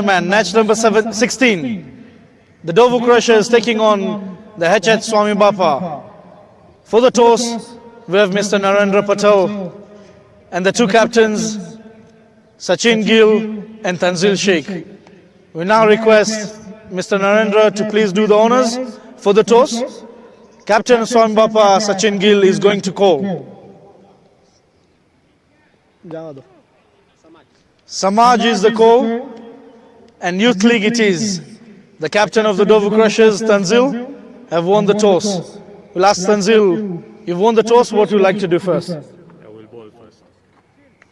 Man, match number 16. The Dovu Crushers taking on the HH Swami Bapa. For the toss, we have Mr. Narendra Patel and the two captains, Sachin Gil and Tanzil Sheikh. We now request Mr. Narendra to please do the honors for the toss. Captain Swami Bapa, Sachin Gil, is going to call. Samaj is the call, and Youth League it is. The captain of the Dovu Crushers, Tanzil, have won the toss. We'll ask Tanzil, you've won the toss, what would you like to do first? I will bowl first.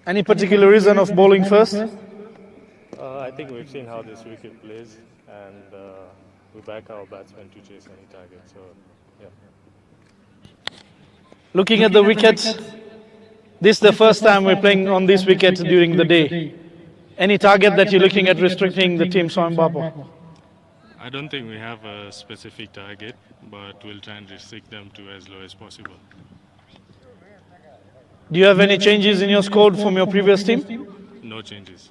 Any particular reason of bowling first? I think we've seen how this wicket plays, and we back our batsmen to chase any target. So, yeah. Looking at the wicket, this is the first time we're playing on this wicket during the day. Any target that you're looking at restricting the team Swami Bapa? I don't think we have a specific target, but we'll try and restrict them to as low as possible. Do you have any changes in your squad from your previous team? No changes.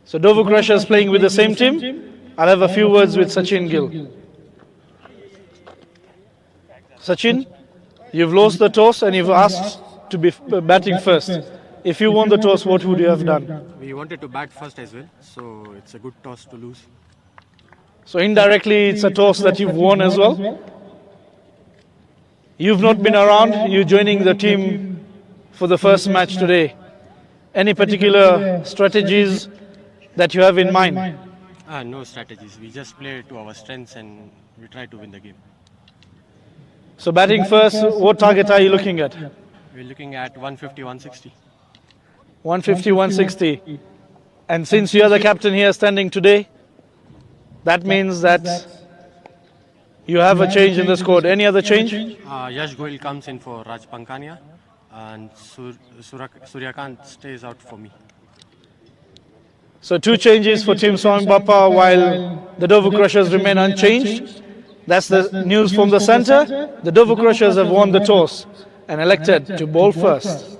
So Dovu Crushers playing with the same team. I'll have a few words with Sachin Gil. Sachin, you've lost the toss and you've asked to be batting first. If you won the toss, what would you have done? We wanted to bat first as well, so it's a good toss to lose. So indirectly, it's a toss that you've won as well. You've not been around, you're joining the team for the first match today. Any particular strategies that you have in mind? No strategies. We just play to our strengths and we try to win the game. So batting first, what target are you looking at? We're looking at 150, 160. 150, 160. And since you are the captain here standing today, that means that you have a change in the squad. Any other change? Yash Goyal comes in for Raj Pankania and Suryakant stays out for me. So two changes for Team Swami Bapa while the Dovu Crushers remain unchanged. That's the news from the centre. The Dovu Crushers have won the toss and elected to bowl first.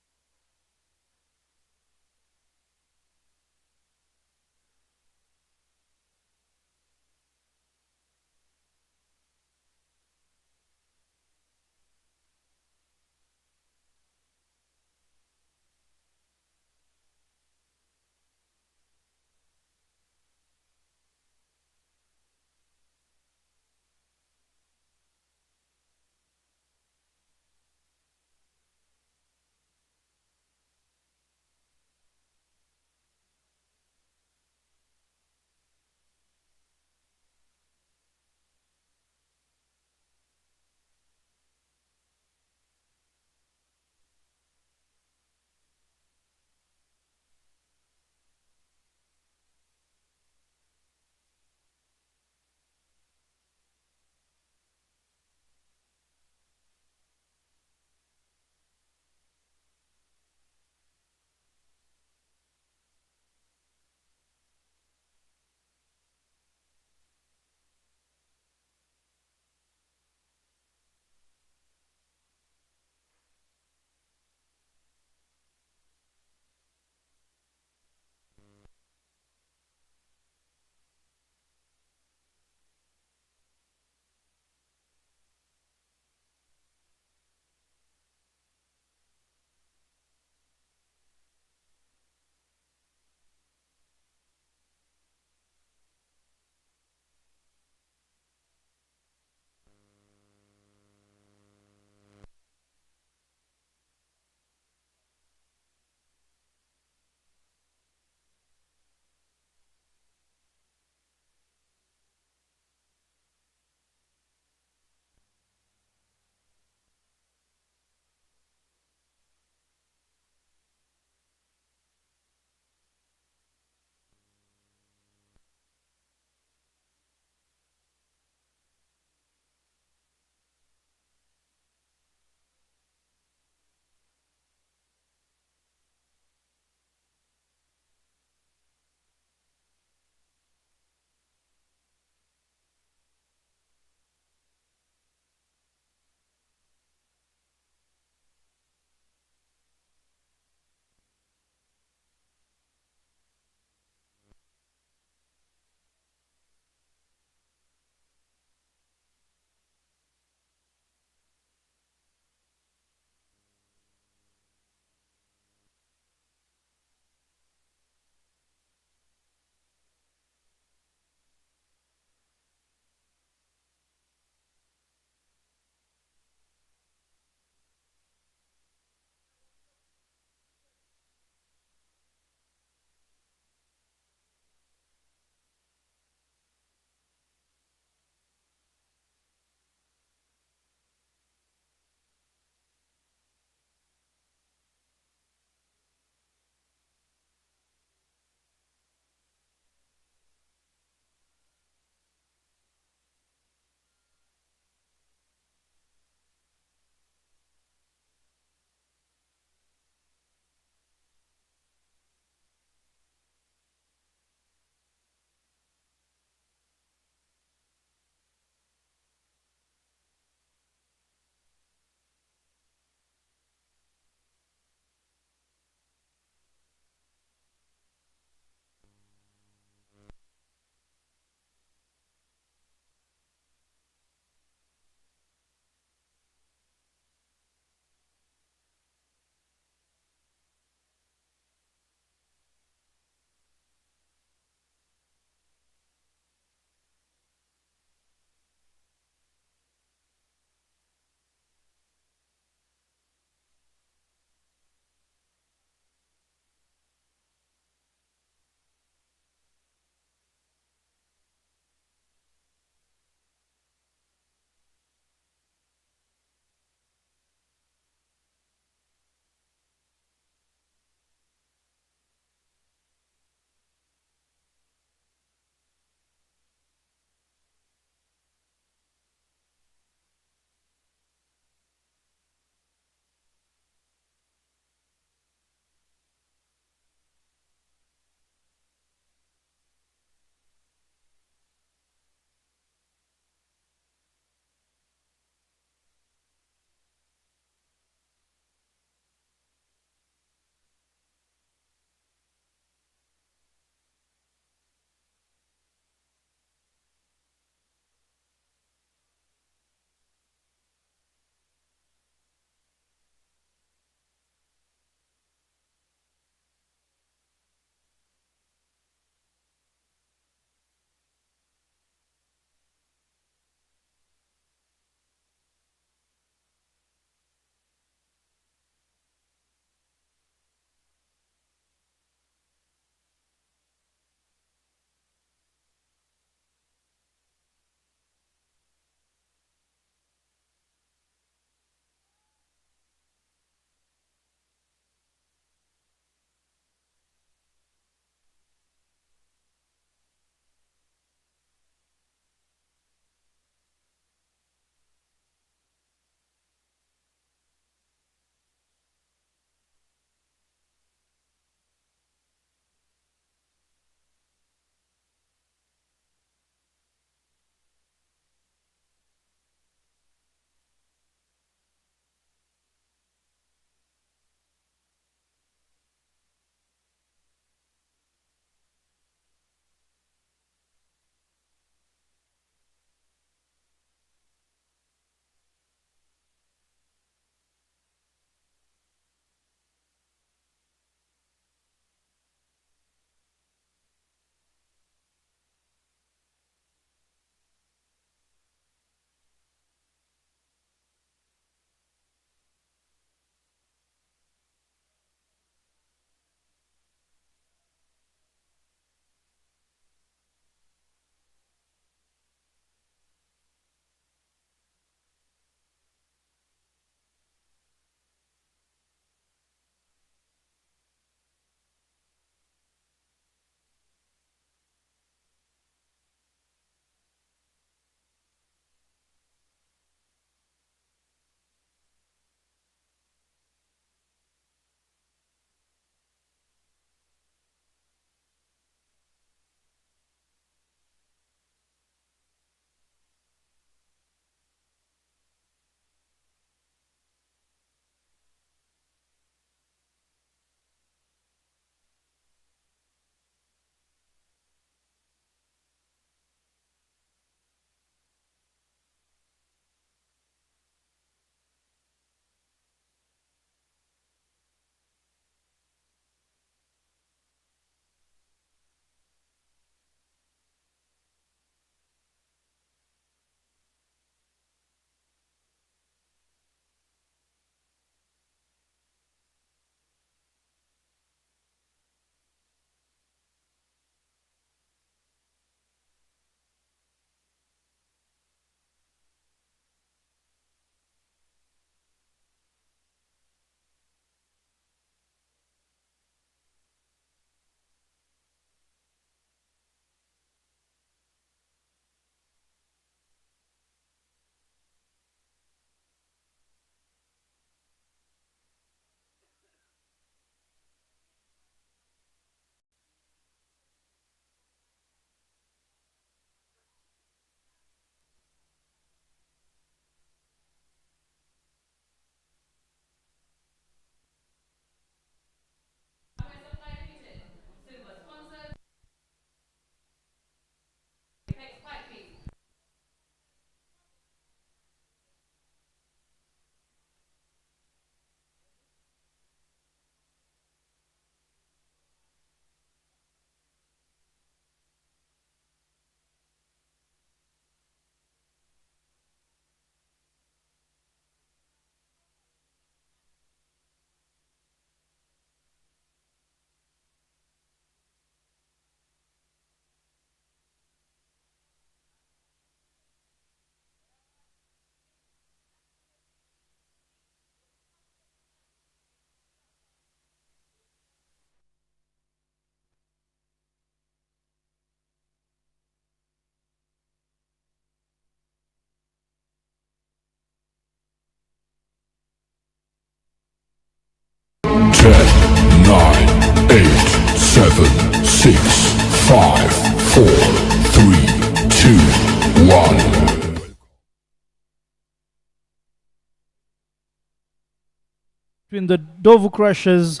Between the NDOVU Crushers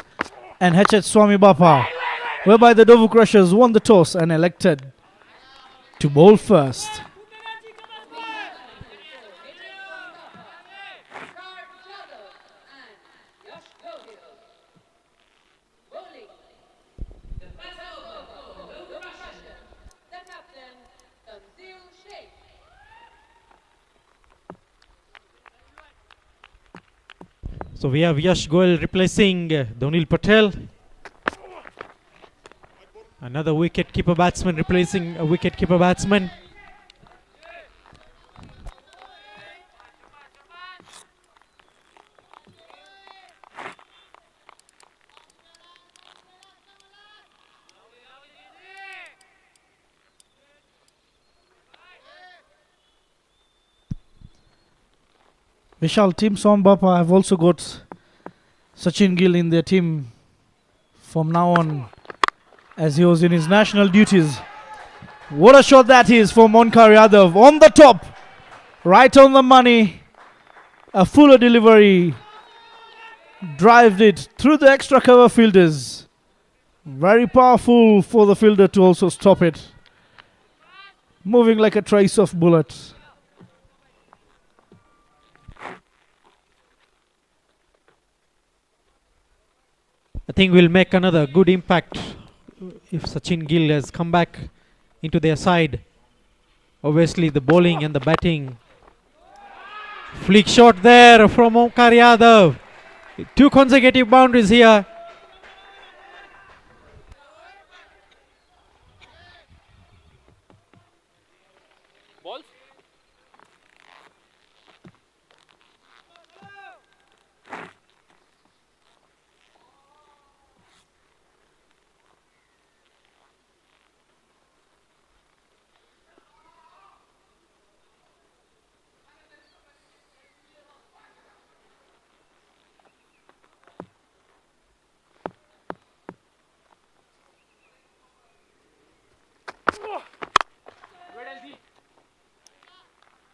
and HH Swami Bapa, whereby the NDOVU Crushers won the toss and elected to bowl first. So we have Yash Goel replacing Donil Patel. Another wicket-keeper batsman replacing a wicket-keeper batsman. Vishal, Team Swami Bapa have also got Sachin Gil in their team from now on, as he was in his national duties. What a shot that is for Monkar Yadav on the top, right on the money. A fuller delivery, drived it through the extra cover fielders. Very powerful for the fielder to also stop it. Moving like a trace of bullet. I think we'll make another good impact if Sachin Gil has come back into their side. Obviously the bowling and the batting. Flick shot there from Omkar Yadav. 2 consecutive boundaries here.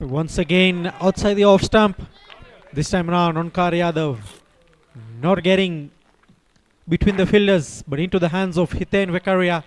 Once again outside the off stump. This time around Omkar Yadav not getting between the fielders but into the hands of Hiten Vekaria.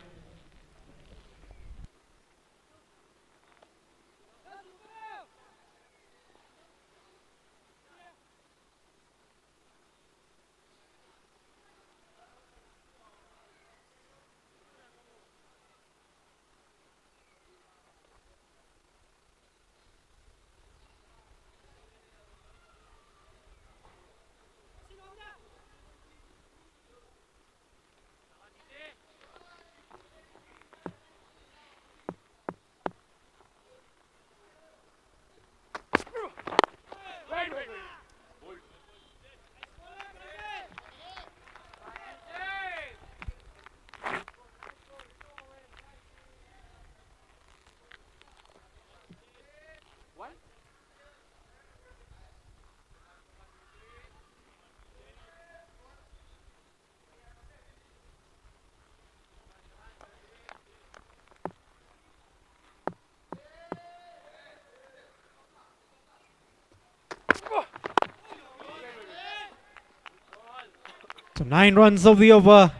So 9 runs of the over.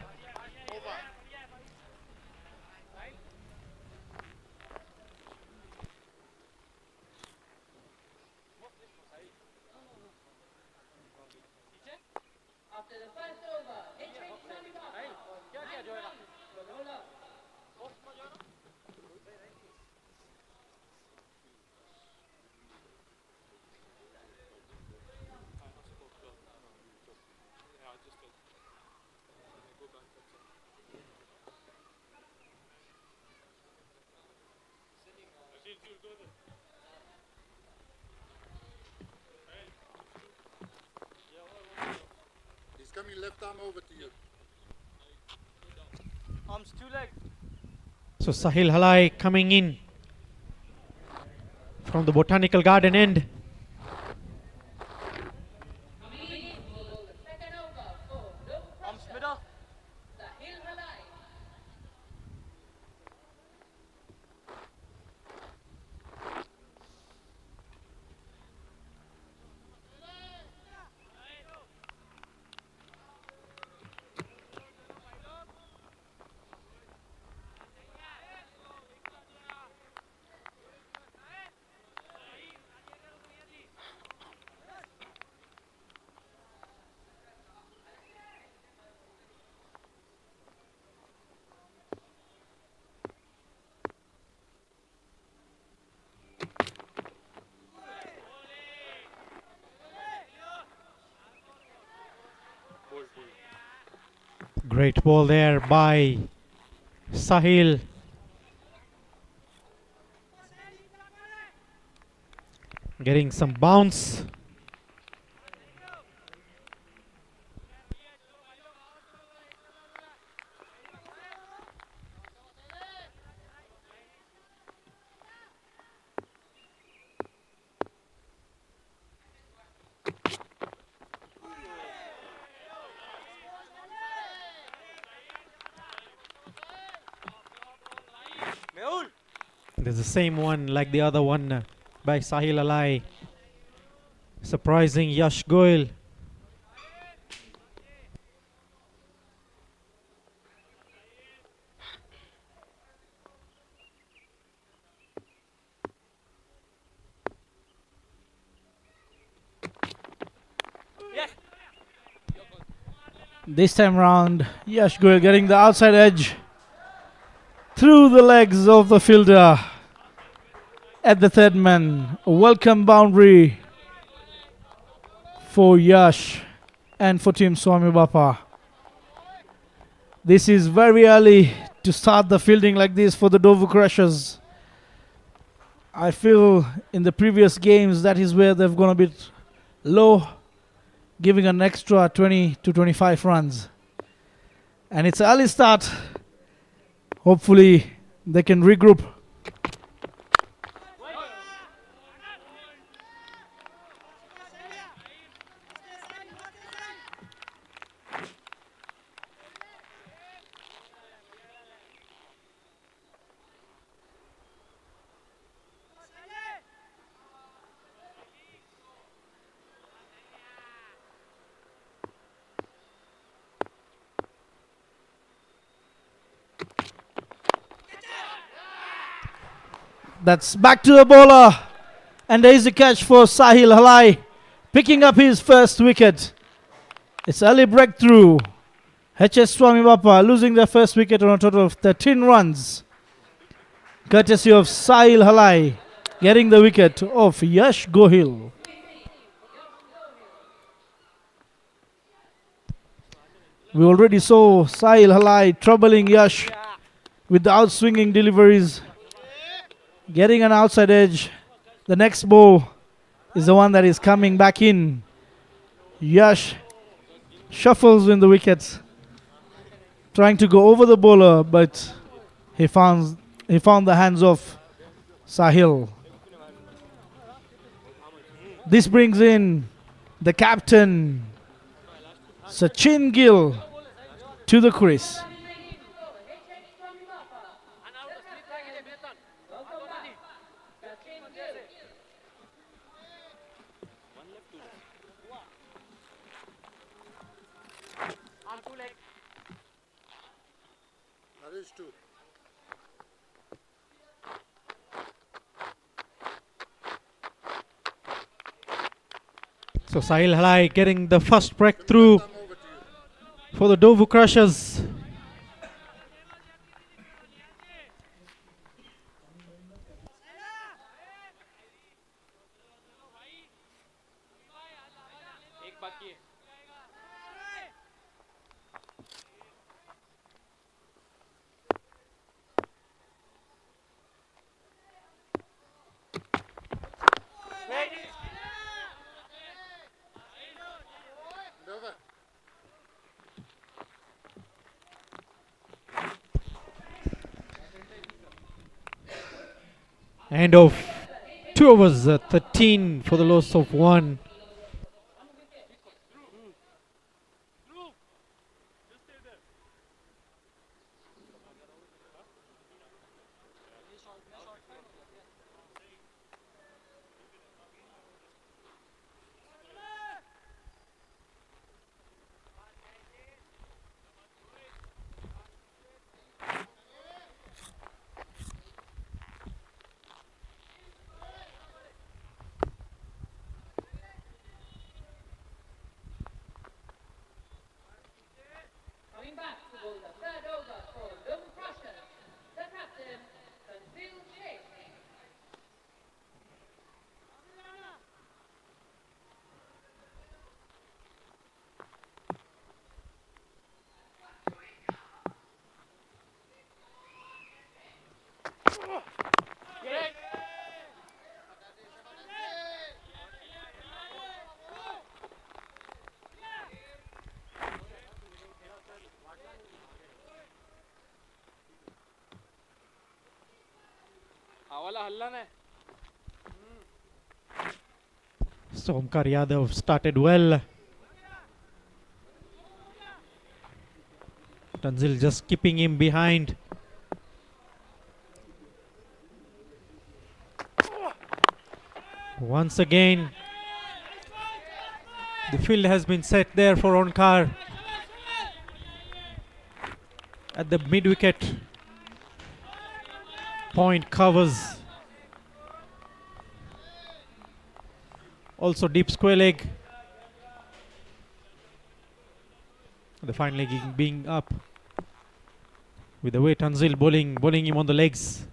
He's coming left arm over to you. Arms 2 legs. So Sahil Halai coming in from the Botanical Garden end. Arms middle. Great ball there by Sahil. Getting some bounce. There's the same one like the other one by Sahil Alai. Surprising Yash Goyal. This time round, Yash Goyal getting the outside edge through the legs of the fielder at the third man. A welcome boundary for Yash and for Team Swami Bapa. This is very early to start the fielding like this for the NDOVU Crushers. I feel in the previous games that is where they've gone a bit low, giving an extra 20 to 25 runs. And it's an early start. Hopefully they can regroup. That's back to the bowler. And there is a catch for Sahil Halai, picking up his first wicket. It's early breakthrough. HS Swami Bapa losing their first wicket on a total of 13 runs. Courtesy of Sahil Halai getting the wicket of Yash Gohil. We already saw Sahil Halai troubling Yash with the outswinging deliveries. Getting an outside edge. The next ball is the one that is coming back in. Yash shuffles in the wickets, trying to go over the bowler, but he found the hands of Sahil. This brings in the captain, Sachin Gil, to the crease. That is two. So Sahil Halai getting the first breakthrough for the NDOVU Crushers. Over. End of 2 overs, 13 for the loss of 1. So Omkar Yadav started well. Tanzil just keeping him behind. Once again, the field has been set there for Omkar at the mid-wicket. Point covers. Also deep square leg. The fine leg being up. With the way Tanzil bowling him on the legs.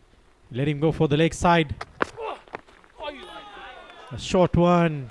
Let him go for the leg side. A short one.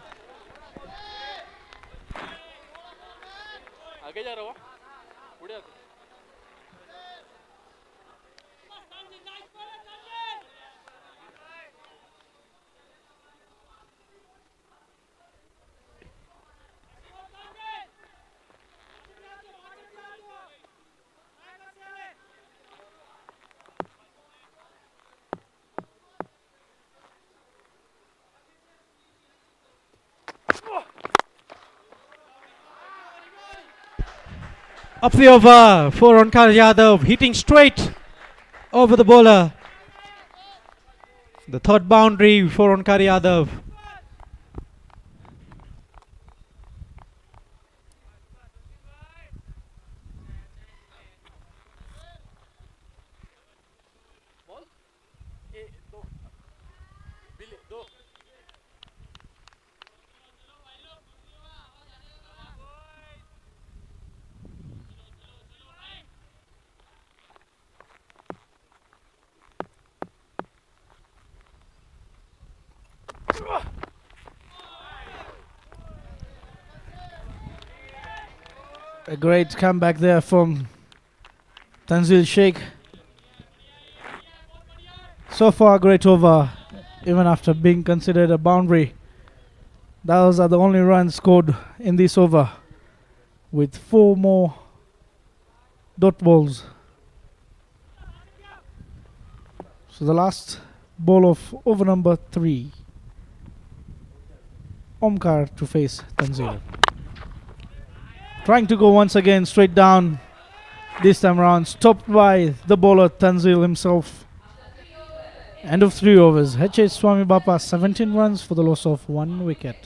Up the over for Omkar Yadav, hitting straight over the bowler. The third boundary for Omkar Yadav. A great comeback there from Tanzil Sheikh. So far, a great over, even after being considered a boundary. Those are the only runs scored in this over, with 4 more dot balls. So the last ball of over number 3. Omkar to face Tanzil. Trying to go once again straight down. This time round stopped by the bowler Tanzil himself. End of 3 overs. HH Swami Bapa 17 runs for the loss of 1 wicket.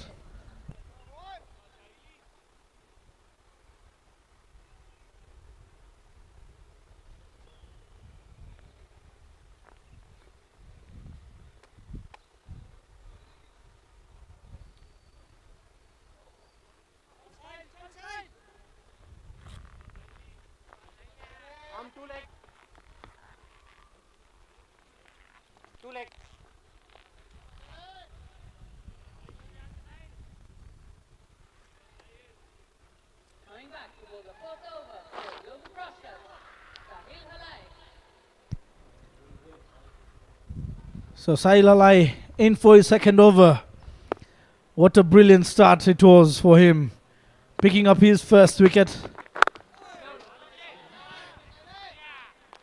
So Sahil Alai in for his second over. What a brilliant start it was for him. Picking up his first wicket.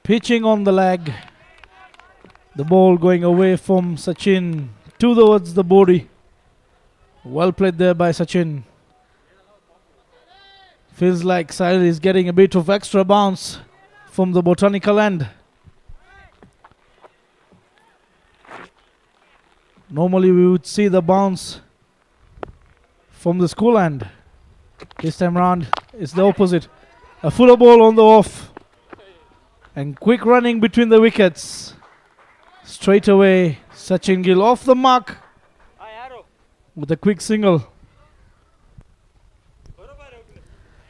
Pitching on the leg. The ball going away from Sachin towards the body. Well played there by Sachin. Feels like Sahil is getting a bit of extra bounce from the botanical end. Normally we would see the bounce from the school end. This time round it's the opposite. A fuller ball on the off. And quick running between the wickets. Straight away Sachin Gil off the mark with a quick single.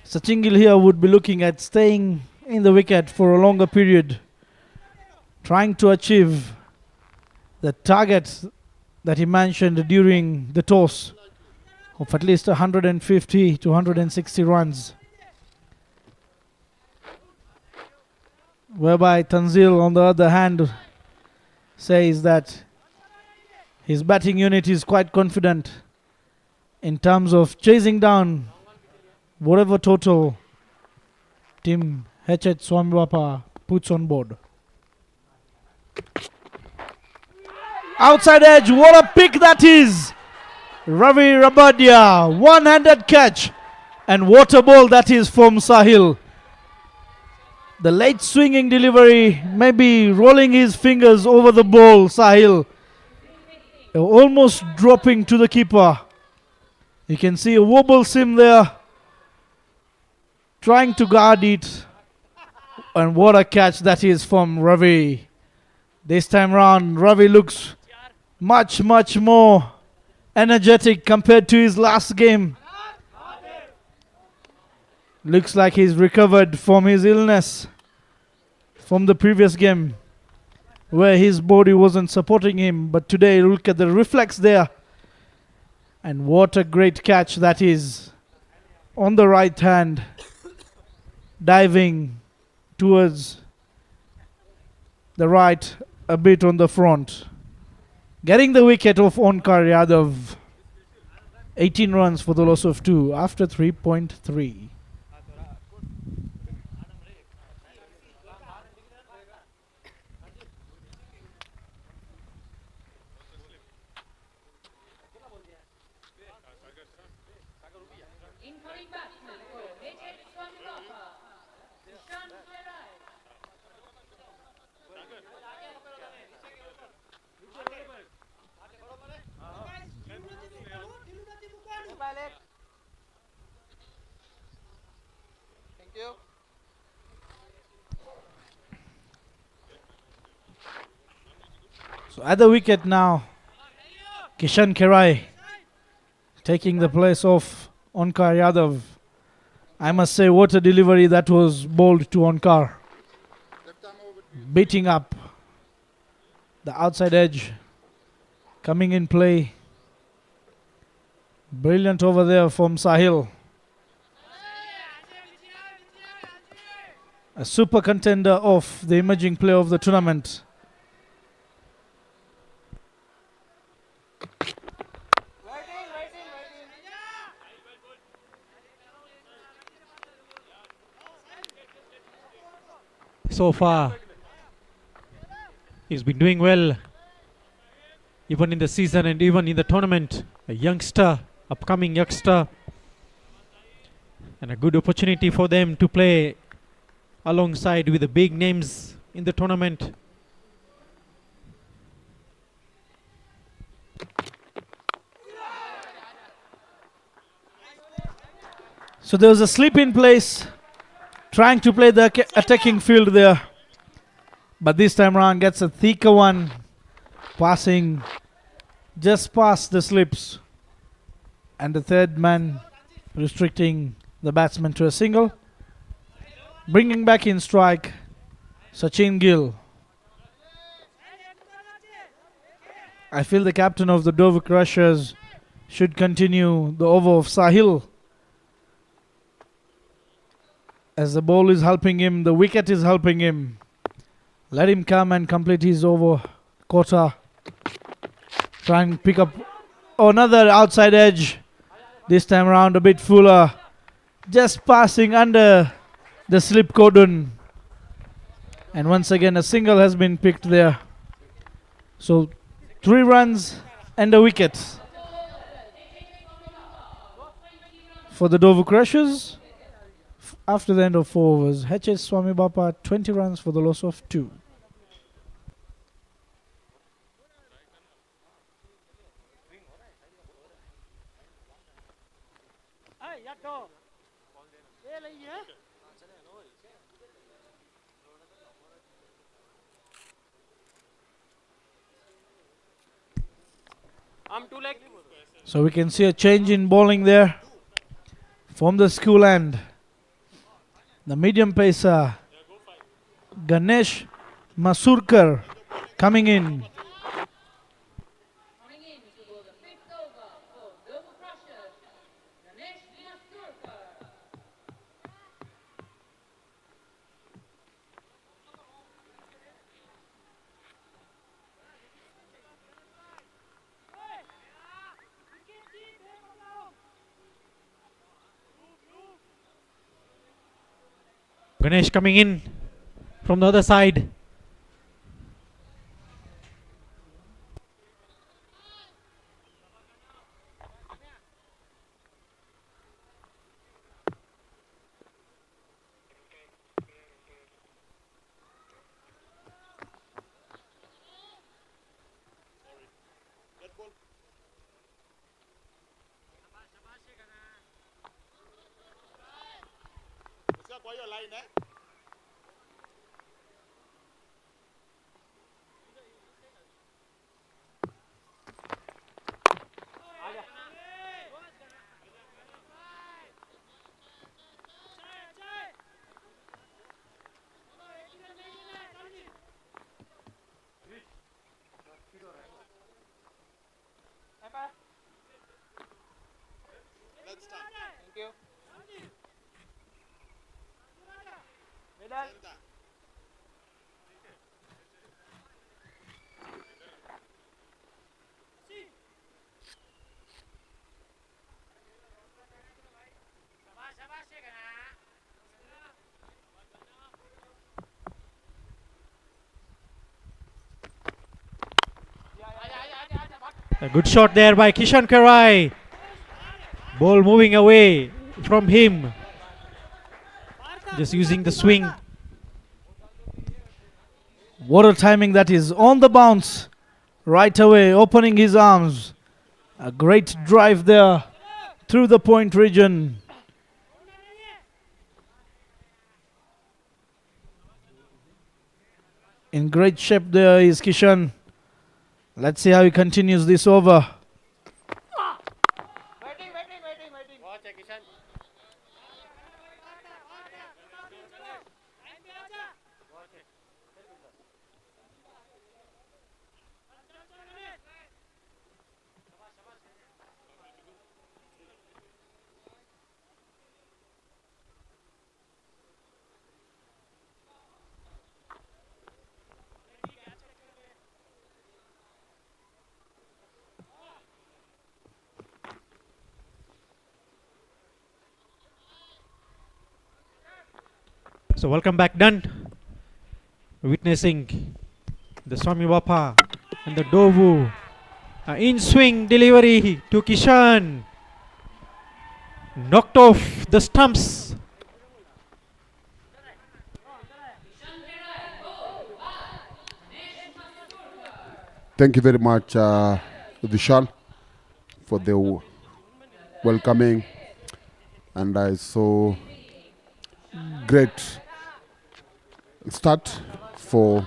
Sachin Gil here would be looking at staying in the wicket for a longer period. Trying to achieve the target that he mentioned during the toss of at least 150 to 160 runs. Whereby Tanzil, on the other hand, says that his batting unit is quite confident in terms of chasing down whatever total team HH SWAMIBAPA puts on board. Outside edge, what a pick that is! Ravi Rabadia, one-handed catch, and what a ball that is from Sahil. The late swinging delivery, maybe rolling his fingers over the ball, Sahil. Almost dropping to the keeper. You can see a wobble sim there, trying to guard it. And what a catch that is from Ravi. This time round, Ravi looks much more energetic compared to his last game. Looks like he's recovered from his illness from the previous game, where his body wasn't supporting him. But today, look at the reflex there. And what a great catch that is. On the right hand, diving towards the right, a bit on the front. Getting the wicket of Onkar Yadav. 18 runs for the loss of 2 after 3.3. So at the wicket now, Kishan Kerai taking the place of Onkar Yadav. I must say, what a delivery that was bowled to Onkar. Beating up the outside edge, coming in play. Brilliant over there from Sahil. A super contender of the emerging player of the tournament. So far, he's been doing well, even in the season and even in the tournament. A youngster, upcoming youngster, and a good opportunity for them to play alongside with the big names in the tournament. So there was a slip in place, trying to play the attacking field there. But this time around gets a thicker one, passing just past the slips. And the third man restricting the batsman to a single. Bringing back in strike, Sachin Gil. I feel the captain of the NDOVU Crushers should continue the over of Sahil. As the ball is helping him, the wicket is helping him. Let him come and complete his over quarter. Try and pick up another outside edge. This time around a bit fuller. Just passing under the slip cordon. And once again a single has been picked there. So 3 runs and a wicket for the NDOVU Crushers. After the end of 4 overs, HS Swami Bapa 20 runs for the loss of 2. So we can see a change in bowling there from the school end. The medium pacer Ganesh Masurkar coming in. Ganesh coming in from the other side. A good shot there by Kishan Karai. Ball moving away from him. Just using the swing. What a timing that is. On the bounce. Right away, opening his arms. A great drive there through the point region. In great shape there is Kishan. Let's see how he continues this over. So welcome back, done. Witnessing the Swami Bapa and the NDOVU. In swing delivery to Kishan. Knocked off the stumps. Thank you very much, Vishal, for the welcoming, and I saw great start for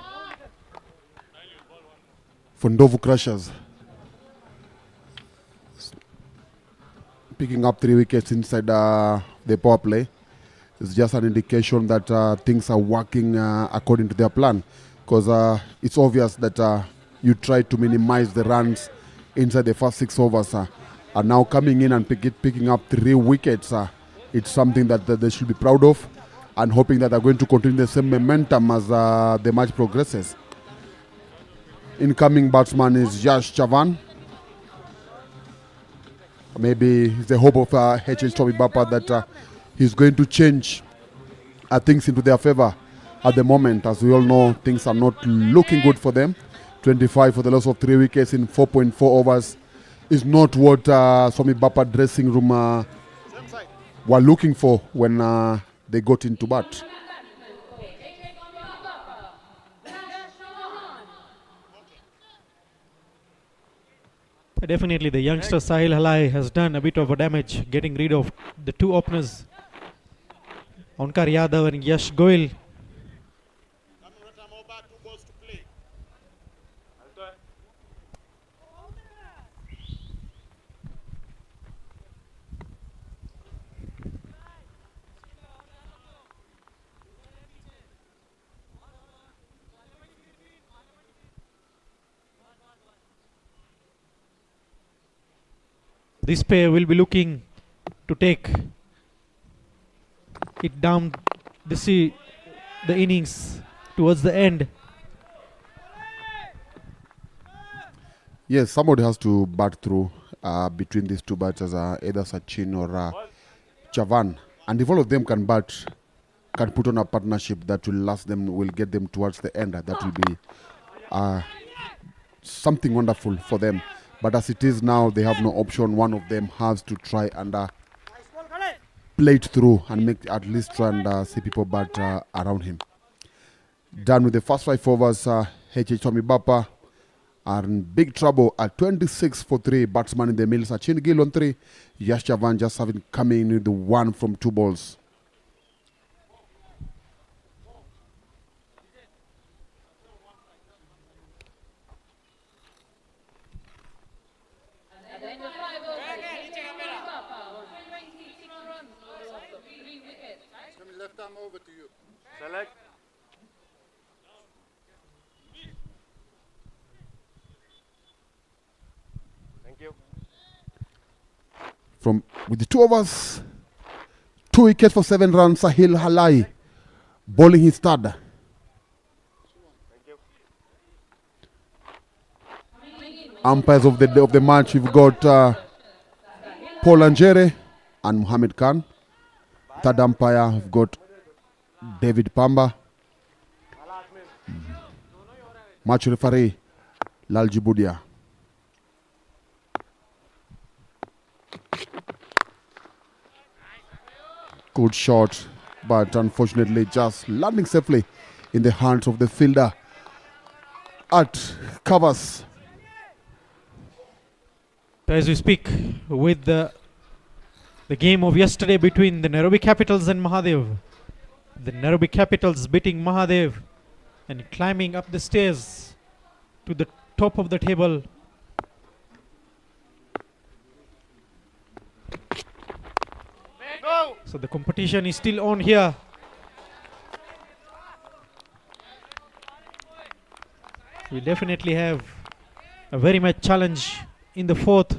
NDOVU Crushers, picking up 3 wickets inside the power play. It's just an indication that things are working according to their plan, because it's obvious that you try to minimize the runs inside the first 6 overs, and now coming in and picking up 3 wickets. It's something that they should be proud of, and hoping that they're going to continue the same momentum as the match progresses. Incoming batsman is Yash Chavan. Maybe it's the hope of HH Swami Bapa that he's going to change things into their favor at the moment. As we all know, things are not looking good for them. 25 for the loss of 3 wickets in 4.4 overs is not what Swami Bapa dressing room were looking for when they got into bat. Definitely the youngster Sahil Halai has done a bit of a damage, getting rid of the 2 openers, Onkar Yadav and Yash Goyal. This pair will be looking to take it down the innings towards the end. Yes, somebody has to bat through between these 2 batters, either Sachin or Chavan. And if all of them can bat, can put on a partnership that will last them, will get them towards the end. That will be something wonderful for them. But as it is now, they have no option. One of them has to try and play it through and make at least try and see people bat around him. Done with the first 5 overs, Swami Bapa are in big trouble at 26 for 3. Batsman in the middle, Sachin Gil on 3. Yash Chavan just having coming with the 1 from 2 balls. Left arm over to you. Select. Thank you. From with the 2 overs, 2 wickets for 7 runs. Sahil Halai bowling his third. Thank you. Umpires of the match, we've got Paul Angere and Mohammed Khan. Third umpire, we've got David Pamba. Match referee, Lalji Budia. Good shot, but unfortunately just landing safely in the hands of the fielder at covers. As we speak, with the game of yesterday between the Nairobi Capitals and Mahadev. The Nairobi Capitals beating Mahadev and climbing up the stairs to the top of the table. Go! So the competition is still on here. We definitely have a very much challenge in the 4th.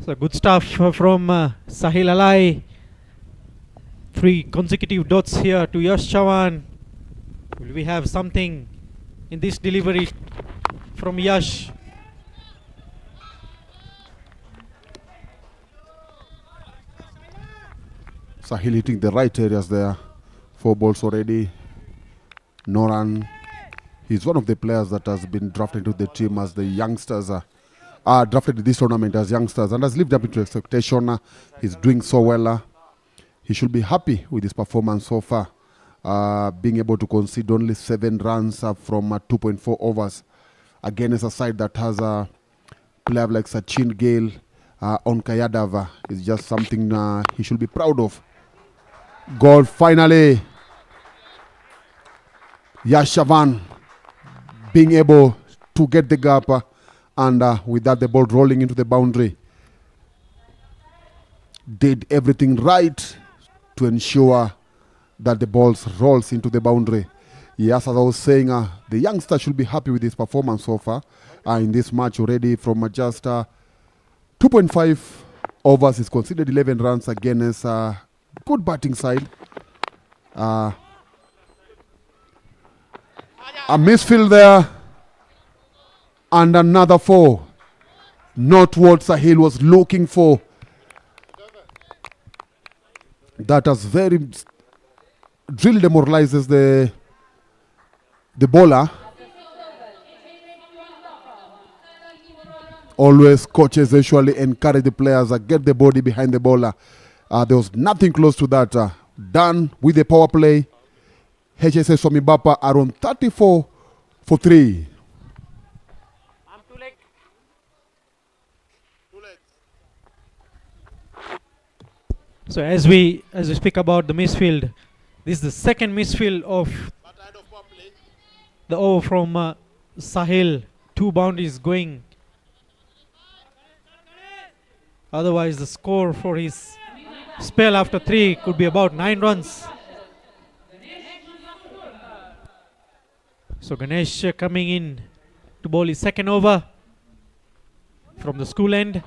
So good stuff from Sahil Alai. 3 consecutive dots here to Yash Chavan. Will we have something in this delivery from Yash? Sahil hitting the right areas there. 4 balls already. No run. He's one of the players that has been drafted to the team as the youngsters are drafted in this tournament as youngsters and has lived up to expectation. He's doing so well. He should be happy with his performance so far. Being able to concede only 7 runs from 2.4 overs against a side that has a player like Sachin Gil on Kayadav is just something he should be proud of. Goal finally. Yash Chavan being able to get the gap and with that the ball rolling into the boundary. Did everything right to ensure that the ball rolls into the boundary. Yes, as I was saying, the youngster should be happy with his performance so far in this match already. From just 2.5 overs, he's conceded 11 runs against a good batting side. A misfield there and another 4. Not what Sahil was looking for. That has very really demoralizes the bowler. Always coaches usually encourage the players get the body behind the bowler. There was nothing close to that. Done with the power play. HSS Swami Bapa are on 34 for 3. So as we speak about the misfield, this is the second misfield of the over from Sahil. 2 boundaries going. Otherwise, the score for his spell after 3 could be about 9 runs. So Ganesh coming in to bowl his second over from the school end.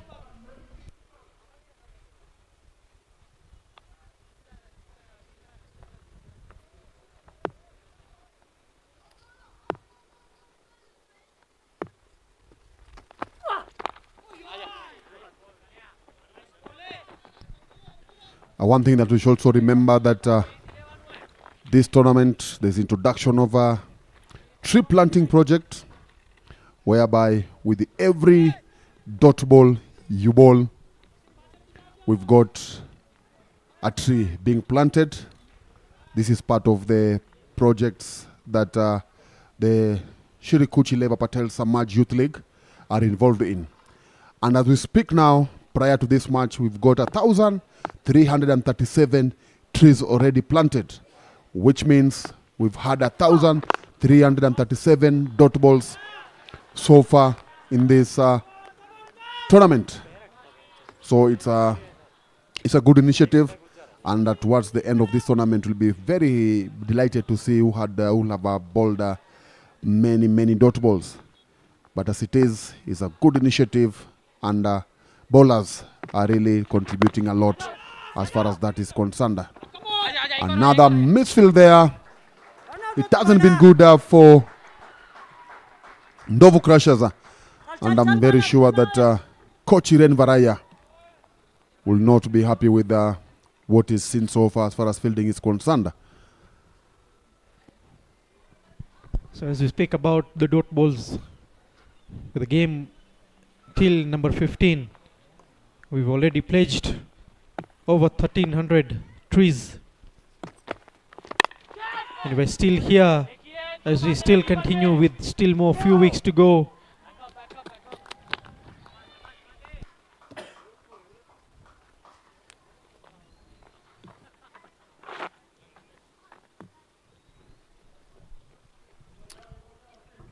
One thing that we should also remember that this tournament, there's introduction of a tree planting project, whereby with every dot ball you bowl, we've got a tree being planted. This is part of the projects that the Shirikuchi Leva Patel Samaj Youth League are involved in. And as we speak now, prior to this match, we've got 1,337 trees already planted, which means we've had 1,337 dot balls so far in this tournament. So it's a good initiative, and towards the end of this tournament, we'll be very delighted to see who have bowled many dot balls. But as it is, it's a good initiative, and bowlers are really contributing a lot as far as that is concerned. Another misfield there. It hasn't been good for NDOVU Crushers, and I'm very sure that Coach Irene Varaya will not be happy with what is seen so far as fielding is concerned. So as we speak about the dot balls, with the game till number 15, we've already pledged over 1,300 trees. And we're still here as we still continue with still more few weeks to go.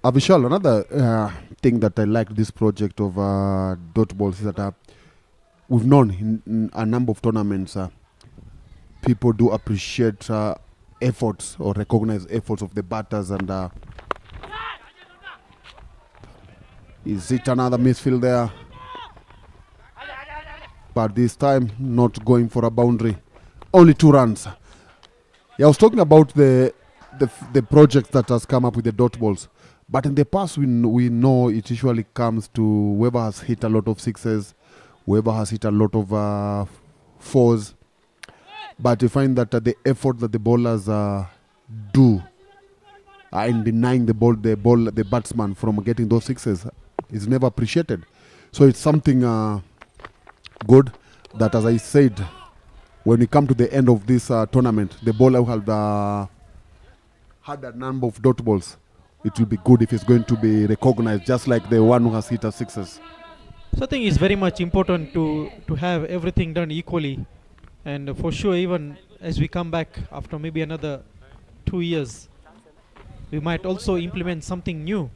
Vishal, another thing that I like this project of dot balls is that we've known in a number of tournaments, people do appreciate efforts or recognize efforts of the batters, and is it another misfield there? But this time not going for a boundary, only 2 runs. Yeah, I was talking about the project that has come up with the dot balls. But in the past, we know it usually comes to whoever has hit a lot of sixes, whoever has hit a lot of fours. But you find that the effort that the bowlers do in denying the batsman from getting those sixes is never appreciated. So it's something good that, as I said, when we come to the end of this tournament, the bowler who had a number of dot balls, it will be good if it's going to be recognized, just like the one who has hit a sixes. So I think it's very much important to have everything done equally. And for sure, even as we come back after maybe another 2 years, we might also implement something new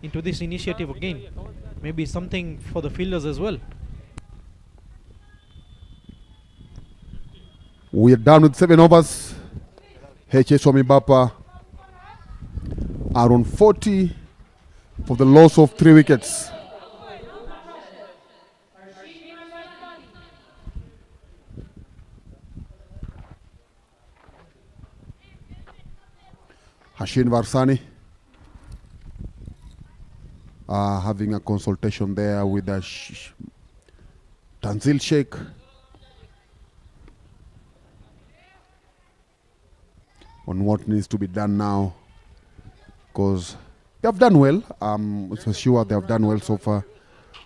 into this initiative again. Maybe something for the fielders as well. We are down with 7 overs. Swami Bapa are on 40 for the loss of 3 wickets. Hashin Varsani having a consultation there with Tanzil Sheikh. On what needs to be done now, because they have done well. For sure they have done well so far.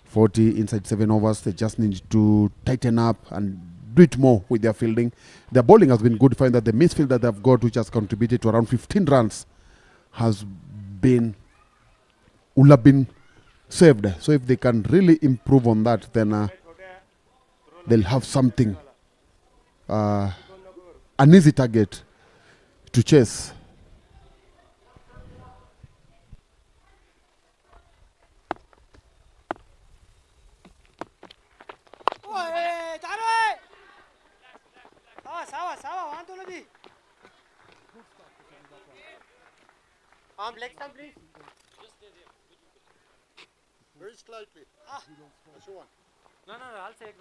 40 inside 7 overs. They just need to tighten up and do it more with their fielding. Their bowling has been good. Find that the misfield that they've got, which has contributed to around 15 runs, will have been saved. So if they can really improve on that, then they'll have something, an easy target to chase. Leg stump, please. Very slightly. No, I'll say it.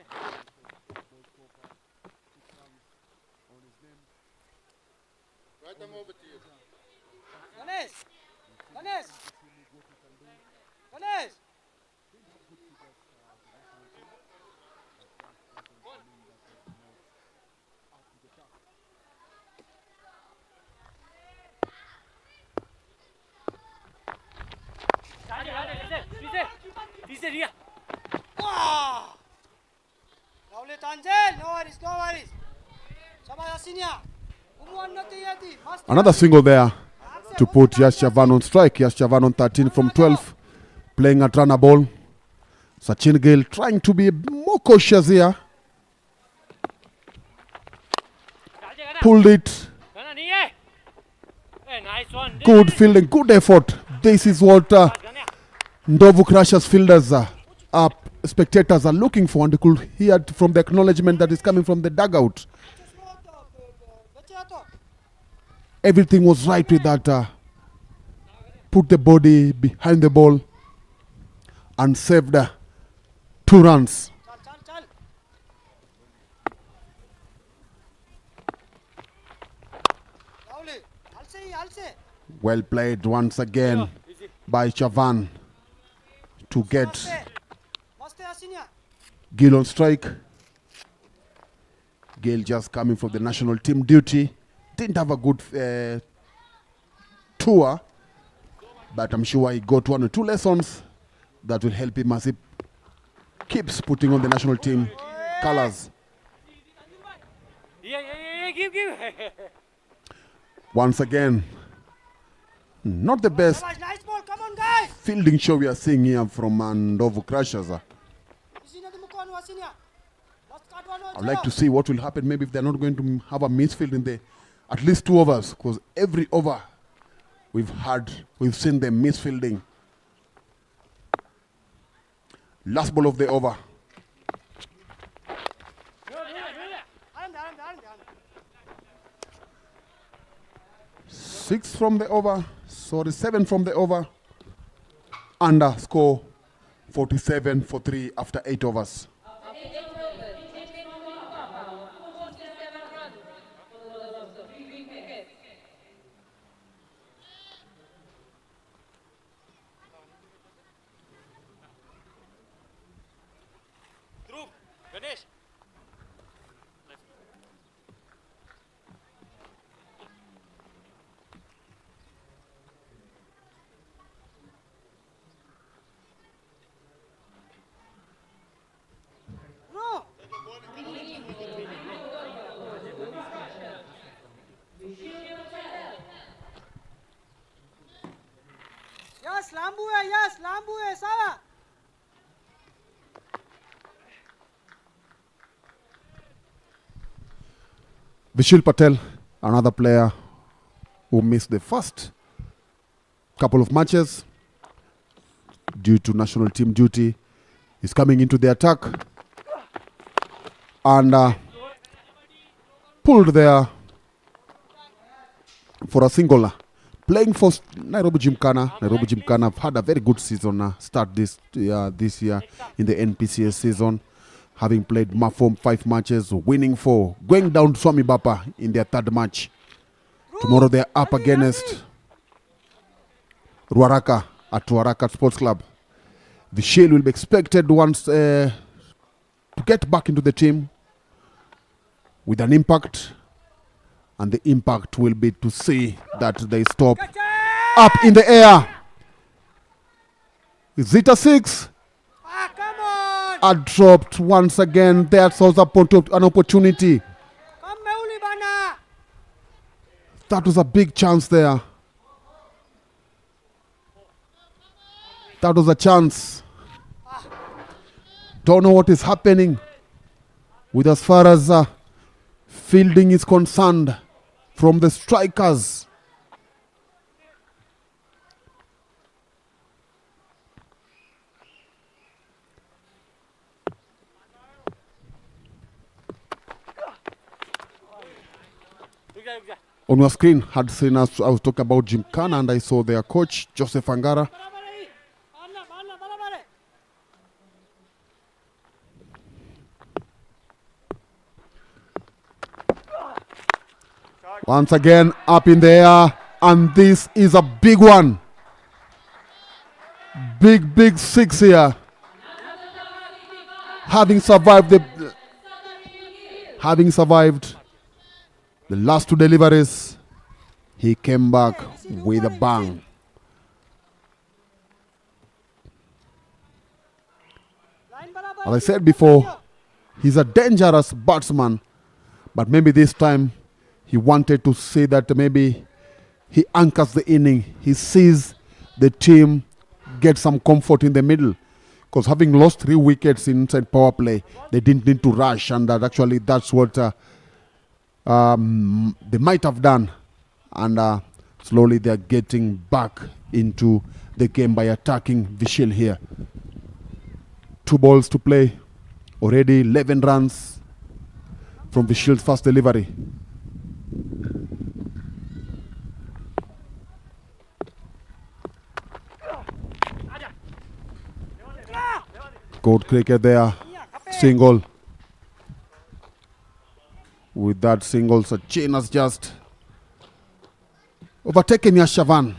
Right, I'm over to you. Ganesh! Lovely Tanjel! No worries. Sabah Asinia! Another single there to put Yash Chavan on strike. Yash Chavan on 13 from 12, playing at runner ball. Sachin Gil trying to be more cautious here. Pulled it. Nice one. Good fielding, good effort. This is what NDOVU Crushers fielders spectators are looking for, and you could hear it from the acknowledgement that is coming from the dugout. Everything was right with that. Put the body behind the ball and saved 2 runs. Well played once again by Chavan to get Gil on strike. Gil just coming from the national team duty. Didn't have a good tour, but I'm sure he got 1 or 2 lessons that will help him as he keeps putting on the national team colors. Give. Once again, not the best Nice ball, come on guys! fielding show we are seeing here from NDOVU Crushers. I'd like to see what will happen, maybe if they're not going to have a misfield in the at least 2 overs, because every over we've seen them misfielding. Last ball of the over. 6 from the over, 7 from the over. Under score 47 for 3 after 8 overs. Ganesh! Yes, Lambu hai, Sara. Patel, another player who missed the first couple of matches due to national team duty, is coming into the attack and pulled there for a single. Playing for Nairobi Gymkhana. Nairobi Gymkhana have had a very good season start this year in the NPCS season, having played 5 matches, winning 4, going down to Swami Bapa in their 3rd match. Tomorrow they are up against Ruaraka at Ruaraka Sports Club. The Shield will be expected once to get back into the team with an impact, and the impact will be to see that they stop up in the air. Is it a 6? Come on! Are dropped once again. There's also an opportunity. Come, Meuli Bana! That was a big chance there. That was a chance. Don't know what is happening with as far as fielding is concerned from the strikers. on your screen had seen us. I was talking about Gymkhana, and I saw their coach Joseph Angara. Once again up in the air, and this is a big one. Big six here. Having survived the last two deliveries, he came back with a bang. As I said before, he's a dangerous batsman, but maybe this time he wanted to say that maybe he anchors the inning. He sees the team get some comfort in the middle, because having lost 3 wickets inside power play, they didn't need to rush, and that actually that's what they might have done. And slowly they're getting back into the game by attacking Vishil here. 2 balls to play, already 11 runs from Vishil's first delivery. Good cricket there, single. With that single, Sachin has just overtaken Yash Chavan.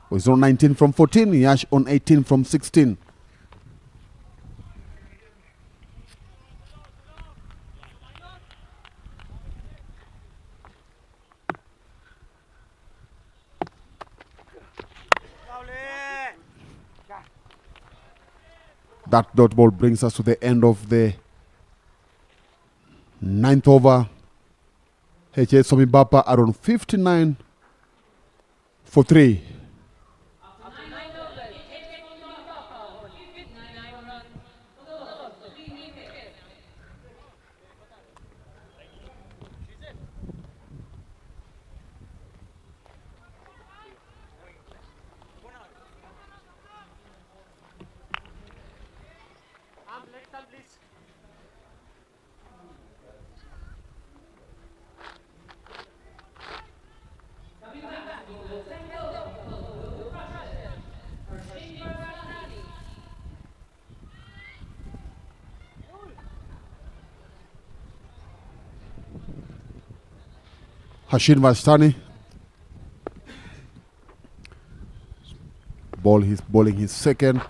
He's on 19 from 14, Yash on 18 from 16. That dot ball brings us to the end of the 9th over. HS Swami Bapa are on 59 for 3. Hashin Vastani. He's bowling his second.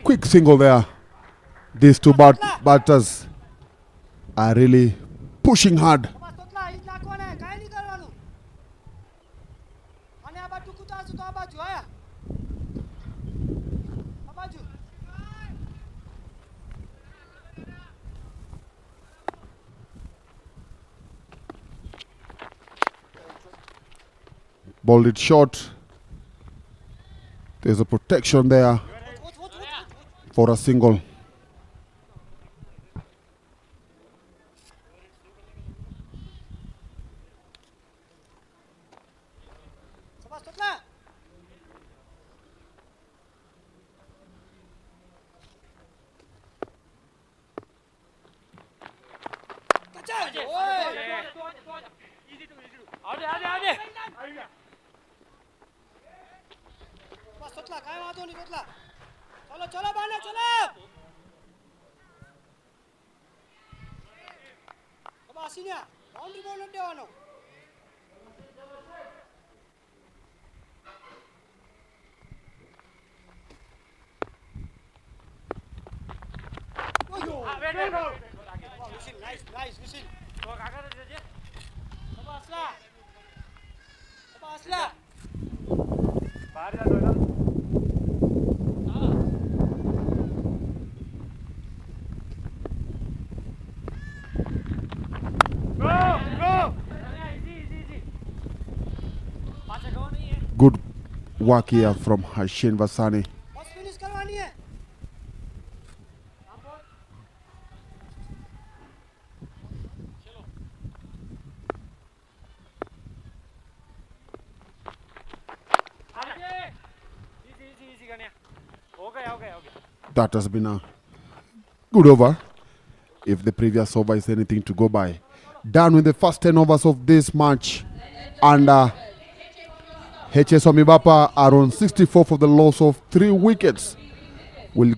Quick single there. These two batters are really pushing hard. Bowled it short. There's a protection there for a single. Good work here from Hashin Vasani. That has been a good over. if the previous over is anything to go by. Done with the first 10 overs of this match, and HS SWAMIBAPA are on 64 for the loss of 3 wickets. Will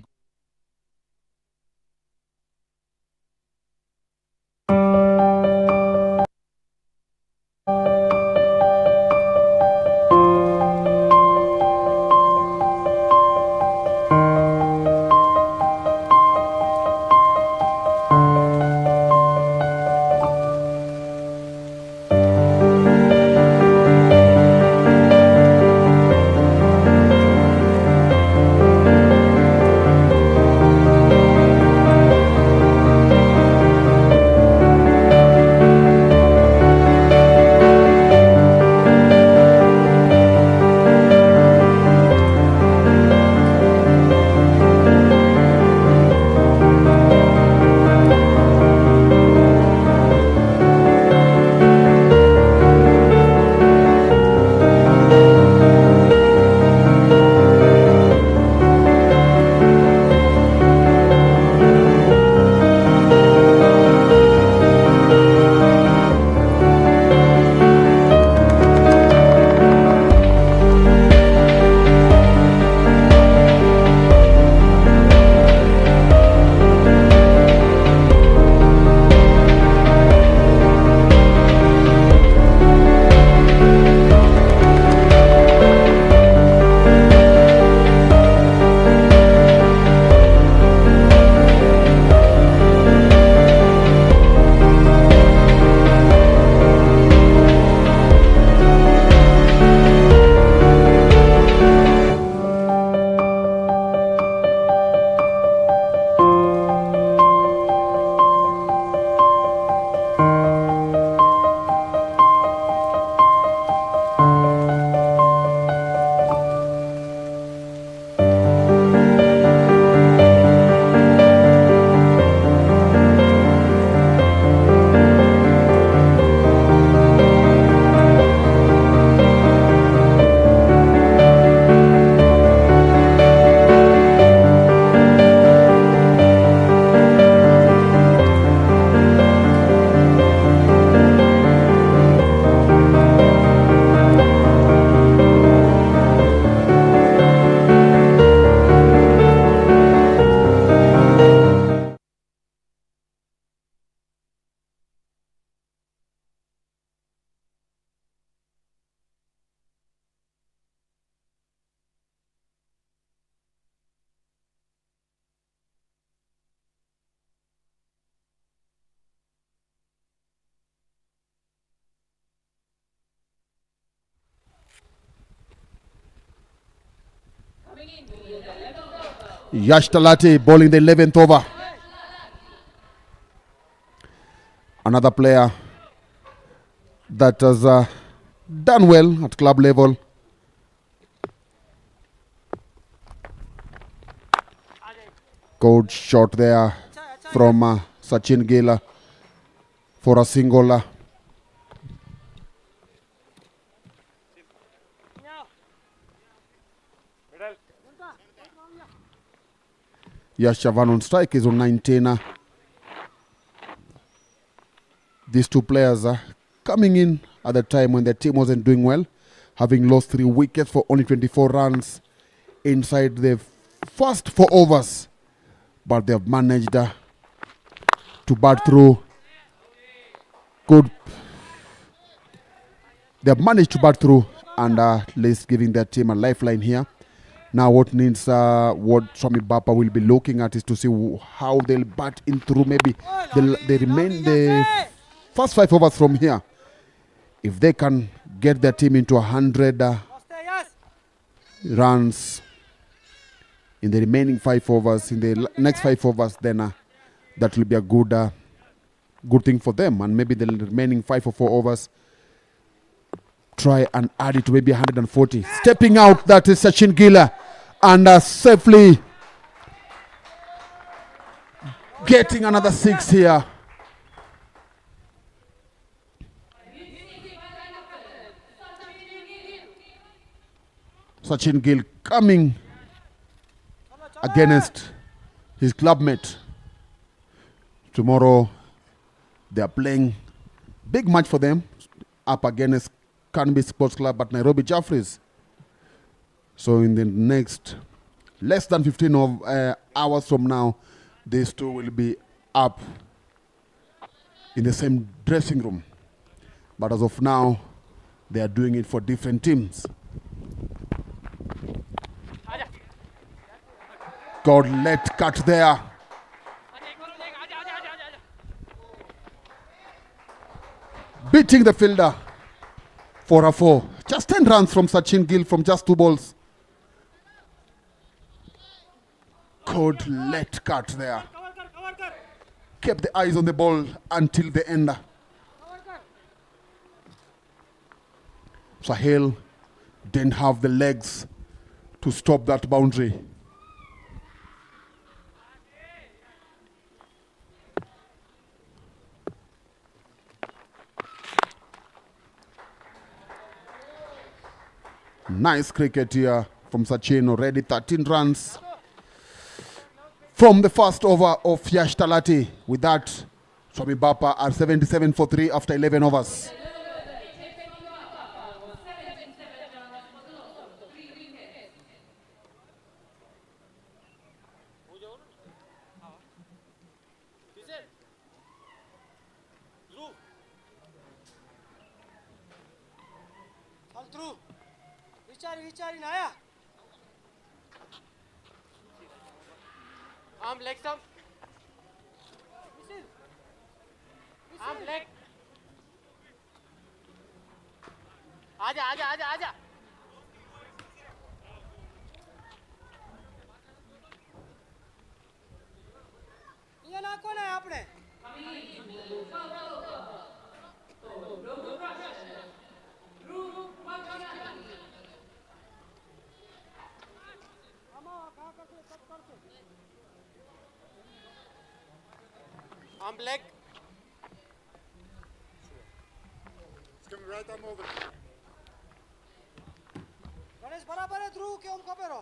Yash Talati bowling the 11th over. Another player that has done well at club level. Good shot there from Sachin Gil for a single. Yash Chavan on strike is on 19. These two players are coming in at the time when their team wasn't doing well, having lost 3 wickets for only 24 runs inside the first 4 overs. But they have managed to bat through. Good. They have managed to bat through and at least giving their team a lifeline here. Now what needs, what Swami Bapa will be looking at is to see how they'll bat in through maybe they remain the first 5 overs from here. If they can get their team into 100 runs in the remaining 5 overs, in the next 5 overs, then that will be a good thing for them. And maybe the remaining 5 or 4 overs, try and add it to maybe 140. Stepping out, that is Sachin Gil, and safely getting another 6 here. Sachin Gil coming against his clubmate Tomorrow, they are playing big match for them up against Canby Sports Club at Nairobi Jaffrey's. So in the next less than 15 hours from now, these two will be up in the same dressing room. But as of now, they are doing it for different teams. God, let cut there. Beating the fielder for a 4. Just 10 runs from Sachin Gil from just 2 balls. Good let cut there. Kept the eyes on the ball until the end. Sahel didn't have the legs to stop that boundary. Nice cricket here from Sachin, already 13 runs from the first over of Yash Talati. With that, Swami Bapa are 77 for 3 after 11 overs. Vichari Naya. Arm leg stump. Arm leg. आजा. ये ना कौन है आपने? Arm leg. It's coming right arm over. Ganesh बराबर है ध्रुव के उनको पेरो.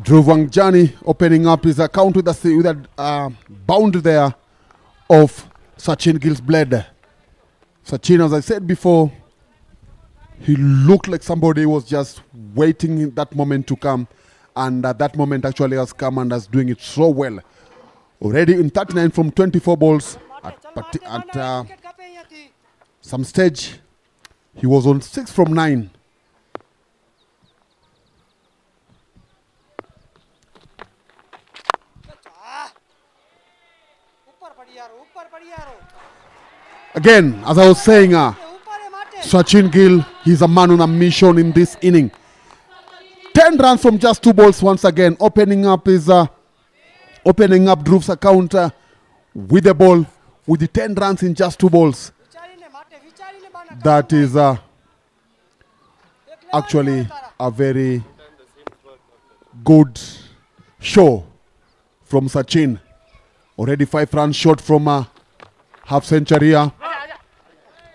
Dhruv Wangjani opening up his account with a boundary there of Sachin Gil's blade. Sachin, as I said before, he looked like somebody was just waiting in that moment to come, and that moment actually has come and is doing it so well. Already in 39 from 24 balls, at some stage, he was on 6 from 9. Again, as I was saying, Sachin Gil, he's a man on a mission in this inning. 10 runs from just 2 balls once again, opening up Dhruv's account with the ball, with the 10 runs in just 2 balls. That is actually a very good show from Sachin. Already 5 runs short from half century.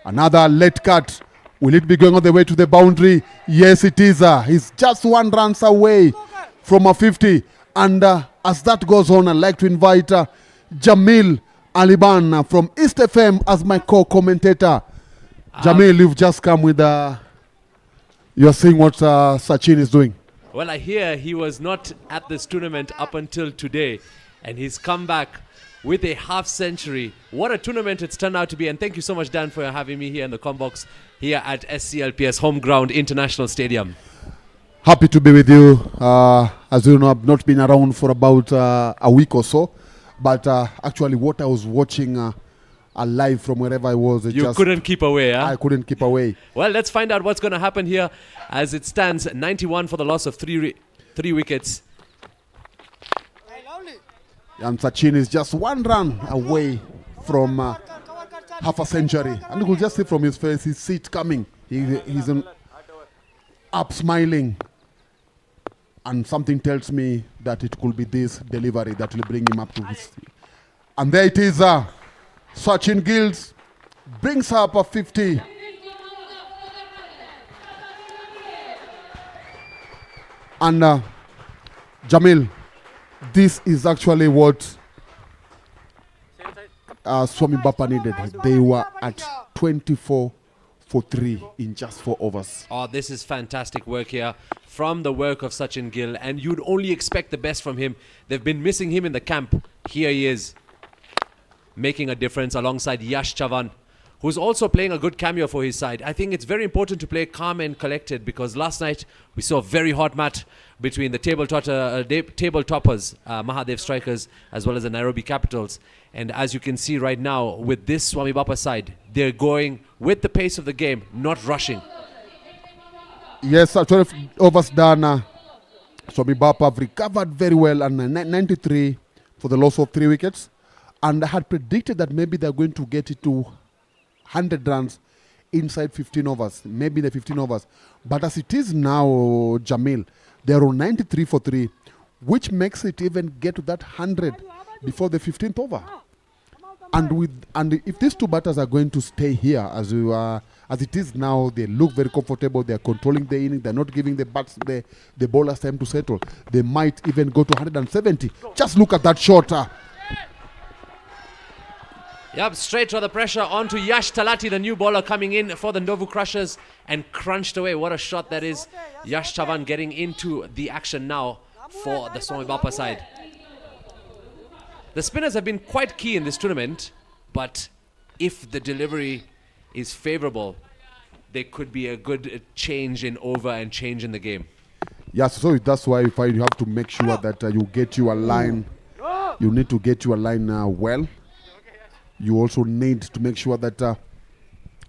Another late cut. Will it be going all the way to the boundary? Yes, it is. He's just 1 run away from a 50. And as that goes on, I'd like to invite Jamil Aliban from East FM as my co-commentator. Jamil, you've just come with... you're seeing what Sachin is doing. Well, I hear he was not at this tournament up until today. And he's come back with a half century. What a tournament it's turned out to be. And thank you so much, Dan, for having me here in the Combox here at SCLPS Home Ground International Stadium. Happy to be with you. As you know, I've not been around for about a week or so. But actually what I was watching live from wherever I was. You couldn't keep away, huh? I couldn't keep away. Well, let's find out what's going to happen here as it stands 91 for the loss of three wickets. And Sachin is just one run away from half a century. And you could just see from his face, he sees it coming. He's up smiling. And something tells me that it could be this delivery that will bring him up to his feet. And there it is. Sachin Gil brings up a 50. And Jamil, this is actually what Swami Bapa needed. They were at 24 for 3 in just 4 overs. Oh, this is fantastic work here from the work of Sachin Gil, and you'd only expect the best from him. They've been missing him in the camp. Here he is, making a difference alongside Yash Chavan, who's also playing a good cameo for his side. I think it's very important to play calm and collected, because last night we saw a very hot match between the table toppers, Mahadev Strikers, as well as the Nairobi Capitals. And as you can see right now, with this Swami Bapa side, they're going with the pace of the game, not rushing. Yes, 12 overs done. Swami Bapa have recovered very well, and 93 for the loss of 3 wickets. And I had predicted that maybe they're going to get it to 100 runs inside 15 overs, maybe the 15 overs. But as it is now, Jamil, they're on 93 for 3, which makes it even get to that 100 before the 15th over. And if these two batters are going to stay here as it is now, they look very comfortable. They're controlling the inning. They're not giving the bowlers time to settle. They might even go to 170. Just look at that shot. Yep, straight to the pressure onto Yash Talati, the new bowler coming in for the NDOVU Crushers, and crunched away. What a shot that is. Yash Chavan getting into the action now for the Swami Bapa side. The spinners have been quite key in this tournament, but if the delivery is favorable, there could be a good change in over and change in the game. Yes, so that's why you have to make sure that you get your line. You need to get your line well. You also need to make sure that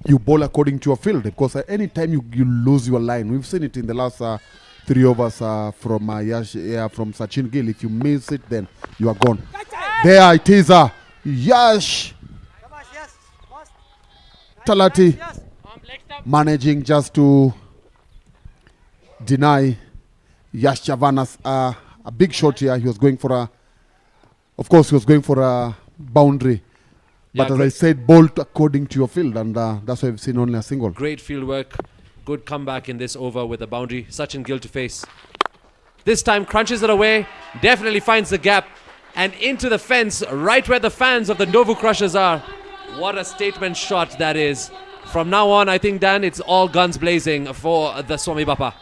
you bowl according to your field, because any time you lose your line, we've seen it in the last 3 overs from Sachin Gil. If you miss it, then you are gone. There it is, Yash Talati managing just to deny Yash Chavana's a big shot here. He was going for a boundary. But Yeah, as I said, bolt according to your field, and that's why we've seen only a single. Great field work. Good comeback in this over with a boundary. Sachin Gil to face. This time crunches it away. Definitely finds the gap. And into the fence, right where the fans of the NDOVU Crushers are. What a statement shot that is. From now on, I think, Dan, it's all guns blazing for the Swami Bapa.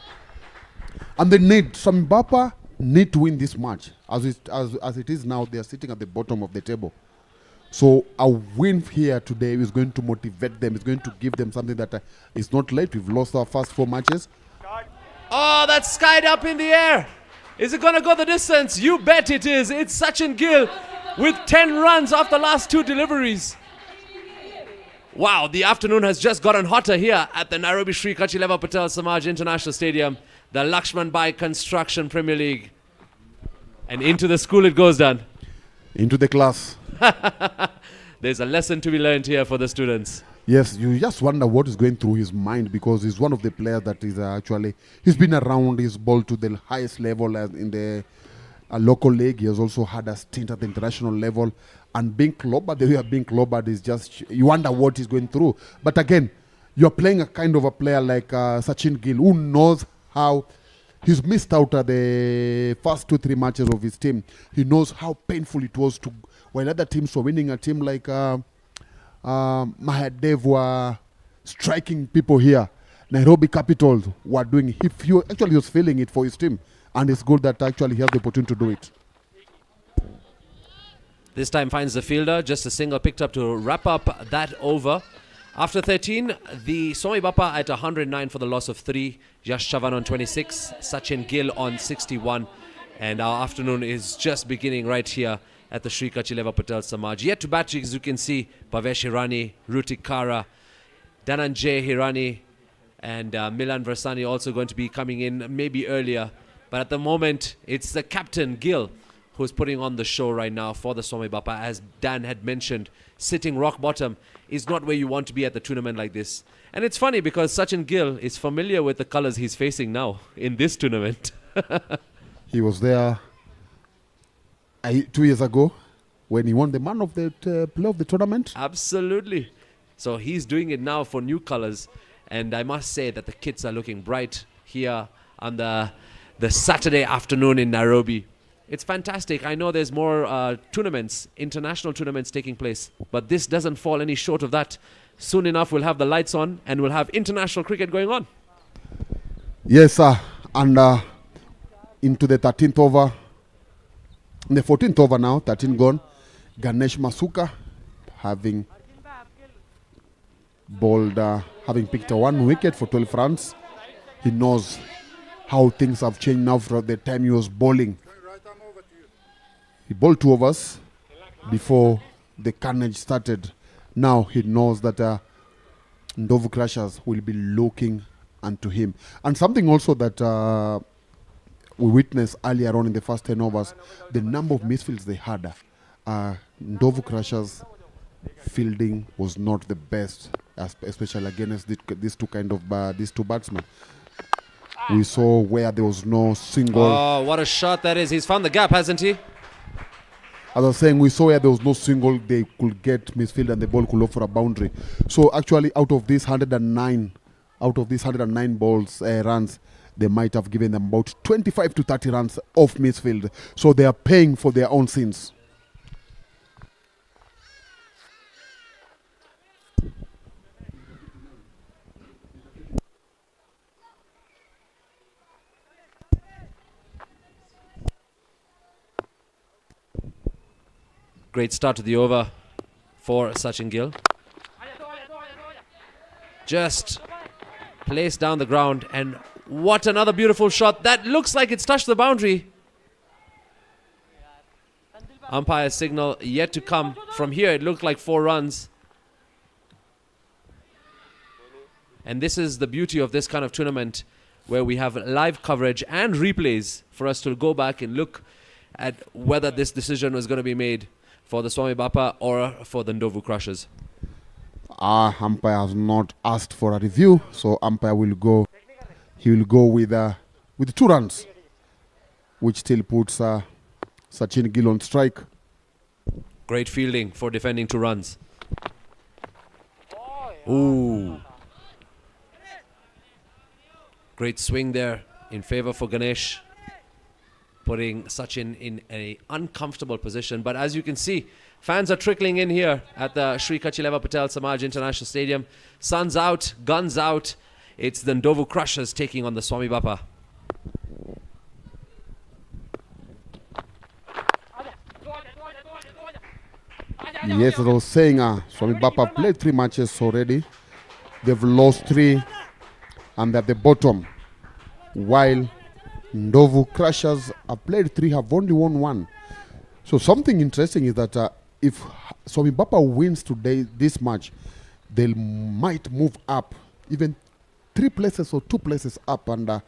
And Swami Bapa need to win this match. As it is now, they are sitting at the bottom of the table. So a win here today is going to motivate them. It's going to give them something that is not late. We've lost our first 4 matches. Oh, that's skied up in the air. Is it going to go the distance? You bet it is. It's Sachin Gil with 10 runs off the last 2 deliveries. Wow, the afternoon has just gotten hotter here at the Nairobi Sri Kachileva Patel Samaj International Stadium, the LAXMANBHAI Construction Premier League. And into the school it goes, Dan. Into the class. There's a lesson to be learned here for the students. Yes, you just wonder what is going through his mind, because he's one of the players that is he's been around, he's bowled to the highest level as in the local league. He has also had a stint at the international level, and being clobbered, the way of being clobbered is just, you wonder what he's going through. But again, you're playing a kind of a player like Sachin Gil, who knows how he's missed out at the first 2-3 matches of his team. He knows how painful it was to, while other teams were winning, a team like Mahadev were striking people here. Nairobi Capitals were doing, he was feeling it for his team. And it's good that actually he has the opportunity to do it. This time finds the fielder, just a single picked up to wrap up that over. After 13, the Swami Bapa at 109 for the loss of 3. Yash Chavan on 26, Sachin Gil on 61. And our afternoon is just beginning right here at the Sri Kachileva Patel Samaj. Yet to bat, as you can see, Bhavesh Hirani, Rutik Kara, Dhananjay Hirani, and Milan Versani also going to be coming in maybe earlier. But at the moment, it's the captain, Gil, who's putting on the show right now for the Swami Bapa. As Dan had mentioned, sitting rock bottom is not where you want to be at the tournament like this. And it's funny because Sachin Gil is familiar with the colors he's facing now in this tournament. He was there 2 years ago when he won the man of the play of the tournament. Absolutely. So he's doing it now for new colors. And I must say that the kits are looking bright here on the Saturday afternoon in Nairobi. It's fantastic. I know there's more tournaments, international tournaments taking place, but this doesn't fall any short of that. Soon enough, we'll have the lights on and we'll have international cricket going on. Yes, sir. And into the 13th over, the 14th over now, 13 gone. Ganesh Masuka having bowled, having picked a 1 wicket for 12 runs. He knows how things have changed now from the time he was bowling. He bowled 2 overs before the carnage started. Now he knows that NDOVU Crushers will be looking unto him. And something also that we witnessed earlier on in the first 10 overs, the number of misfields they had. NDOVU Crushers fielding was not the best, especially against these two batsmen. We saw where there was no single. Oh, what a shot that is. He's found the gap, hasn't he? As I was saying, we saw where there was no single, they could get misfield and the ball could look for a boundary. So actually, out of these 109 balls runs, they might have given them about 25 to 30 runs off misfield. So they are paying for their own sins. Great start to the over for Sachin Gil. Just placed down the ground, and what another beautiful shot. That looks like it's touched the boundary. Umpire signal yet to come. From here it looked like 4 runs. And this is the beauty of this kind of tournament, where we have live coverage and replays for us to go back and look at whether this decision was going to be made for the Swami Bapa or for the NDOVU Crushers. Umpire has not asked for a review, so umpire will go. He will go with 2 runs, which still puts Sachin Gil on strike. Great fielding for defending 2 runs. Ooh. Great swing there in favor for Ganesh, putting Sachin in an uncomfortable position. But as you can see, fans are trickling in here at the Shri Kachileva Patel Samaj International Stadium. Sun's out, guns out. It's the NDOVU Crushers taking on the Swami Bapa. Yes, as I was saying, Swami Bapa played 3 matches already. They've lost 3 and they're at the bottom, while NDOVU Crushers have played 3, have only won 1. So something interesting is that if Swami Bapa wins today this match, they might move up even 3 places or 2 places up, and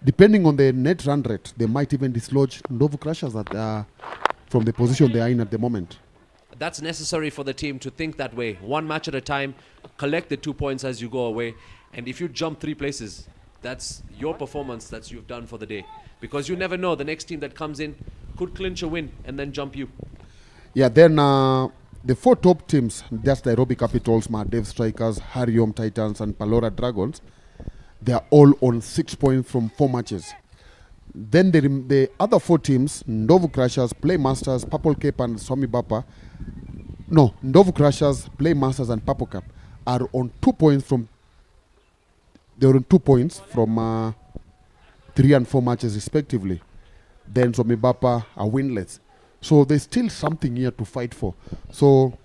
depending on the net run rate, they might even dislodge NDOVU Crushers from the position they are in at the moment. That's necessary for the team to think that way. 1 match at a time, collect the 2 points as you go away. And if you jump 3 places, that's your performance that you've done for the day. Because you never know, the next team that comes in could clinch a win and then jump you. Yeah, then the 4 top teams, that's Nairobi Capitals, Maldives Strikers, Hariom Titans and Palora Dragons, they are all on 6 points from 4 matches. Then the other 4 teams, NDOVU Crushers, Playmasters, Purple Cape and Swami Bapa, NDOVU Crushers, Playmasters and Purple Cape are on 2 points from, they're on 2 points from 3 and 4 matches respectively. Then Swami Bapa are winless. So there's still something here to fight for. So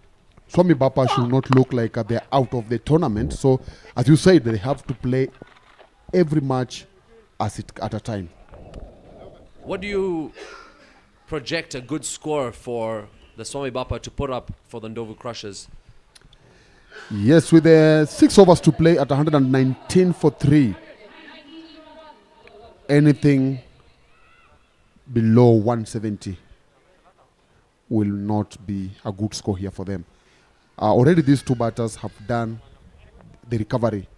Swami Bapa should not look like they're out of the tournament. So as you said, they have to play every match at a time. What do you project a good score for the Swami Bapa to put up for the NDOVU Crushers? Yes, with 6 overs to play at 119 for 3. Anything below 170 will not be a good score here for them. Already these two batters have done the recovery.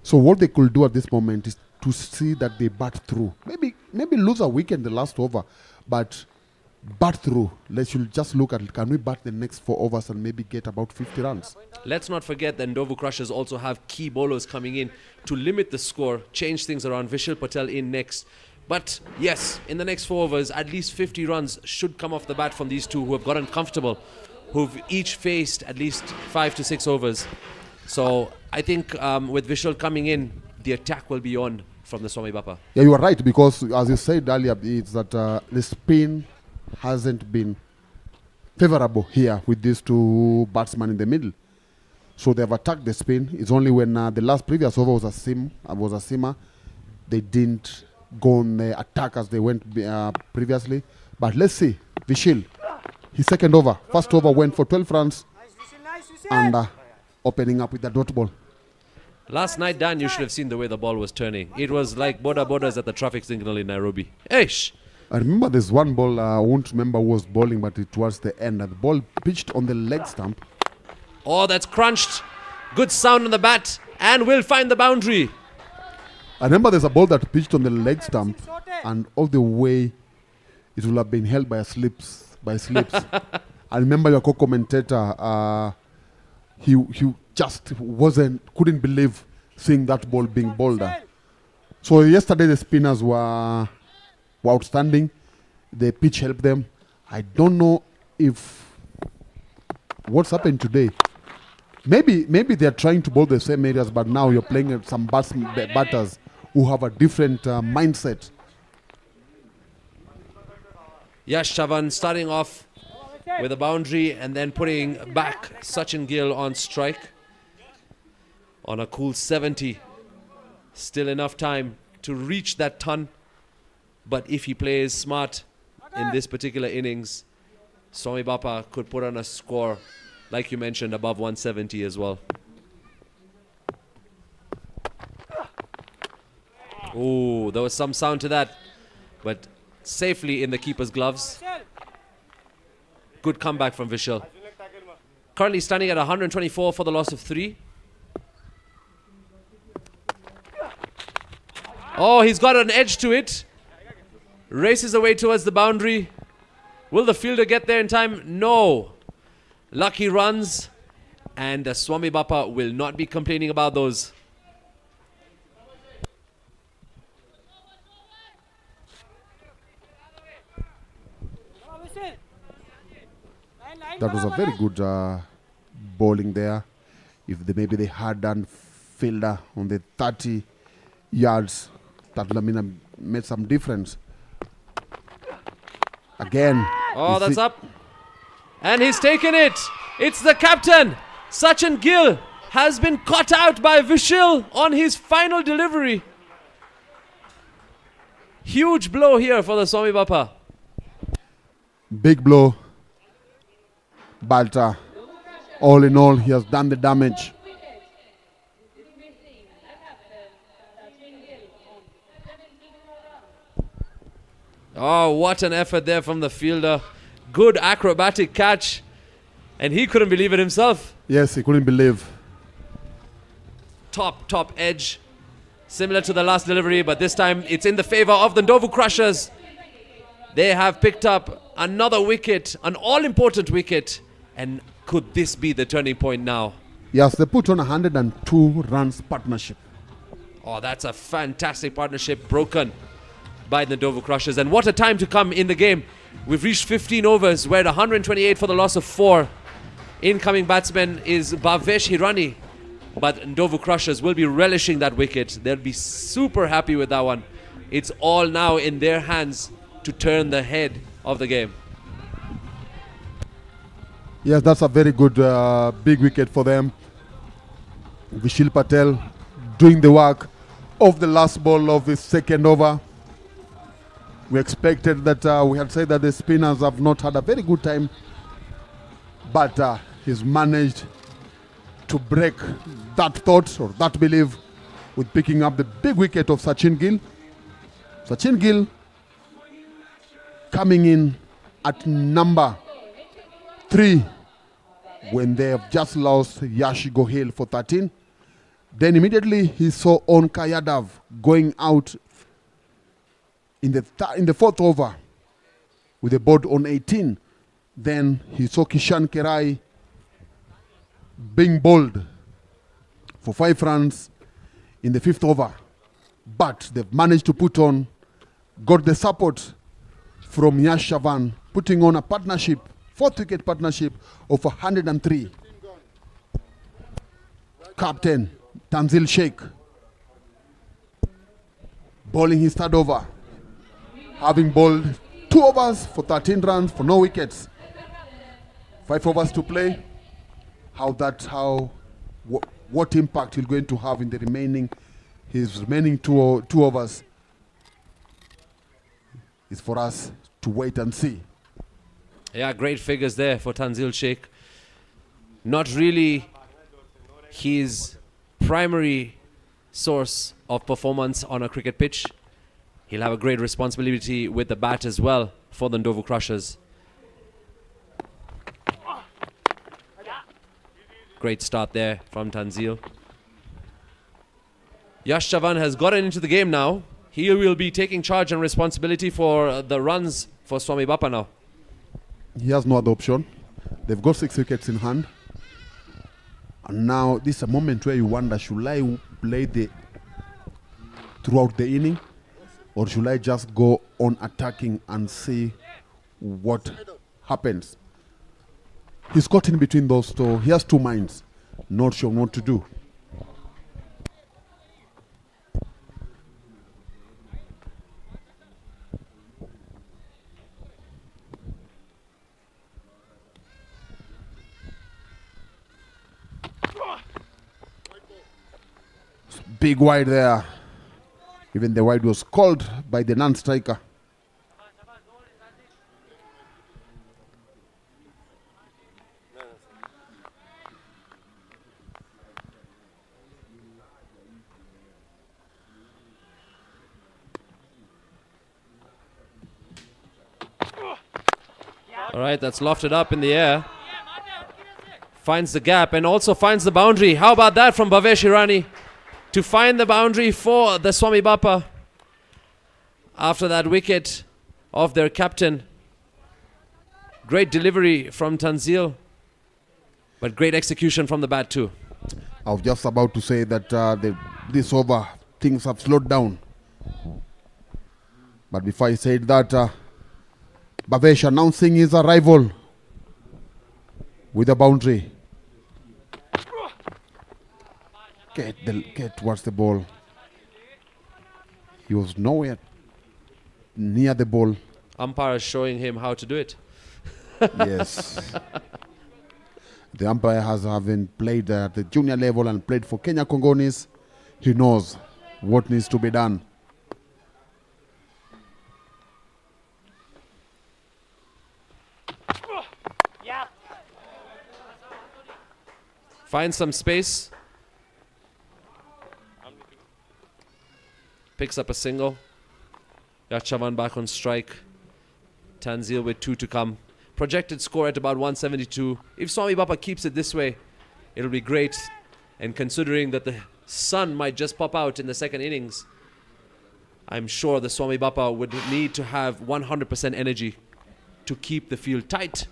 So what they could do at this moment is to see that they bat through. Maybe lose a wicket in the last over, but bat through. Let's just look at, can we bat the next 4 overs and maybe get about 50 runs? Let's not forget that NDOVU Crushers also have key bowlers coming in to limit the score, change things around. Vishal Patel in next. But yes, in the next 4 overs, at least 50 runs should come off the bat from these two who have gotten comfortable, who've each faced at least 5 to 6 overs. So I think with Vishal coming in, the attack will be on from the Swami Bapa. Yeah, you are right, because as you said earlier, it's that the spin hasn't been favorable here with these two batsmen in the middle. So they have attacked the spin. It's only when the last previous over was a simmer, they didn't go on the attack as they went previously. But let's see, Vishal, his second over. First over went for 12 runs and opening up with the dot ball. Last night, Dan, you should have seen the way the ball was turning. It was like borders at the traffic signal in Nairobi. Eish! I remember there's one ball, I won't remember who was bowling, but it was the end. The ball pitched on the leg stump. Oh, that's crunched. Good sound on the bat, and will find the boundary. I remember there's a ball that pitched on the leg stump, and all the way it will have been held by slips. I remember your co-commentator, he just couldn't believe seeing that ball being bowled. So yesterday the spinners were outstanding. The pitch helped them. I don't know if what's happened today. Maybe they are trying to bowl the same areas, but now you're playing some batters who have a different mindset. Yash Chavan starting off with a boundary and then putting back Sachin Gil on strike on a cool 70. Still enough time to reach that ton. But if he plays smart in this particular innings, Swami Bapa could put on a score, like you mentioned, above 170 as well. Oh, there was some sound to that, but safely in the keeper's gloves. Good comeback from Vishal. Currently standing at 124 for the loss of 3. Oh, he's got an edge to it. Races away towards the boundary. Will the fielder get there in time? No. Lucky runs. And Swami Bapa will not be complaining about those. That was a very good bowling there. If maybe they had done fielder on the 30 yards, that would have made some difference. Again. Oh, that's up. And he's taken it. It's the captain. Sachin Gil has been caught out by Vishal on his final delivery. Huge blow here for the Swami Bapa. Big blow. But all in all, he has done the damage. Oh, what an effort there from the fielder. Good acrobatic catch. And he couldn't believe it himself. Yes, he couldn't believe. Top edge. Similar to the last delivery, but this time it's in the favor of the NDOVU Crushers. They have picked up another wicket, an all-important wicket. And could this be the turning point now? Yes, they put on 102 runs partnership. Oh, that's a fantastic partnership broken by the NDOVU Crushers. And what a time to come in the game. We've reached 15 overs. We're at 128 for the loss of 4. Incoming batsman is Bhavesh Hirani. But NDOVU Crushers will be relishing that wicket. They'll be super happy with that one. It's all now in their hands to turn the head of the game. Yes, that's a very good big wicket for them. Vishal Patel doing the work of the last ball of his second over. We expected that, we had said that the spinners have not had a very good time, but he's managed to break that thought or that belief with picking up the big wicket of Sachin Gil. Sachin Gil coming in at number 3 when they have just lost Yash Gohil for 13. Then immediately he saw Onkar Yadav going out in the fourth over with a board on 18. Then he saw Kishan Kerai being bowled for 5 runs in the fifth over. But they've managed to got the support from Yash Chavan, putting on a partnership, 4th wicket partnership of 103. Captain Tanzil Sheikh bowling his third over, having bowled 2 overs for 13 runs for no wickets. 5 overs to play. What impact he's going to have in his remaining two overs is for us to wait and see. Yeah, great figures there for Tanzil Sheikh. Not really his primary source of performance on a cricket pitch. He'll have a great responsibility with the bat as well for the NDOVU Crushers. Great start there from Tanzil. Yash Chavan has gotten into the game now. He will be taking charge and responsibility for the runs for Swami Bapa now. He has no other option. They've got 6 wickets in hand. And now this is a moment where you wonder, should I play throughout the inning, or should I just go on attacking and see what happens? He's caught in between those two. He has 2 minds, not sure what to do. Big wide there. Even the wide was called by the non-striker. All right, that's lofted up in the air. Finds the gap and also finds the boundary. How about that from Bhavesh Irani to find the boundary for the Swami Bapa after that wicket of their captain. Great delivery from Tanzil, but great execution from the bat too. I was just about to say that this over, things have slowed down. But before I said that, Bhavesh announcing his arrival with a boundary. Get towards the ball. He was nowhere near the ball. Umpire is showing him how to do it. Yes. The umpire having played at the junior level and played for Kenya Congonis. He knows what needs to be done. Finds some space. Picks up a single. Yash Chavan back on strike. Tanzil with 2 to come. Projected score at about 172. If Swami Bapa keeps it this way, it'll be great. And considering that the sun might just pop out in the second innings, I'm sure the Swami Bapa would need to have 100% energy to keep the field tight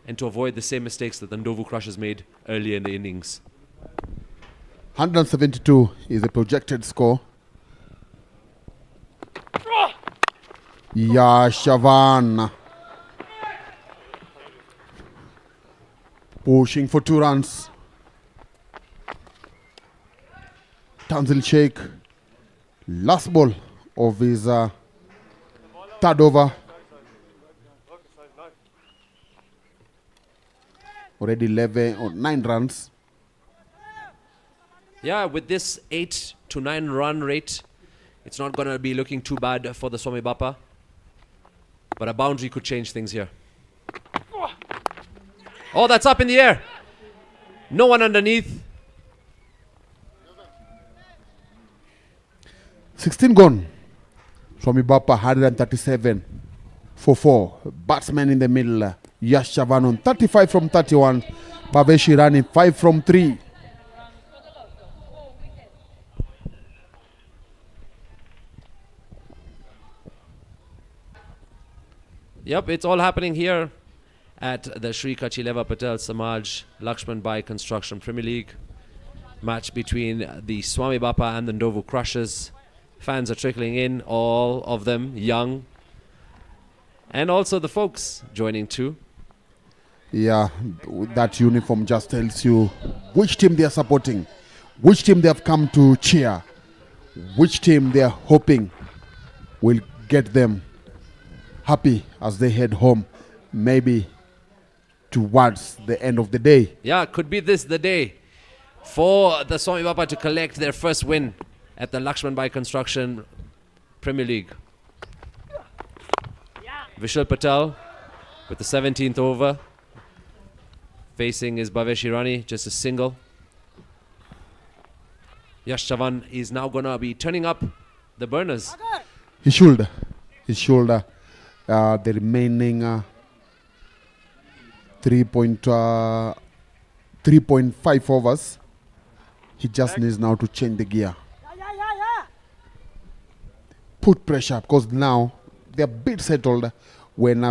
and to avoid the same mistakes that the NDOVU Crushers made earlier in the innings. 172 is the projected score. Yash Chavan pushing for 2 runs. Tanzil Sheikh, last ball of his third over. Already 11 or 9 runs. Yeah, with this 8 to 9 run rate, it's not going to be looking too bad for the Swami Bapa. But a boundary could change things here. Oh, that's up in the air. No one underneath. 16 gone. Swami Bapa 137 for 4. Batsman in the middle Yash Chavan on 35 from 31. Bhavesh Irani 5 from 3. Yep, it's all happening here at the Shri Kachileva Patel Samaj LAXMANBHAI Construction Premier League. Match between the Swami Bapa and the NDOVU Crushers. Fans are trickling in, all of them young. And also the folks joining too. Yeah, that uniform just tells you which team they are supporting, which team they have come to cheer, which team they are hoping will get them happy as they head home, maybe towards the end of the day. Yeah, could be this the day for the Swami Bapa to collect their first win at the LAXMANBHAI Construction Premier League. Vishal Patel with the 17th over. Facing is Bhavesh Irani, just a single. Yash Chavan is now going to be turning up the burners. His shoulder. The remaining 3.5 overs. He just needs now to change the gear. Put pressure, because now they're a bit settled. When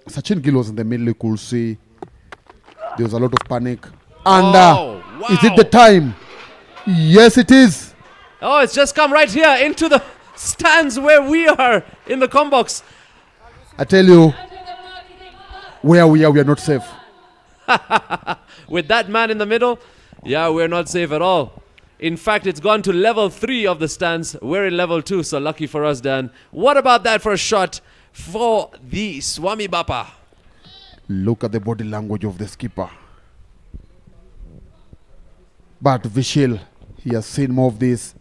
Sachin Gil was in the middle, you could see there was a lot of panic. And wow. Is it the time? Yes, it is. Oh, it's just come right here into the stands where we are in the combox. I tell you, where we are not safe. With that man in the middle, yeah, we're not safe at all. In fact, it's gone to level 3 of the stands. We're in level 2, so lucky for us, Dan. What about that for a shot for the Swami Bapa? Look at the body language of the skipper. But Vishal, he has seen more of this.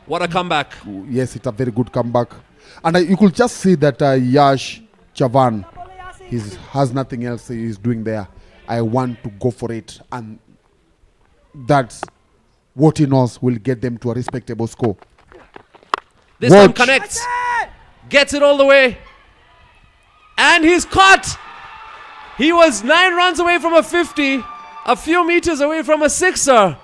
What a comeback. Yes, it's a very good comeback. And you could just see that Yash Chavan has nothing else he's doing there. I want to go for it. And that's what he knows will get them to a respectable score. This time connects. Gets it all the way. And he's caught. He was 9 runs away from a 50. A few meters away from a 6er.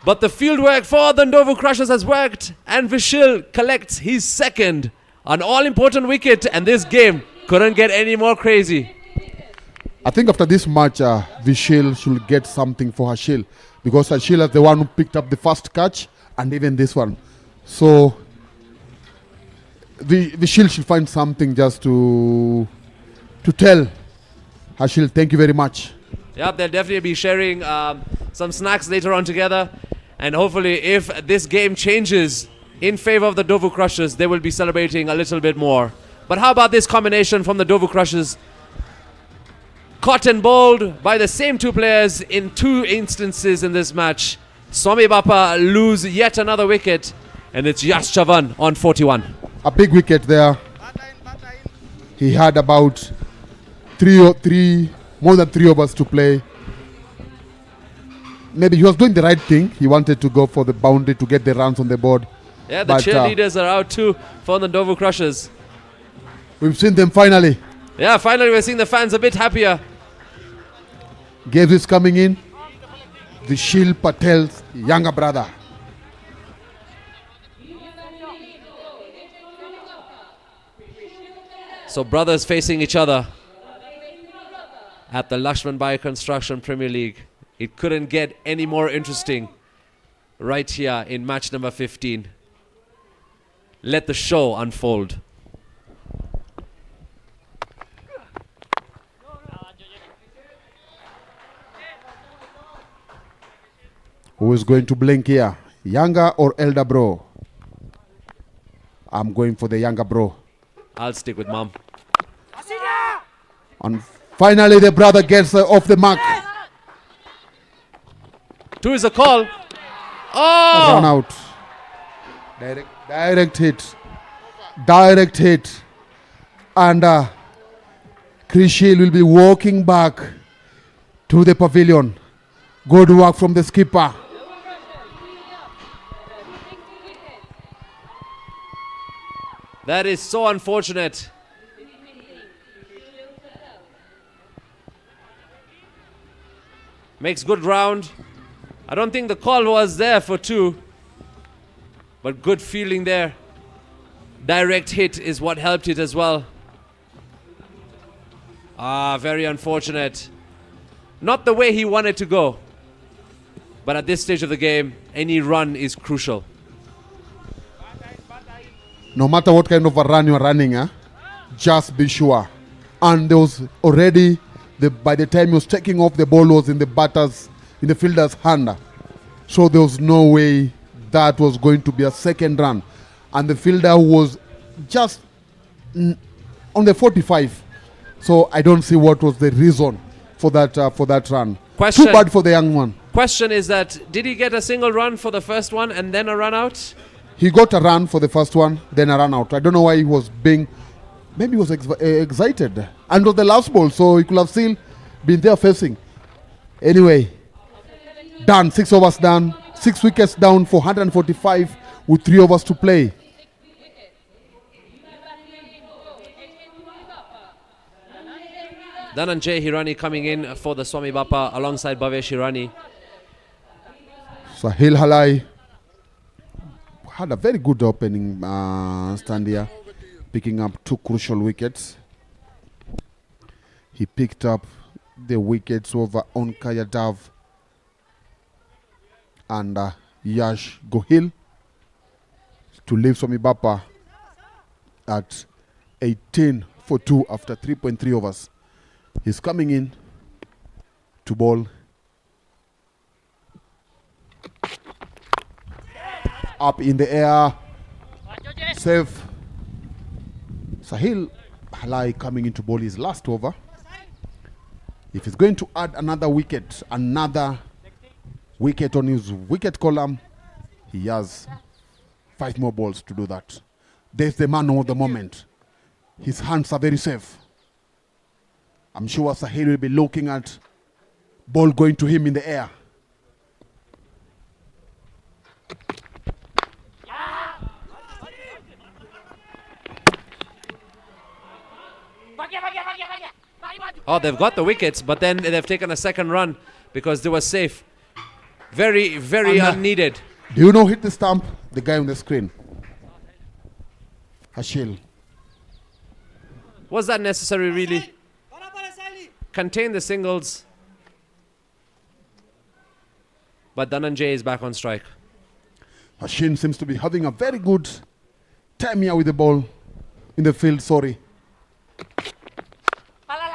But the field work for the NDOVU Crushers has worked. And Vishal collects his second. An all-important wicket. And this game couldn't get any more crazy. I think after this match, Vishal should get something for Hashil, because Hashil is the one who picked up the first catch and even this one. So Vishal should find something just to tell Hashil, thank you very much. Yeah, they'll definitely be sharing some snacks later on together. And hopefully if this game changes in favor of the NDOVU Crushers, they will be celebrating a little bit more. But how about this combination from the NDOVU Crushers? Caught and bowled by the same two players in 2 instances in this match. Swami Bapa lose yet another wicket, and it's Yash Chavan on 41. A big wicket there. He had about more than 3 overs to play. Maybe he was doing the right thing. He wanted to go for the boundary to get the runs on the board. Yeah, the cheerleaders are out too for the NDOVU Crushers. We've seen them finally. Yeah, finally we're seeing the fans a bit happier. Gaves is coming in. Vishal Patel's younger brother. So brothers facing each other at the LAXMANBHAI Construction Premier League. It couldn't get any more interesting right here in match number 15. Let the show unfold. Who is going to blink here? Younger or elder bro? I'm going for the younger bro. I'll stick with mom. And finally the brother gets off the mark. 2 is a call. Oh! Run out. Direct hit. Direct hit. And Krishil will be walking back to the pavilion. Good work from the skipper. That is so unfortunate. Makes good round. I don't think the call was there for 2. But good fielding there. Direct hit is what helped it as well. Very unfortunate. Not the way he wanted to go. But at this stage of the game, any run is crucial. No matter what kind of a run you're running, just be sure. And there was already, by the time he was taking off, the ball was in the fielder's hand. So there was no way that was going to be a second run. And the fielder was just on the 45. So I don't see what was the reason for that run. Question. Too bad for the young one. Question is that, did he get a single run for the first one and then a run out? He got a run for the first one, then a run out. I don't know why he was maybe he was excited. And it was the last ball, so he could have still been there facing. Anyway, done. 6 overs done. 6 wickets down for 145 with 3 overs to play. Dhananjay Hirani coming in for the Swami Bapa alongside Bhavesh Hirani. Sahil Halai had a very good opening stand here, picking up 2 crucial wickets. He picked up the wickets over Onkaya Yadav and Yash Gohil to leave Swami Bapa at 18 for 2 after 3.3 overs. He's coming in to bowl. Up in the air. Safe. Sahil Halai coming into bowl his last over. If he's going to add another wicket on his wicket column, he has 5 more balls to do that. There's the man of the moment. His hands are very safe. I'm sure Sahil will be looking at ball going to him in the air. Oh, they've got the wickets, but then they've taken a second run because they were safe. Very, very unneeded. Do you know hit the stump? The guy on the screen. Hashil. Was that necessary, really? Contain the singles. But Dhananjay is back on strike. Hashim seems to be having a very good time here with the ball in the field, sorry.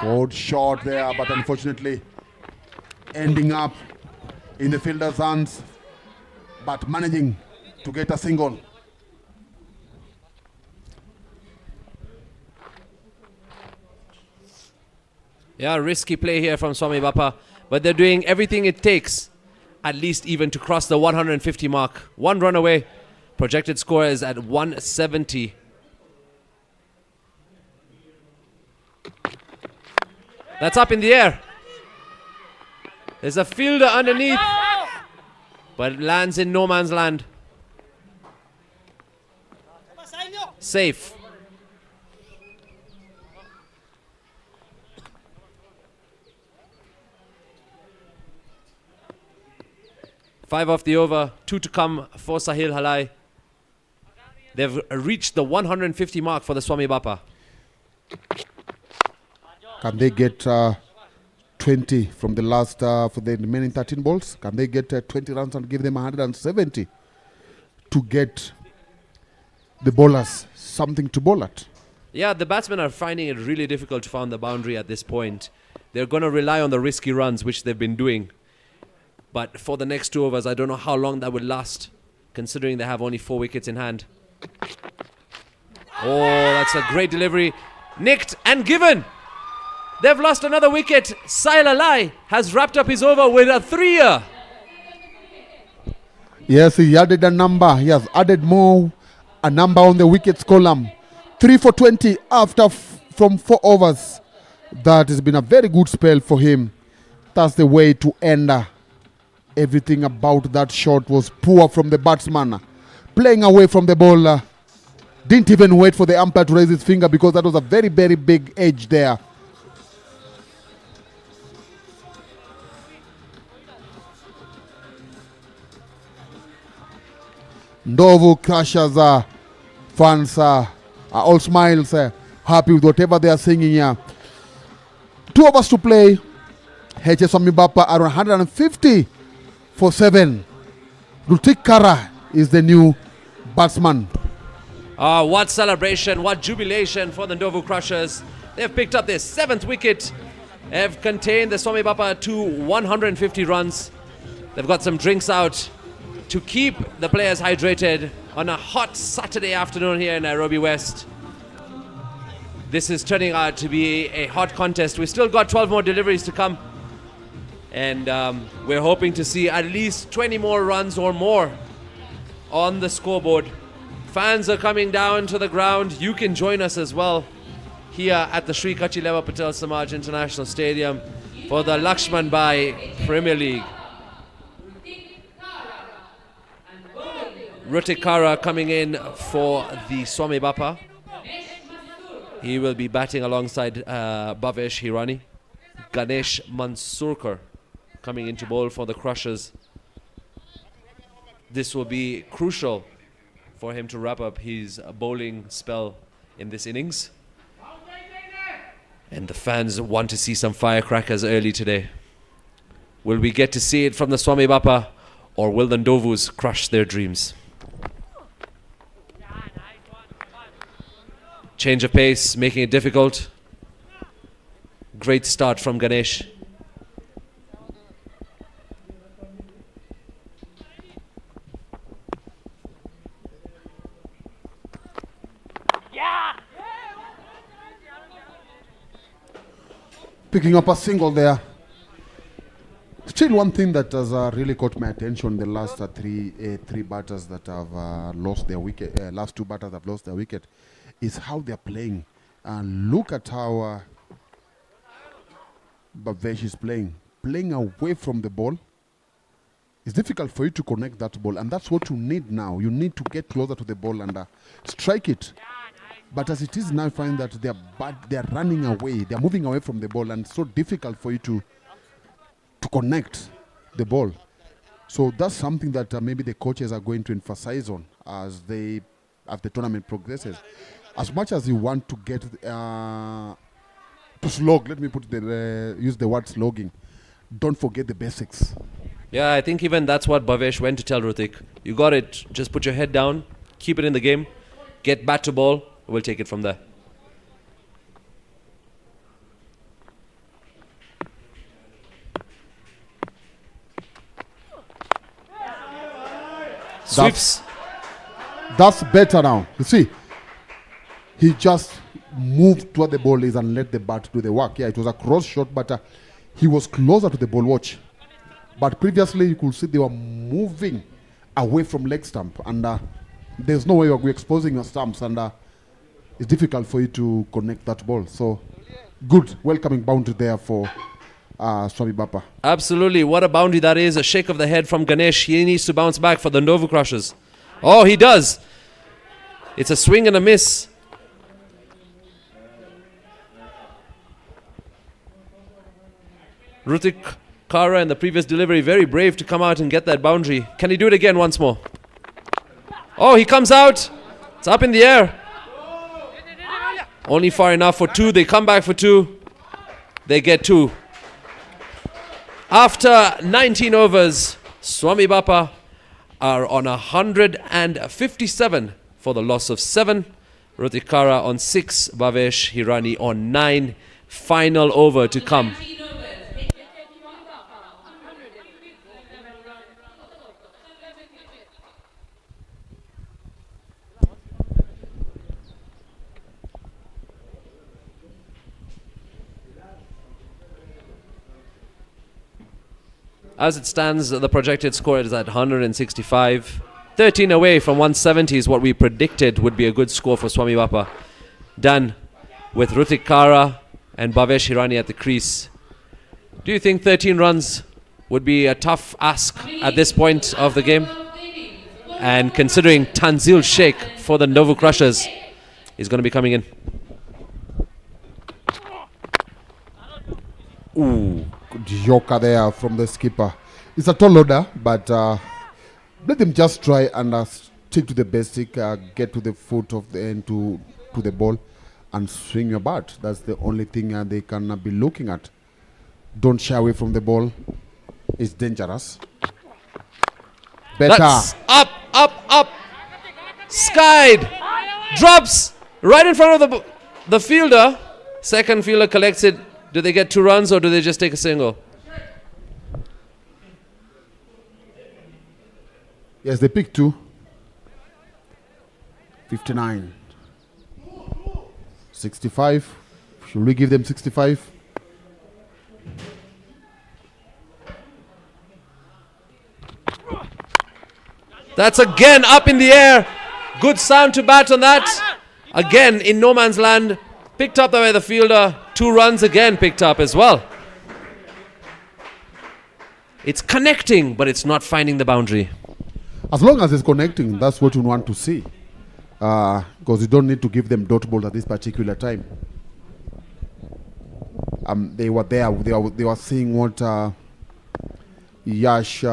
Good shot there, but unfortunately ending up in the fielder's hands, but managing to get a single. Yeah, risky play here from Swami Bapa, but they're doing everything it takes, at least even to cross the 150 mark. 1 run away. Projected score is at 170. That's up in the air. There's a fielder underneath, but it lands in no man's land. Safe. Five off the over, 2 to come for Sahil Halai. They've reached the 150 mark for the Swami Bapa. Can they get 20 from the last, for the remaining 13 balls? Can they get 20 runs and give them 170 to get the bowlers something to bowl at? Yeah, the batsmen are finding it really difficult to find the boundary at this point. They're going to rely on the risky runs, which they've been doing. But for the next 2 overs, I don't know how long that will last, considering they have only 4 wickets in hand. Oh, that's a great delivery. Nicked and given. They've lost another wicket. Sahil Halai has wrapped up his over with a 3-er. Yes, he added a number. He has added a number on the wickets column. 3 for 20 after from 4 overs. That has been a very good spell for him. That's the way to end. Everything about that shot was poor from the batsman. Playing away from the bowler. Didn't even wait for the umpire to raise his finger because that was a very, very big edge there. NDOVU Crushers fans are all smiles, happy with whatever they are singing here. 2 overs to play. HS SWAMIBAPA are 150 for 7. Rutik Kara is the new batsman. What celebration, what jubilation for the NDOVU Crushers. They've picked up their 7th wicket. Have contained the SWAMIBAPA to 150 runs. They've got some drinks out to keep the players hydrated on a hot Saturday afternoon here in Nairobi West. This is turning out to be a hot contest. We've still got 12 more deliveries to come. And we're hoping to see at least 20 more runs or more on the scoreboard. Fans are coming down to the ground. You can join us as well here at the Sri Kachileva Patel Samaj International Stadium for the LAXMANBHAI Premier League. Rutik Kara coming in for the SWAMIBAPA. He will be batting alongside Bhavesh Hirani. Ganesh Mansurkar coming into bowl for the Crushers. This will be crucial for him to wrap up his bowling spell in this innings. And the fans want to see some firecrackers early today. Will we get to see it from the SWAMIBAPA, or will the NDOVUs crush their dreams? Change of pace, making it difficult. Great start from Ganesh. Picking up a single there. Still one thing that has really caught my attention, the last three batters that have lost their wicket, last 2 batters have lost their wicket, is how they're playing. And look at how Bhavesh is playing away from the ball. It's difficult for you to connect that ball, and that's what you need now. You need to get closer to the ball and strike it. But as it is now, I find that they're running away. They're moving away from the ball, and it's so difficult for you to connect the ball. So that's something that maybe the coaches are going to emphasize on as the tournament progresses. As much as you want to get to slog, let me use the word slogging, don't forget the basics. Yeah, I think even that's what Bhavesh went to tell Rutik. You got it. Just put your head down, keep it in the game, get bat to ball. We'll take it from there. Sweeps. That's better now. You see, he just moved toward the ball is and let the bat do the work. Yeah, it was a cross shot, but he was closer to the ball watch. But previously, you could see they were moving away from leg stump, and there's no way you're exposing your stumps, and it's difficult for you to connect that ball. So, good, welcoming boundary there for Swami Bapa. Absolutely, what a boundary that is. A shake of the head from Ganesh. He needs to bounce back for the NDOVU Crushers. Oh, he does. It's a swing and a miss. Rutik Kara in the previous delivery, very brave to come out and get that boundary. Can he do it again once more? Oh, he comes out. It's up in the air. Only far enough for 2. They come back for 2. They get 2. After 19 overs, SWAMIBAPA are on 157 for the loss of 7. Rutik Kara on 6. Bhavesh Hirani on 9. Final over to come. As it stands, the projected score is at 165. 13 away from 170 is what we predicted would be a good score for SWAMIBAPA. Done with Rutik Kara and Bhavesh Hirani at the crease. Do you think 13 runs would be a tough ask at this point of the game? And considering Tanzil Sheikh for the NDOVU Crushers is going to be coming in. Ooh, good yoker there from the skipper. It's a tall order, but let them just try and stick to the basic, get to the foot of the end to the ball and swing your bat. That's the only thing they can be looking at. Don't shy away from the ball. It's dangerous. Better. That's up. Skied. Drops right in front of the fielder. Second fielder collects it. Do they get 2 runs or do they just take a single? Yes, they picked 2. 59. 65. Should we give them 65? That's again up in the air. Good sound to bat on that. Again in no man's land. Picked up by the fielder. 2 runs again picked up as well. It's connecting, but it's not finding the boundary. As long as it's connecting, that's what you want to see. Because you don't need to give them dot balls at this particular time. They were there. They were seeing what Yash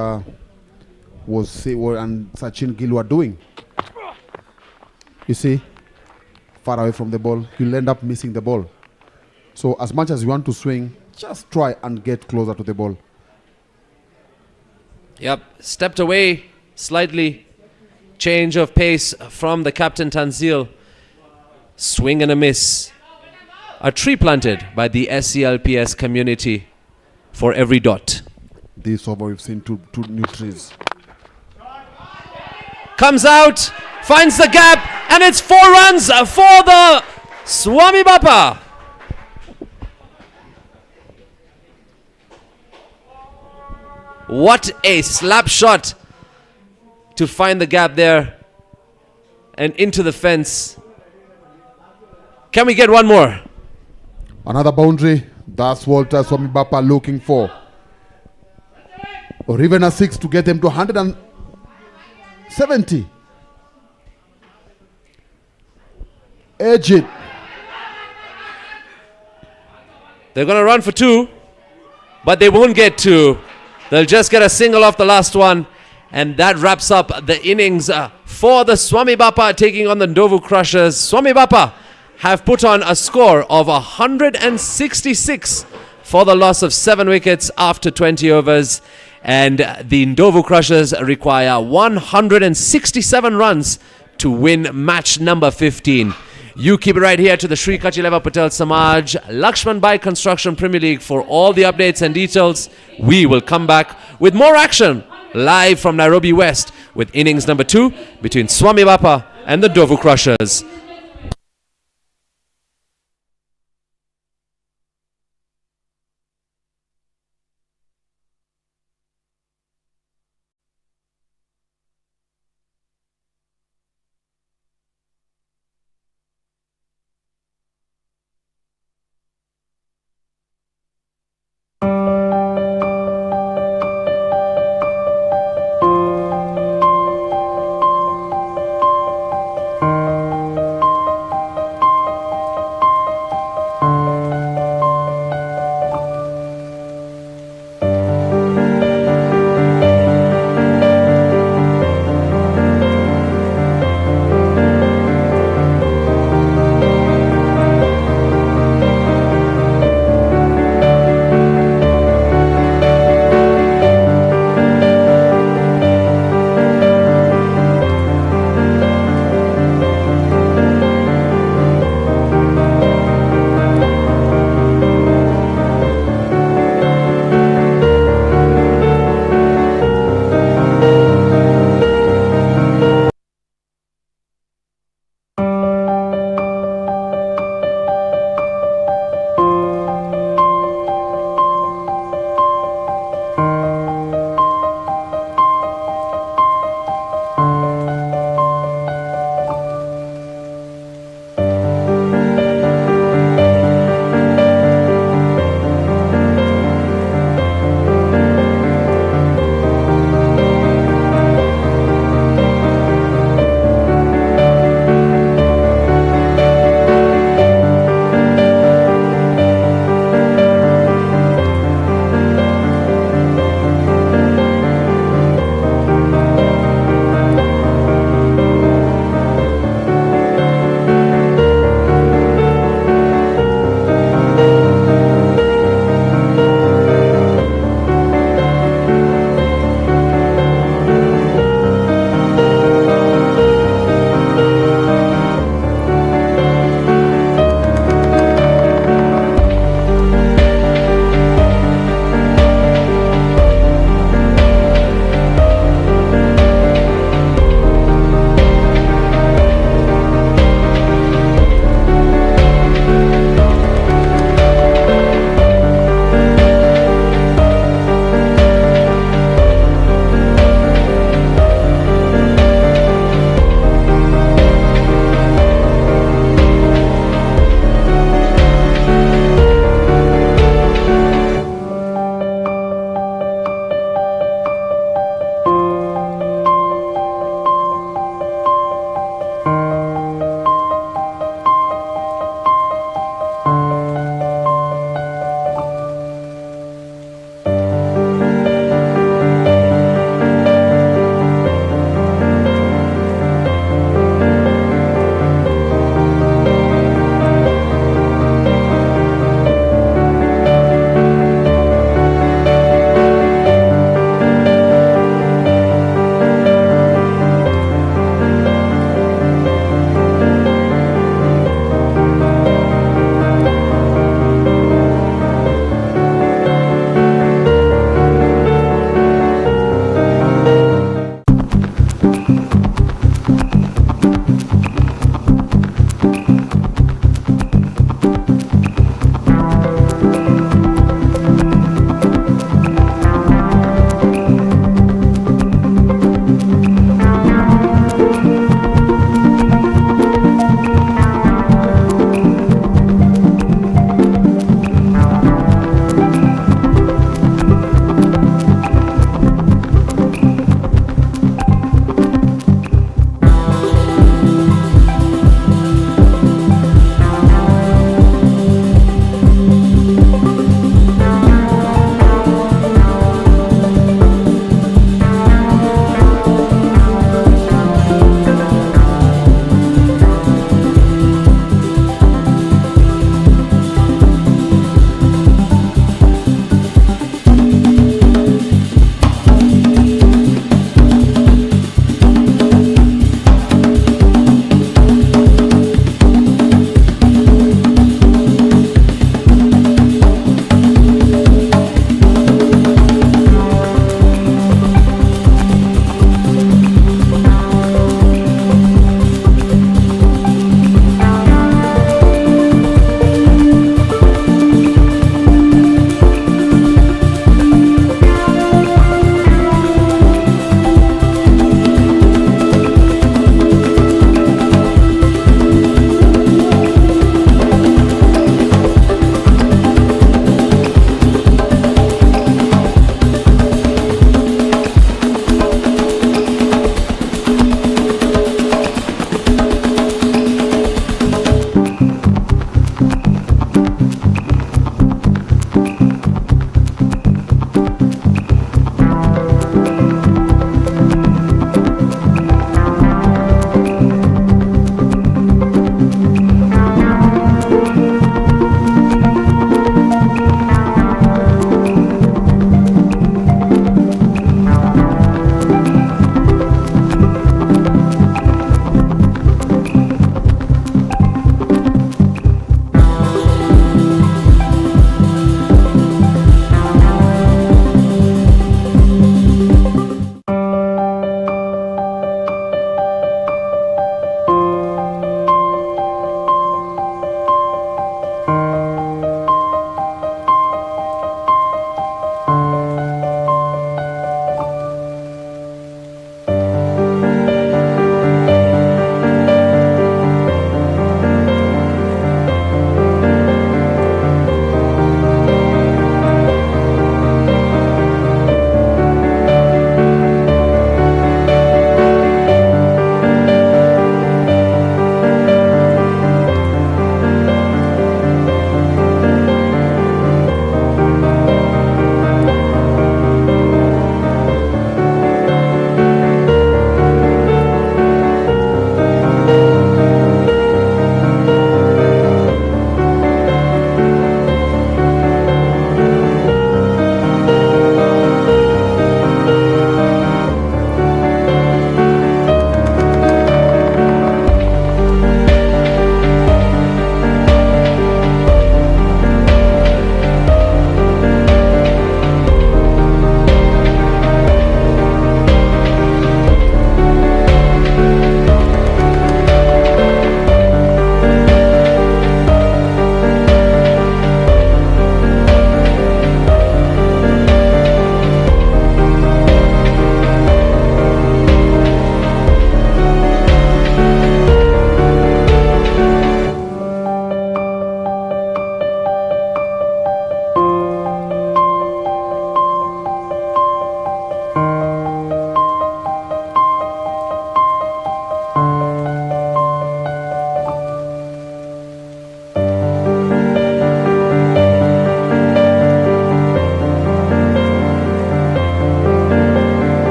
was saying and Sachin Gil were doing. You see, far away from the ball, you'll end up missing the ball. So as much as you want to swing, just try and get closer to the ball. Yep, stepped away slightly. Change of pace from the captain Tanzil. Swing and a miss. A tree planted by the SCLPS community for every dot. This over we've seen two new trees. Comes out, finds the gap, and it's 4 runs for the Swami Bapa. What a slap shot to find the gap there and into the fence. Can we get one more? Another boundary. That's what Swami Bapa looking for. Or even a 6 to get them to 170. Edge it. They're going to run for 2, but they won't get 2. They'll just get a single off the last one. And that wraps up the innings for the Swami Bapa taking on the NDOVU Crushers. Swami Bapa have put on a score of 166 for the loss of 7 wickets after 20 overs. And the NDOVU Crushers require 167 runs to win match number 15. You keep it right here to the Sri Kachileva Patel Samaj LAXMANBHAI Construction Premier League for all the updates and details. We will come back with more action live from Nairobi West with innings number 2 between Swami Bapa and the NDOVU Crushers.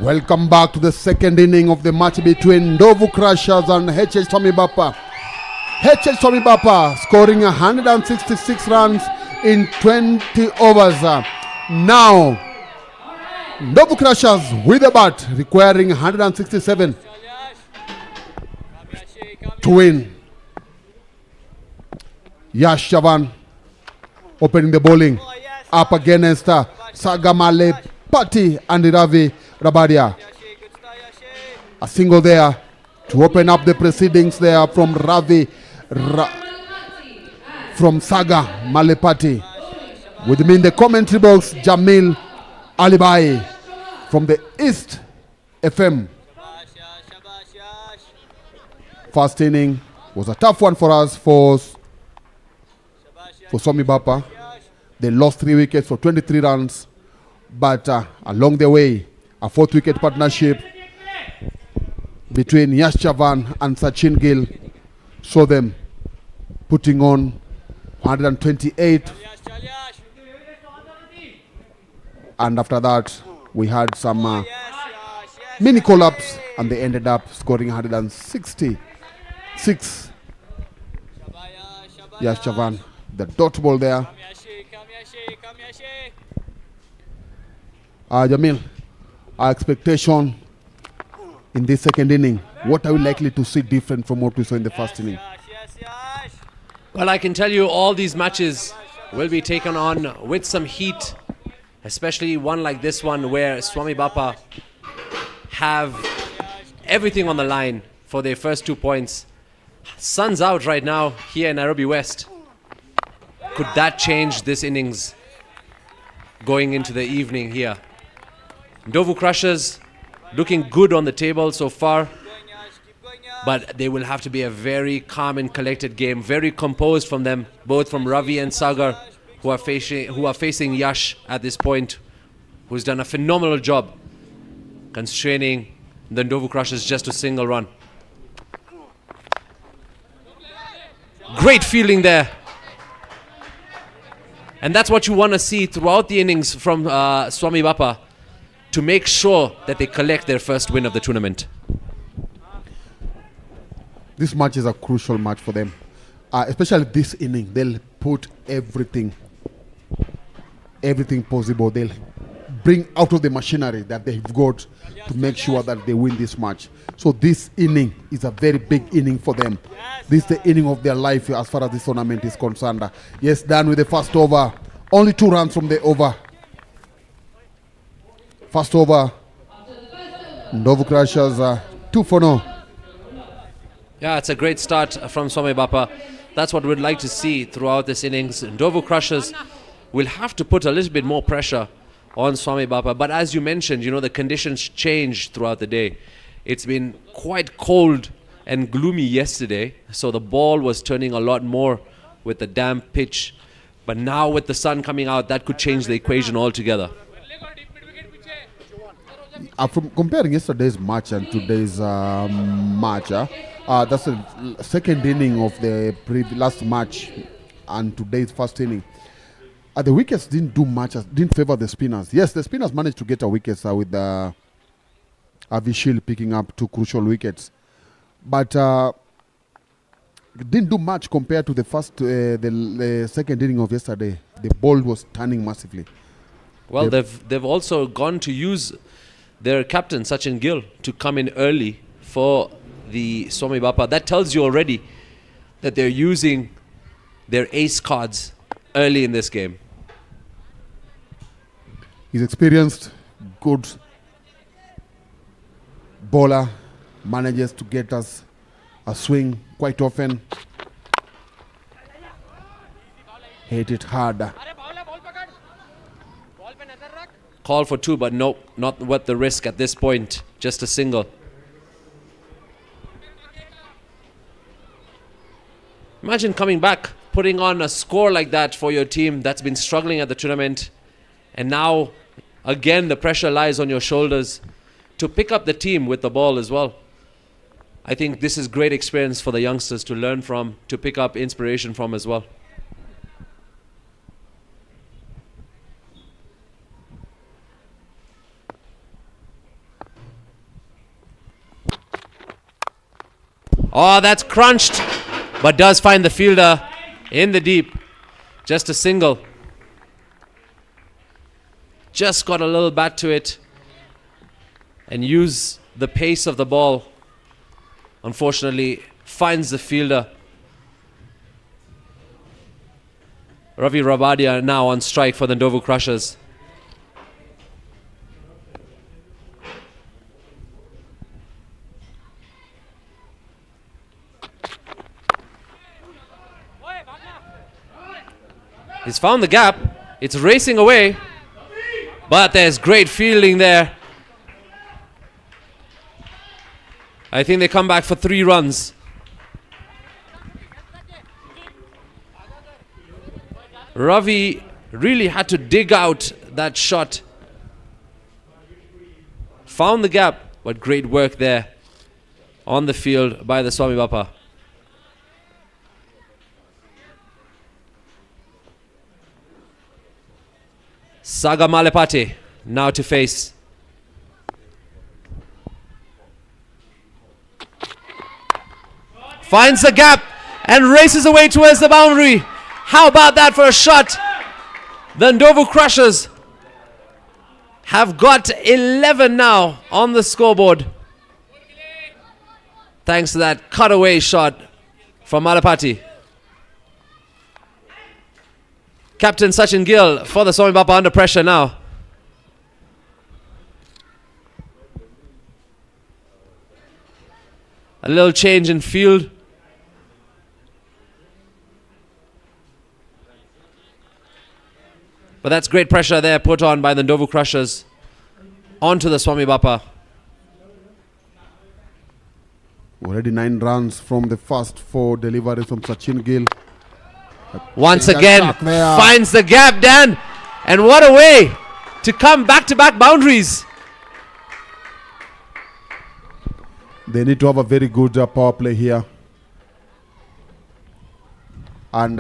Welcome back to the second inning of the match between NDOVU Crushers and SWAMIBAPA. SWAMIBAPA scoring 166 runs in 20 overs. Now, NDOVU Crushers with the bat requiring 167 to win. Yash Chavan opening the bowling up against Sagamale Patti and Ravi Rabadia. A single there to open up the proceedings there from from Saga Malepati. With me in the commentary box, Jamil Alibai from the East FM. First inning was a tough one for us for Swami Bapa. They lost 3 wickets for 23 runs, but along the way, a 4th wicket partnership between Yash Chavan and Sachin Gil saw them putting on 128. And after that, we had some mini collapse, and they ended up scoring 166. Yash Chavan, the dot ball there. Jamil, our expectation in this second inning, what are we likely to see different from what we saw in the first inning? Well, I can tell you all these matches will be taken on with some heat, especially one like this one where Swami Bapa have everything on the line for their first 2 points. Sun's out right now here in Nairobi West. Could that change this innings going into the evening here? NDOVU Crushers looking good on the table so far, but they will have to be a very calm and collected game, very composed from them, both from Ravi and Sagar, who are facing Yash at this point, who's done a phenomenal job constraining the NDOVU Crushers just to single run. Great fielding there. And that's what you want to see throughout the innings from Swami Bapa to make sure that they collect their first win of the tournament. This match is a crucial match for them. Especially this inning, they'll put everything possible. They'll bring out of the machinery that they've got to make sure that they win this match. So this inning is a very big inning for them. This is the inning of their life as far as this tournament is concerned. Yes, done with the first over. Only 2 runs from the over. First over, NDOVU Crushers 2 for 0. Yeah, it's a great start from Swami Bapa. That's what we'd like to see throughout this innings. NDOVU Crushers will have to put a little bit more pressure on Swami Bapa. But as you mentioned, the conditions changed throughout the day. It's been quite cold and gloomy yesterday, so the ball was turning a lot more with the damp pitch. But now with the sun coming out, that could change the equation altogether. From comparing yesterday's match and today's match, that's the second inning of the last match and today's first inning. The wickets didn't do much, didn't favor the spinners. Yes, the spinners managed to get a wicket with Avishil picking up 2 crucial wickets. But it didn't do much compared to the second inning of yesterday. The ball was turning massively. Well, they've also gone to use their captain, Sachin Gil, to come in early for the Swami Bapa. That tells you already that they're using their ace cards early in this game. He's experienced, good bowler, manages to get us a swing quite often. Hit it hard. Call for 2, but no, not worth the risk at this point. Just a single. Imagine coming back, putting on a score like that for your team that's been struggling at the tournament. And now, again, the pressure lies on your shoulders to pick up the team with the ball as well. I think this is great experience for the youngsters to learn from, to pick up inspiration from as well. Oh, that's crunched, but does find the fielder in the deep. Just a single. Just got a little bat to it and use the pace of the ball. Unfortunately, finds the fielder. Ravi Rabadia now on strike for the NDOVU Crushers. He's found the gap. It's racing away. But there's great fielding there. I think they come back for 3 runs. Ravi really had to dig out that shot. Found the gap, but great work there on the field by the Swami Bapa. Saga Malepati now to face. Finds the gap and races away towards the boundary. How about that for a shot? The NDOVU Crushers have got 11 now on the scoreboard. Thanks to that cutaway shot from Malepati. Captain Sachin Gil for the Swami Bapa under pressure now. A little change in field. But that's great pressure there put on by the NDOVU Crushers onto the Swami Bapa. Already 9 runs from the first 4 deliveries from Sachin Gil. Once again, finds the gap, Dan. And what a way to come back-to-back boundaries. They need to have a very good power play here. And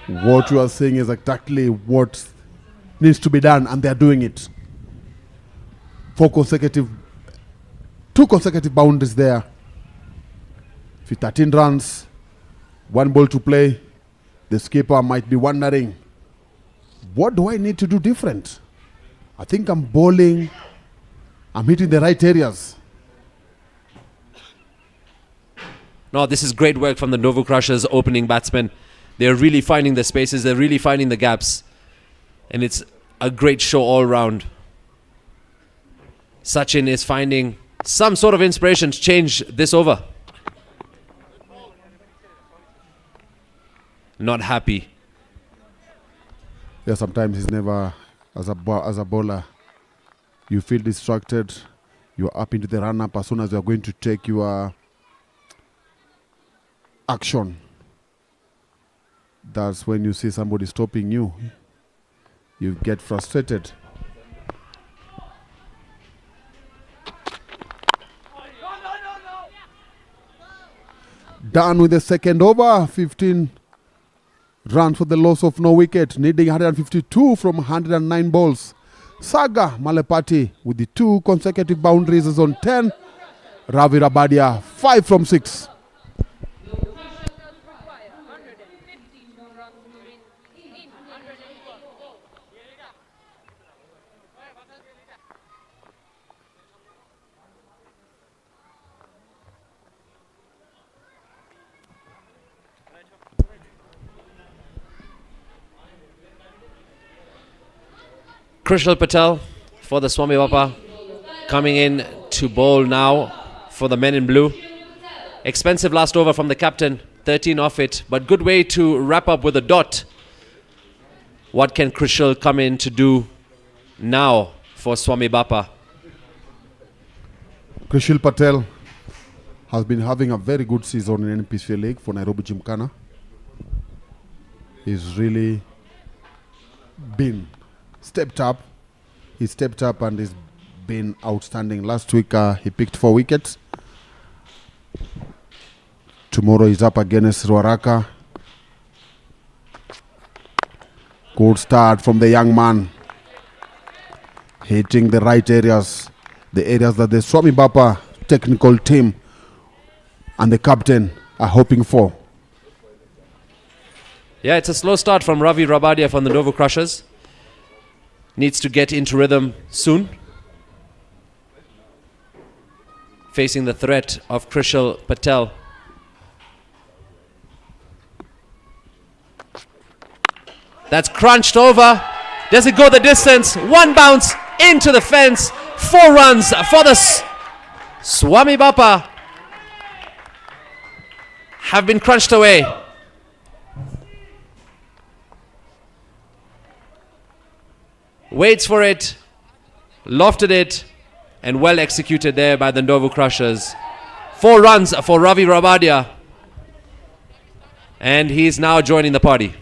what you are saying is exactly what needs to be done, and they are doing it. 2 consecutive boundaries there. 13 runs, 1 ball to play. The skipper might be wondering, what do I need to do different? I think I'm bowling, I'm hitting the right areas. No, this is great work from the NDOVU Crushers opening batsmen. They're really finding the spaces, they're really finding the gaps. And it's a great show all round. Sachin is finding some sort of inspiration to change this over. Not happy. Yeah, sometimes he's never, as a bowler, you feel distracted, you're up into the run-up. As soon as you're going to take your action, that's when you see somebody stopping you. You get frustrated. Done with the second over. 15 runs for the loss of no wicket, needing 152 from 109 balls. Saga Malepati with the 2 consecutive boundaries is on 10. Ravi Rabadia 5 from 6. Patel for the Swami Bapa coming in to bowl now for the men in blue. Expensive last over from the captain, 13 off it, but good way to wrap up with a dot. What can Krishal come in to do now for Swami Bapa? Krishal Patel has been having a very good season in NPCL League for Nairobi Gymkhana. He's really been stepped up. He stepped up and he's been outstanding. Last week he picked 4 wickets. Tomorrow he's up against Ruaraka. Good start from the young man. Hitting the right areas. The areas that the Swami Bapa technical team and the captain are hoping for. Yeah, it's a slow start from Ravi Rabadia from the NDOVU Crushers. Needs to get into rhythm soon. Facing the threat of Krishal Patel. That's crunched over. Does it go the distance? One bounce into the fence. 4 runs for the Swami Bapa. Have been crunched away. Waits for it. Lofted it. And well executed there by the NDOVU Crushers. 4 runs for Ravi Rabadia. And he's now joining the party.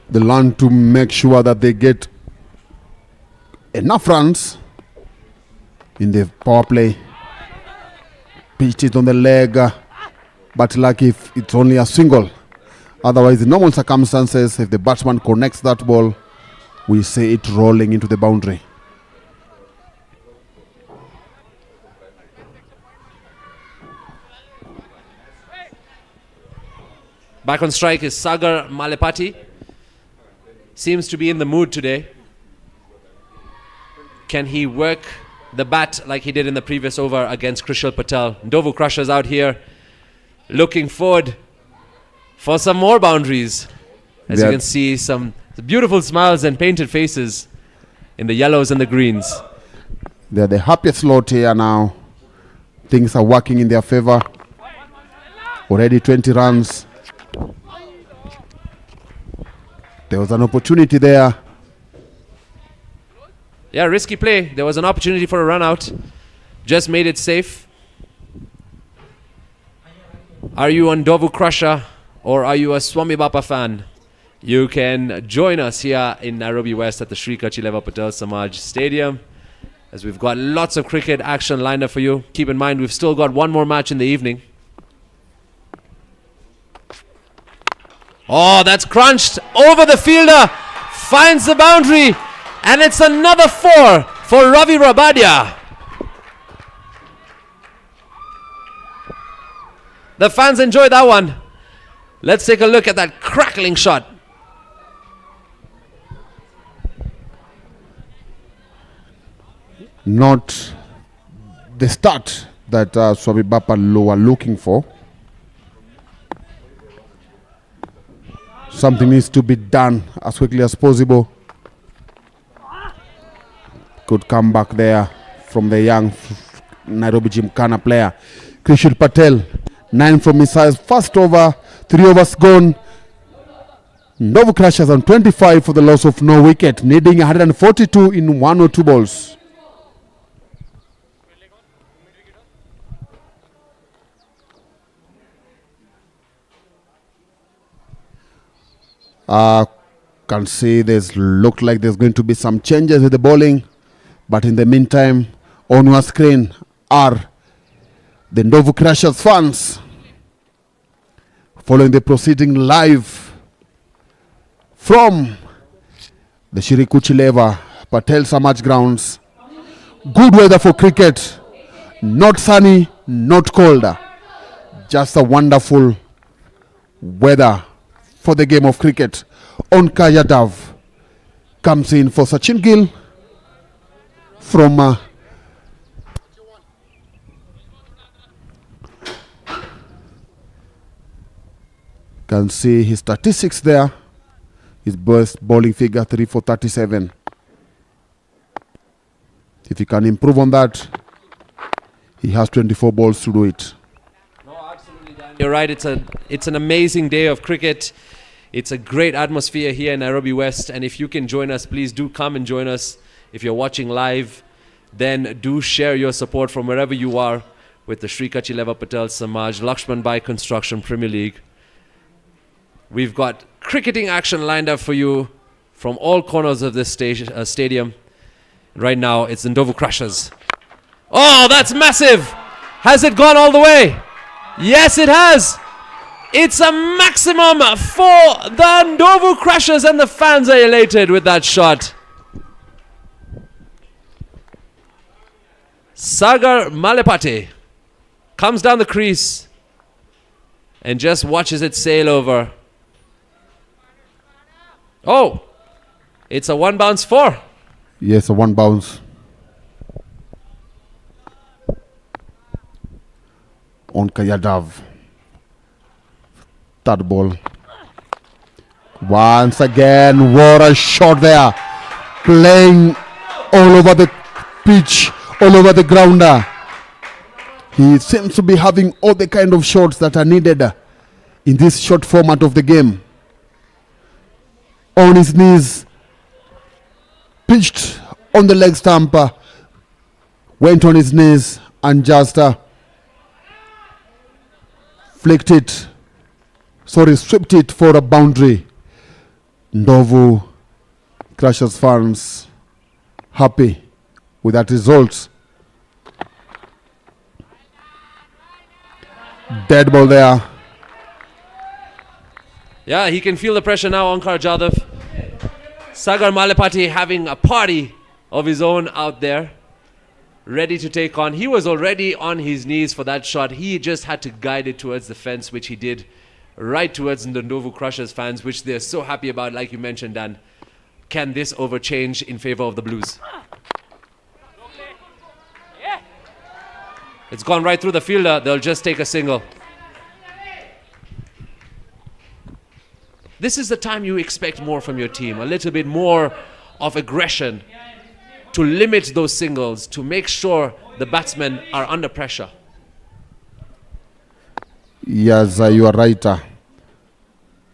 They learn to make sure that they get enough runs in the power play. Pitched it on the leg, but lucky if it's only a single. Otherwise, in normal circumstances, if the batsman connects that ball, we see it rolling into the boundary. Back on strike is Sagar Malepati. Seems to be in the mood today. Can he work the bat like he did in the previous over against Krishal Patel? NDOVU Crushers out here looking forward for some more boundaries. As you can see, some beautiful smiles and painted faces in the yellows and the greens. They're the happiest lot here now. Things are working in their favor. Already 20 runs. There was an opportunity there. Yeah, risky play. There was an opportunity for a run out. Just made it safe. Are you a NDOVU Crusher or are you a Swami Bapa fan? You can join us here in Nairobi West at the Sri Kachileva Patel Samaj Stadium, as we've got lots of cricket action lined up for you. Keep in mind, we've still got one more match in the evening. Oh, that's crunched over the fielder. Finds the boundary. And it's another 4 for Ravi Rabadia. The fans enjoyed that one. Let's take a look at that crackling shot. Not the start that Swami Bapa were looking for. Something needs to be done as quickly as possible. Good comeback there from the young Nairobi Gymkhana player. Krishal Patel, 9 from his first over, 3 overs gone. NDOVU Crushers on 25 for the loss of no wicket, needing 142 in 1 or 2 balls. Can see looked like there's going to be some changes with the bowling, but in the meantime, on your screen are the NDOVU Crushers fans following the proceeding live from the Shri Kachileva Patel Samaj grounds. Good weather for cricket, not sunny, not cold, just a wonderful weather for the game of cricket. Onkar Yadav comes in for Sachin Gil from can see his statistics there. His best bowling figure 3 for 37. If he can improve on that, he has 24 balls to do it. No, absolutely, Dan. You're right. It's an amazing day of cricket. It's a great atmosphere here in Nairobi West, and if you can join us, please do come and join us. If you're watching live, then do share your support from wherever you are with the Sri Kachileva Patel Samaj LAXMANBHAI Construction Premier League. We've got cricketing action lined up for you from all corners of this stadium. Right now, it's the NDOVU Crushers. Oh, that's massive! Has it gone all the way? Yes, it has! It's a maximum for the NDOVU Crushers, and the fans are elated with that shot. Sagar Malepati comes down the crease and just watches it sail over. Oh, it's a one bounce 4. Yes, a one bounce. On Yadav. Third ball. Once again, what a shot there. Playing all over the pitch, all over the ground. He seems to be having all the kind of shots that are needed in this short format of the game. On his knees, pitched on the leg stump, went on his knees and just flicked it, swept it for a boundary. NDOVU Crushers fans happy with that result. Dead ball there. Yeah, he can feel the pressure now, Onkar Jadhav. Sagar Malepati having a party of his own out there, ready to take on. He was already on his knees for that shot. He just had to guide it towards the fence, which he did, right towards the NDOVU Crushers fans, which they're so happy about, like you mentioned, Dan. Can this over change in favor of the Blues? It's gone right through the fielder. They'll just take a single. This is the time you expect more from your team, a little bit more of aggression to limit those singles, to make sure the batsmen are under pressure. Yes, you are right.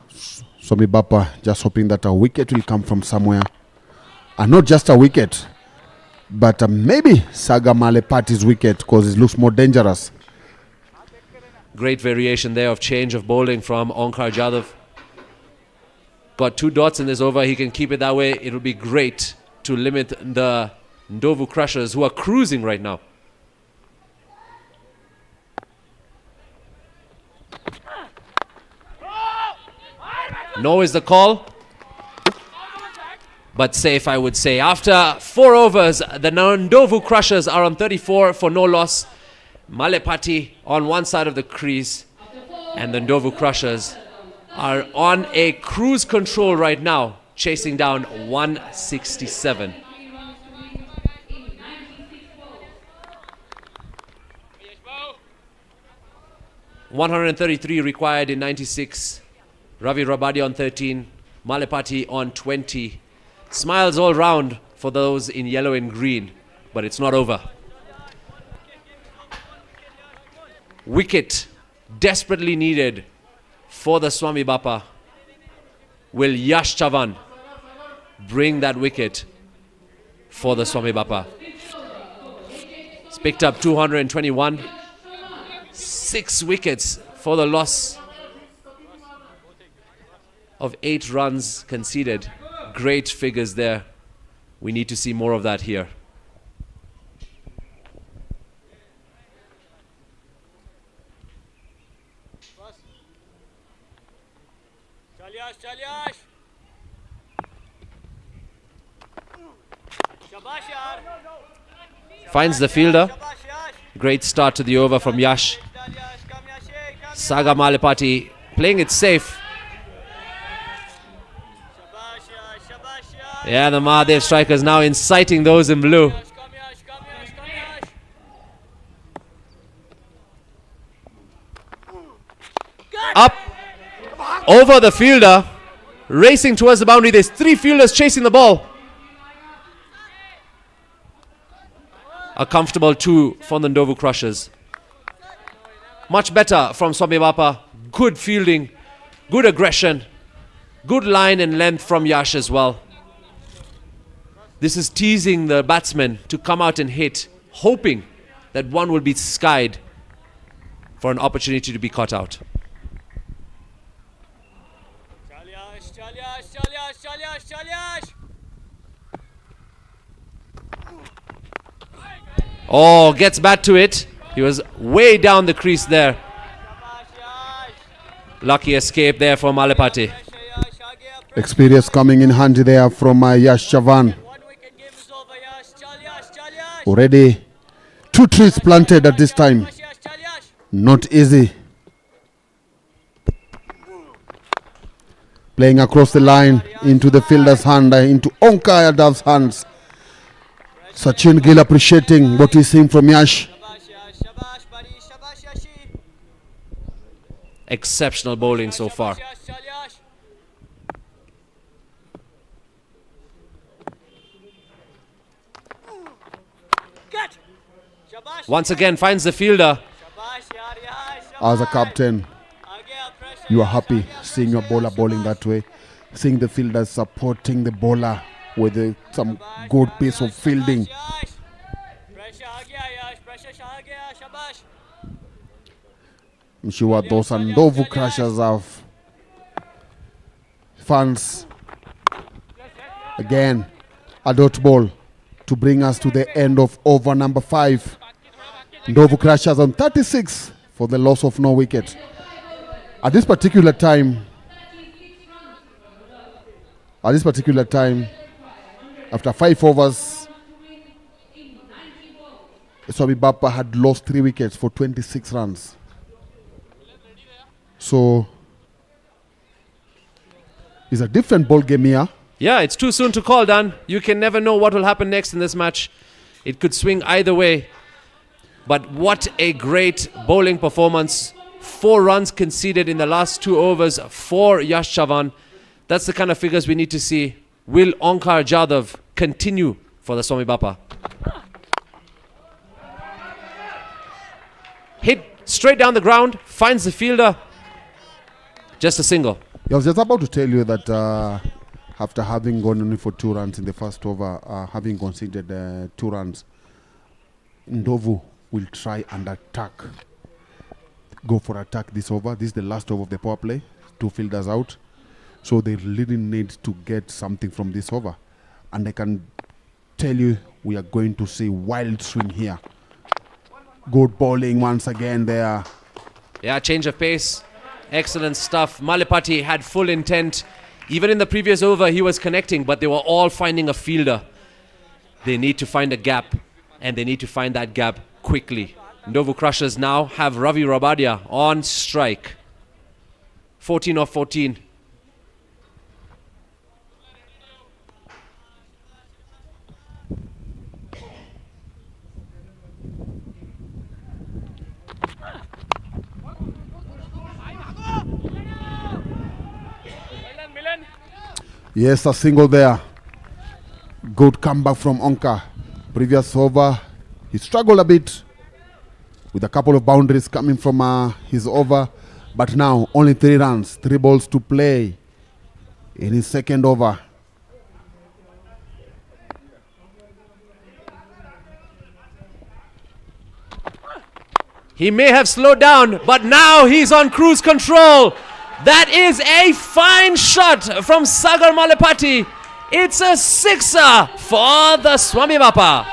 Swami Bapa just hoping that a wicket will come from somewhere. And not just a wicket, but maybe Sagar Malepati's wicket, because it looks more dangerous. Great variation there of change of bowling from Onkar Jadhav. Got 2 dots in this over. He can keep it that way. It'll be great to limit the NDOVU Crushers, who are cruising right now. No is the call, but safe, I would say. After 4 overs, the NDOVU Crushers are on 34 for no loss. Malepati on one side of the crease, and the NDOVU Crushers are on a cruise control right now, chasing down 167. $133 required in 96. Ravi Rabadi on 13. Malepati on 20. Smiles all round for those in yellow and green, but it's not over. Wicket desperately needed for the Swami Bapa. Will Yash Chavan bring that wicket for the Swami Bapa? It's picked up 221. 6 wickets for the loss of 8 runs conceded. Great figures there. We need to see more of that here. Finds the fielder. Great start to the over from Yash. Sagar Malepati playing it safe. Yeah, the Mahadev strikers now inciting those in blue. Up over the fielder, racing towards the boundary. There's 3 fielders chasing the ball. A comfortable 2 for the NDOVU Crushers. Much better from Swami Bapa. Good fielding, good aggression, good line and length from Yash as well. This is teasing the batsmen to come out and hit, hoping that one will be skied for an opportunity to be caught out. Oh, gets back to it. He was way down the crease there. Lucky escape there for Malepati. Experience coming in handy there from Yash Chavan. Already 2 trees planted at this time. Not easy. Playing across the line into the fielder's hand, into Onkar Yadav's hands. Sachin Gil appreciating what he's seeing from Yash. Exceptional bowling so far. Once again finds the fielder. As a captain, you are happy seeing your bowler bowling that way, seeing the fielders supporting the bowler with some good piece of fielding. I'm sure those NDOVU crushers have fans. Again, a dot ball to bring us to the end of over number 5. NDOVU crushers on 36 for the loss of no wicket. At this particular time, after 5 overs, Swami Bapa had lost 3 wickets for 26 runs. So it's a different ball game here. Yeah, it's too soon to call, Dan. You can never know what will happen next in this match. It could swing either way. But what a great bowling performance. 4 runs conceded in the last 2 overs for Yash Chavan. That's the kind of figures we need to see. Will Onkar Jadhav continue for the Swami Bapa? Hit straight down the ground, finds the fielder. Just a single. I was just about to tell you that after having gone only for 2 runs in the first over, having conceded 2 runs, NDOVU will try and attack. Go for attack this over. This is the last over of the power play. 2 fielders out. So they really need to get something from this over. And I can tell you we are going to see wild swing here. Good bowling once again there. Yeah, change of pace. Excellent stuff. Malapati had full intent. Even in the previous over, he was connecting, but they were all finding a fielder. They need to find a gap, and they need to find that gap quickly. NDOVU Crushers now have Ravi Rabadia on strike. 14 of 14. Yes, a single there. Good comeback from Onkar. Previous over, he struggled a bit with a couple of boundaries coming from his over. But now, only 3 runs, 3 balls to play in his second over. He may have slowed down, but now he's on cruise control. That is a fine shot from Sagar Malapati. It's a 6er for the Swami Bapa.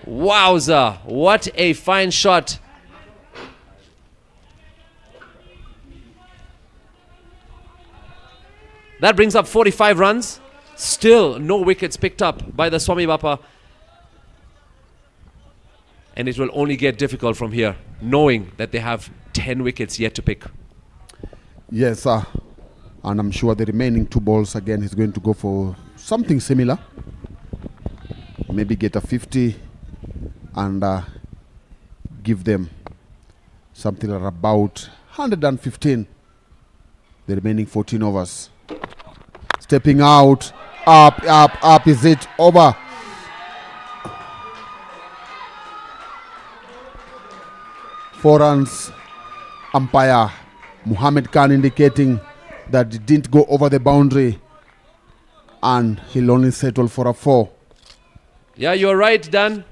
Wowza, what a fine shot. That brings up 45 runs. Still no wickets picked up by the Swami Bapa. And it will only get difficult from here, knowing that they have 10 wickets yet to pick. Yes, and I'm sure the remaining 2 balls, again, he's going to go for something similar. Maybe get a 50 and give them something about 115. The remaining 14 overs. Stepping out. Up. Is it over? Four runs. Umpire Muhammad Khan indicating that it didn't go over the boundary. And he'll only settle for a 4. Yeah, you're right, Dan.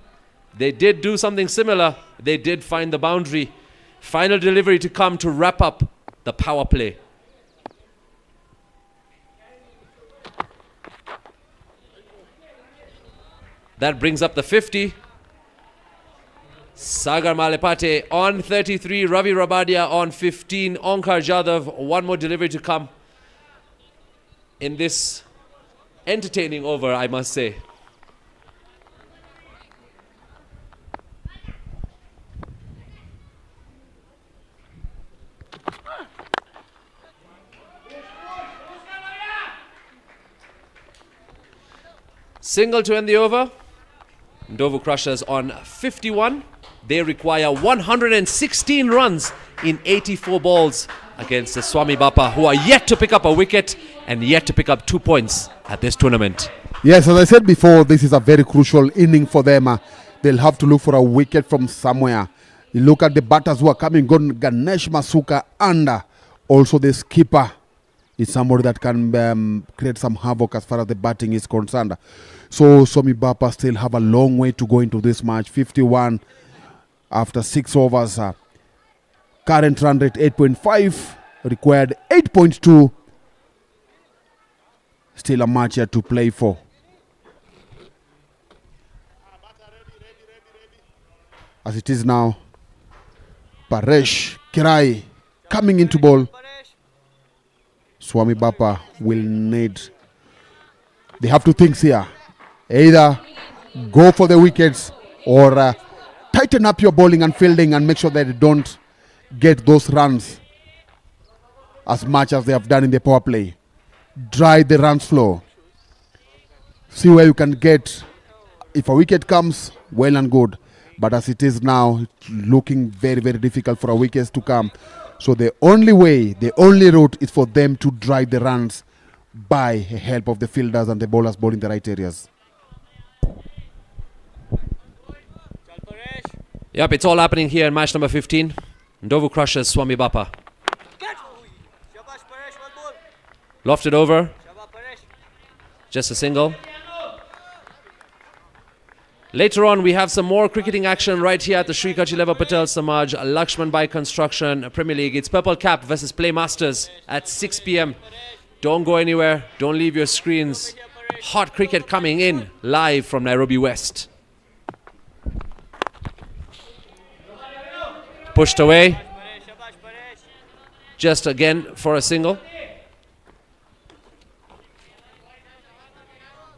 They did do something similar. They did find the boundary. Final delivery to come to wrap up the power play. That brings up the 50. Sagar Malepate on 33, Ravi Rabadia on 15, Onkar Jadhav, one more delivery to come in this entertaining over, I must say. Single to end the over. NDOVU Crushers on 51. They require 116 runs in 84 balls against the Swami Bapa, who are yet to pick up a wicket and yet to pick up 2 points at this tournament. Yes, as I said before, this is a very crucial inning for them. They'll have to look for a wicket from somewhere. You look at the batters who are coming, Ganesh Masuka and also the skipper is somebody that can create some havoc as far as the batting is concerned. So Swami Bapa still have a long way to go into this match. 51 after 6 overs. Current run rate 8.5, required 8.2. Still a match here to play for. As it is now, Paresh Kirai coming into ball. Swami Bapa will need, they have two things here. Either go for the wickets or tighten up your bowling and fielding and make sure that you don't get those runs as much as they have done in the power play. Dry the runs flow. See where you can get. If a wicket comes, well and good. But as it is now, it's looking very, very difficult for a wickets to come. So the only way, the only route is for them to drive the runs by help of the fielders and the bowlers bowling the right areas. Yep, it's all happening here in match number 15. NDOVU Crushers, Swami Bapa. Lofted over. Just a single. Later on, we have some more cricketing action right here at the Sri Kachileva Patel Samaj LAXMANBHAI Construction Premier League. It's Purple Cap versus Playmasters at 6 p.m. Don't go anywhere. Don't leave your screens. Hot cricket coming in live from Nairobi West. Pushed away. Just again for a single.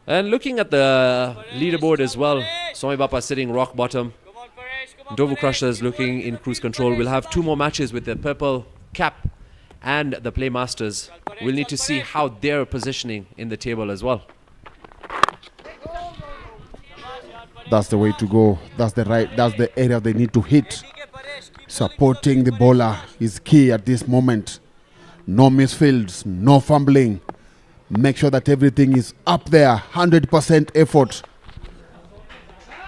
And looking at the leaderboard as well, Swami Bapa sitting rock bottom. NDOVU Crushers looking in cruise control. We'll have 2 more matches with the Purple Cap and the Playmasters. We'll need to see how they're positioning in the table as well. That's the way to go. That's the area they need to hit. Supporting the bowler is key at this moment. No misfields, no fumbling. Make sure that everything is up there. 100% effort.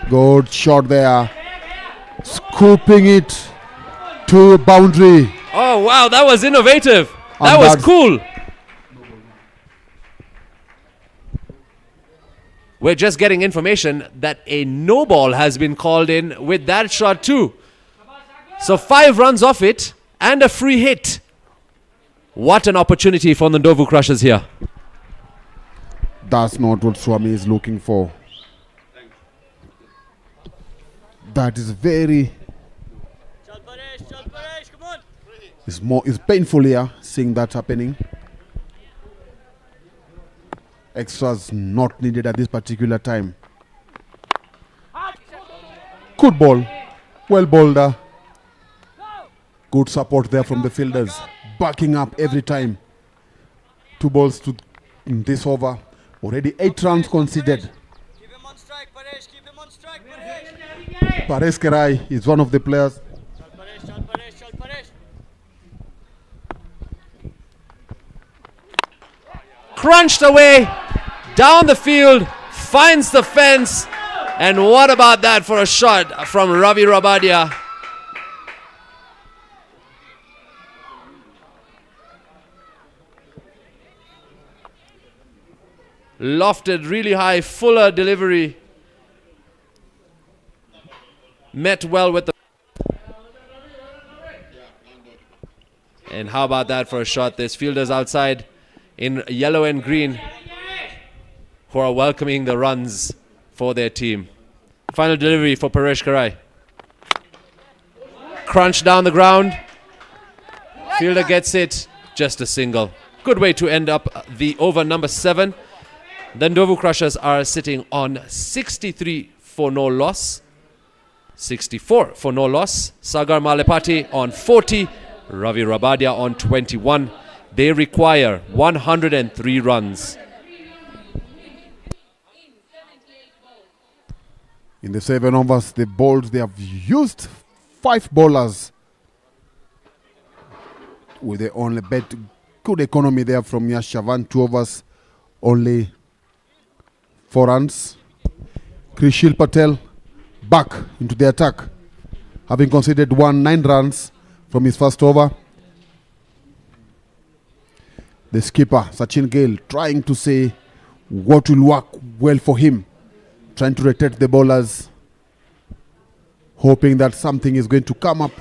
Good shot there. Scooping it to boundary. Oh wow, that was innovative. That was cool. We're just getting information that a no ball has been called in with that shot too. So 5 runs off it and a free hit. What an opportunity for the NDOVU Crushers here. That's not what Swami is looking for. That is very... It's painful here, seeing that happening. Extras not needed at this particular time. Good ball. Well bowled. Good support there from the fielders. Backing up every time. 2 balls to in this over. Already 8 runs conceded. Keep him on strike, Paresh. Keep him on strike, Paresh. Paresh Kerai is one of the players. Chal Paresh, chal Paresh. Crunched away, down the field, finds the fence. And what about that for a shot from Ravi Rabadia? Lofted really high, fuller delivery. Met well with the... And how about that for a shot? There's fielders outside in yellow and green who are welcoming the runs for their team. Final delivery for Paresh Karai. crunch down the ground. Fielder gets it, just a single. Good way to end up the over number 7. The NDOVU Crushers are sitting on 63 for no loss. 64 for no loss. Sagar Malepati on 40. Ravi Rabadia on 21. They require 103 runs. In the 7 overs, the bowls, they have used 5 bowlers with the only bet. Good economy there from Yash Chavan. 2 overs, only 4 runs. Krishil Patel back into the attack, having conceded 9 runs from his first over. The skipper, Sachin Gil, trying to say what will work well for him, trying to rotate the bowlers, hoping that something is going to come up.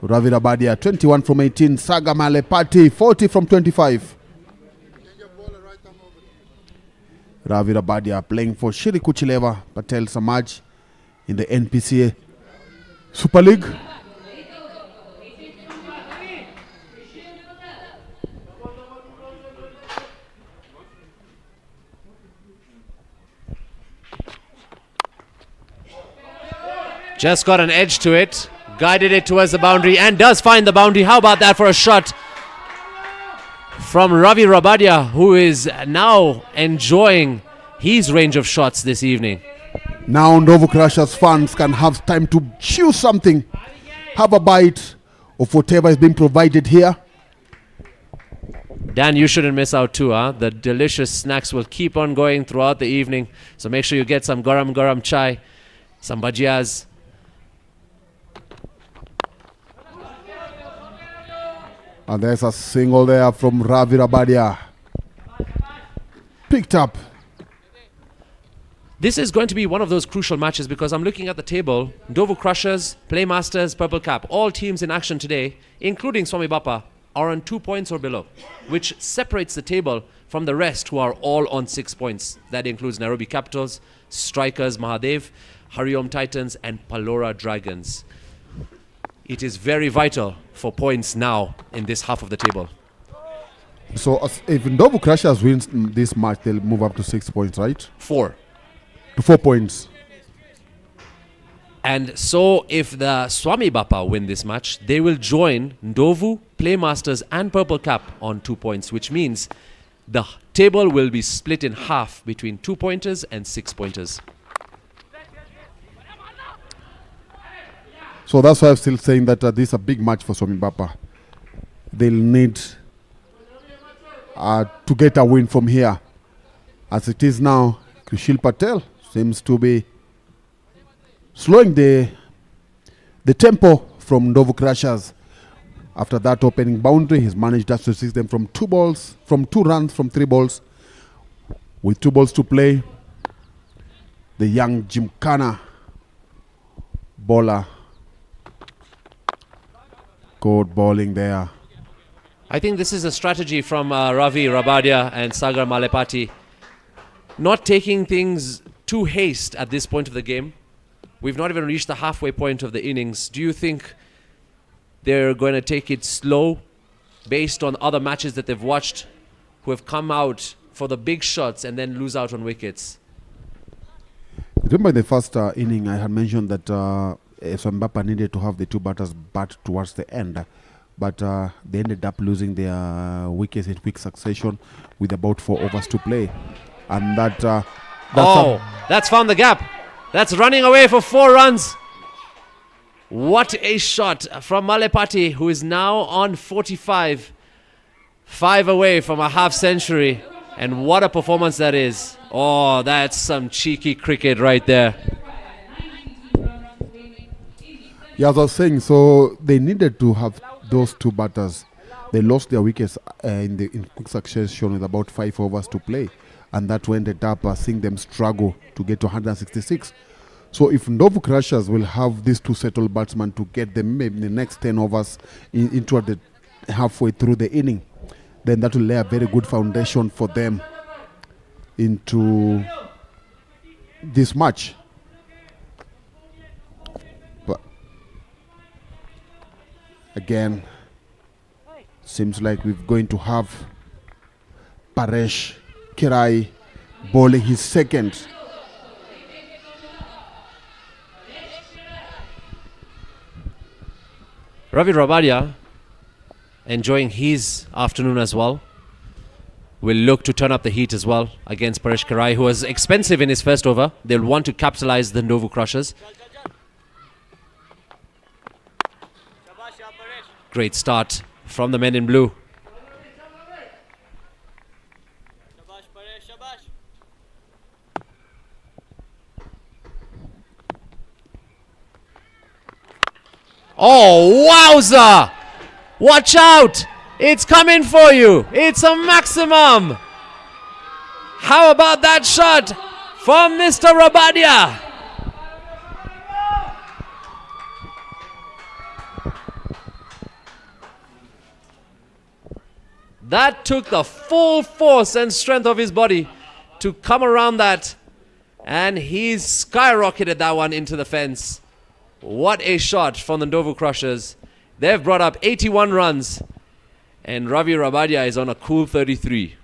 Ravi Rabadia, 21 from 18. Saga Malepati, 40 from 25. Ravi Rabadia playing for Shri Kuchileva Patel Samaj in the NPCA Super League. Just got an edge to it, guided it towards the boundary and does find the boundary. How about that for a shot from Ravi Rabadia, who is now enjoying his range of shots this evening. Now NDOVU Crushers fans can have time to chew something, have a bite of whatever is being provided here. Dan, you shouldn't miss out too, huh? The delicious snacks will keep on going throughout the evening, so make sure you get some garam chai, some bhajias. And there's a single there from Ravi Rabadia. Picked up. This is going to be one of those crucial matches because I'm looking at the table. NDOVU Crushers, Playmasters, Purple Cap, all teams in action today, including Swami Bapa, are on 2 points or below, which separates the table from the rest who are all on 6 points. That includes Nairobi Capitals, Strikers Mahadev, Hariom Titans, and Palora Dragons. It is very vital for points now in this half of the table. So if NDOVU Crushers wins this match, they'll move up to 6 points, right? 4. To 4 points. And so if the Swami Bapa win this match, they will join NDOVU, Playmasters and Purple Cap on 2 points, which means the table will be split in half between 2-pointers and 6-pointers. So that's why I'm still saying that this is a big match for Swami Bapa. They'll need to get a win from here. As it is now, Krishil Patel seems to be slowing the tempo from NDOVU Crushers. After that opening boundary, he's managed to seize them from 2 balls, from 2 runs, from 3 balls. With 2 balls to play, the young Gymkhana bowler. Good bowling there. I think this is a strategy from Ravi Rabadia and Sagar Malepati. Not taking things too haste at this point of the game. We've not even reached the halfway point of the innings. Do you think they're going to take it slow based on other matches that they've watched who have come out for the big shots and then lose out on wickets? Remember in the first inning, I had mentioned that Swami Bapa needed to have the 2 batters bat towards the end, but they ended up losing their wickets in quick succession with about 4 overs to play, and that's found the gap. That's running away for 4 runs. What a shot from Malepati, who is now on 45, 5 away from a half century, and what a performance that is. Oh, that's some cheeky cricket right there. Yeah, as I was saying, so they needed to have those 2 batters. They lost their wickets in quick succession with about 5 overs to play, and that ended up seeing them struggle to get to 166. So if NDOVU Crushers will have these 2 settled batsmen to get them maybe in the next 10 overs into the halfway through the inning, then that will lay a very good foundation for them into this match. Again, seems like we're going to have Paresh Kirai bowling his second. Ravi Rabadia enjoying his afternoon as well. Will look to turn up the heat as well against Paresh Kirai, who was expensive in his first over. They'll want to capitalize the NDOVU Crushers. Great start from the men in blue. Oh, wowza! Watch out! It's coming for you! It's a maximum! How about that shot from Mr. Rabadia? That took the full force and strength of his body to come around that, and he's skyrocketed that one into the fence. What a shot from the NDOVU Crushers. They've brought up 81 runs, and Ravi Rabadia is on a cool 33.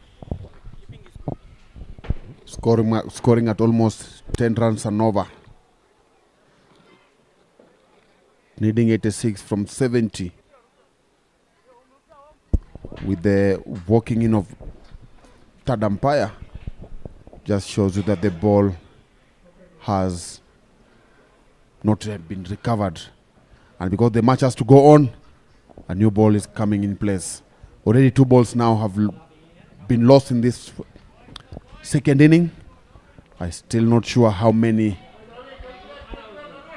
Scoring at almost 10 runs and over. Needing 86 from 70. With the walking in of third umpire, just shows you that the ball has not yet been recovered. And because the match has to go on, a new ball is coming in place. Already 2 balls now have been lost in this second inning. I'm still not sure how many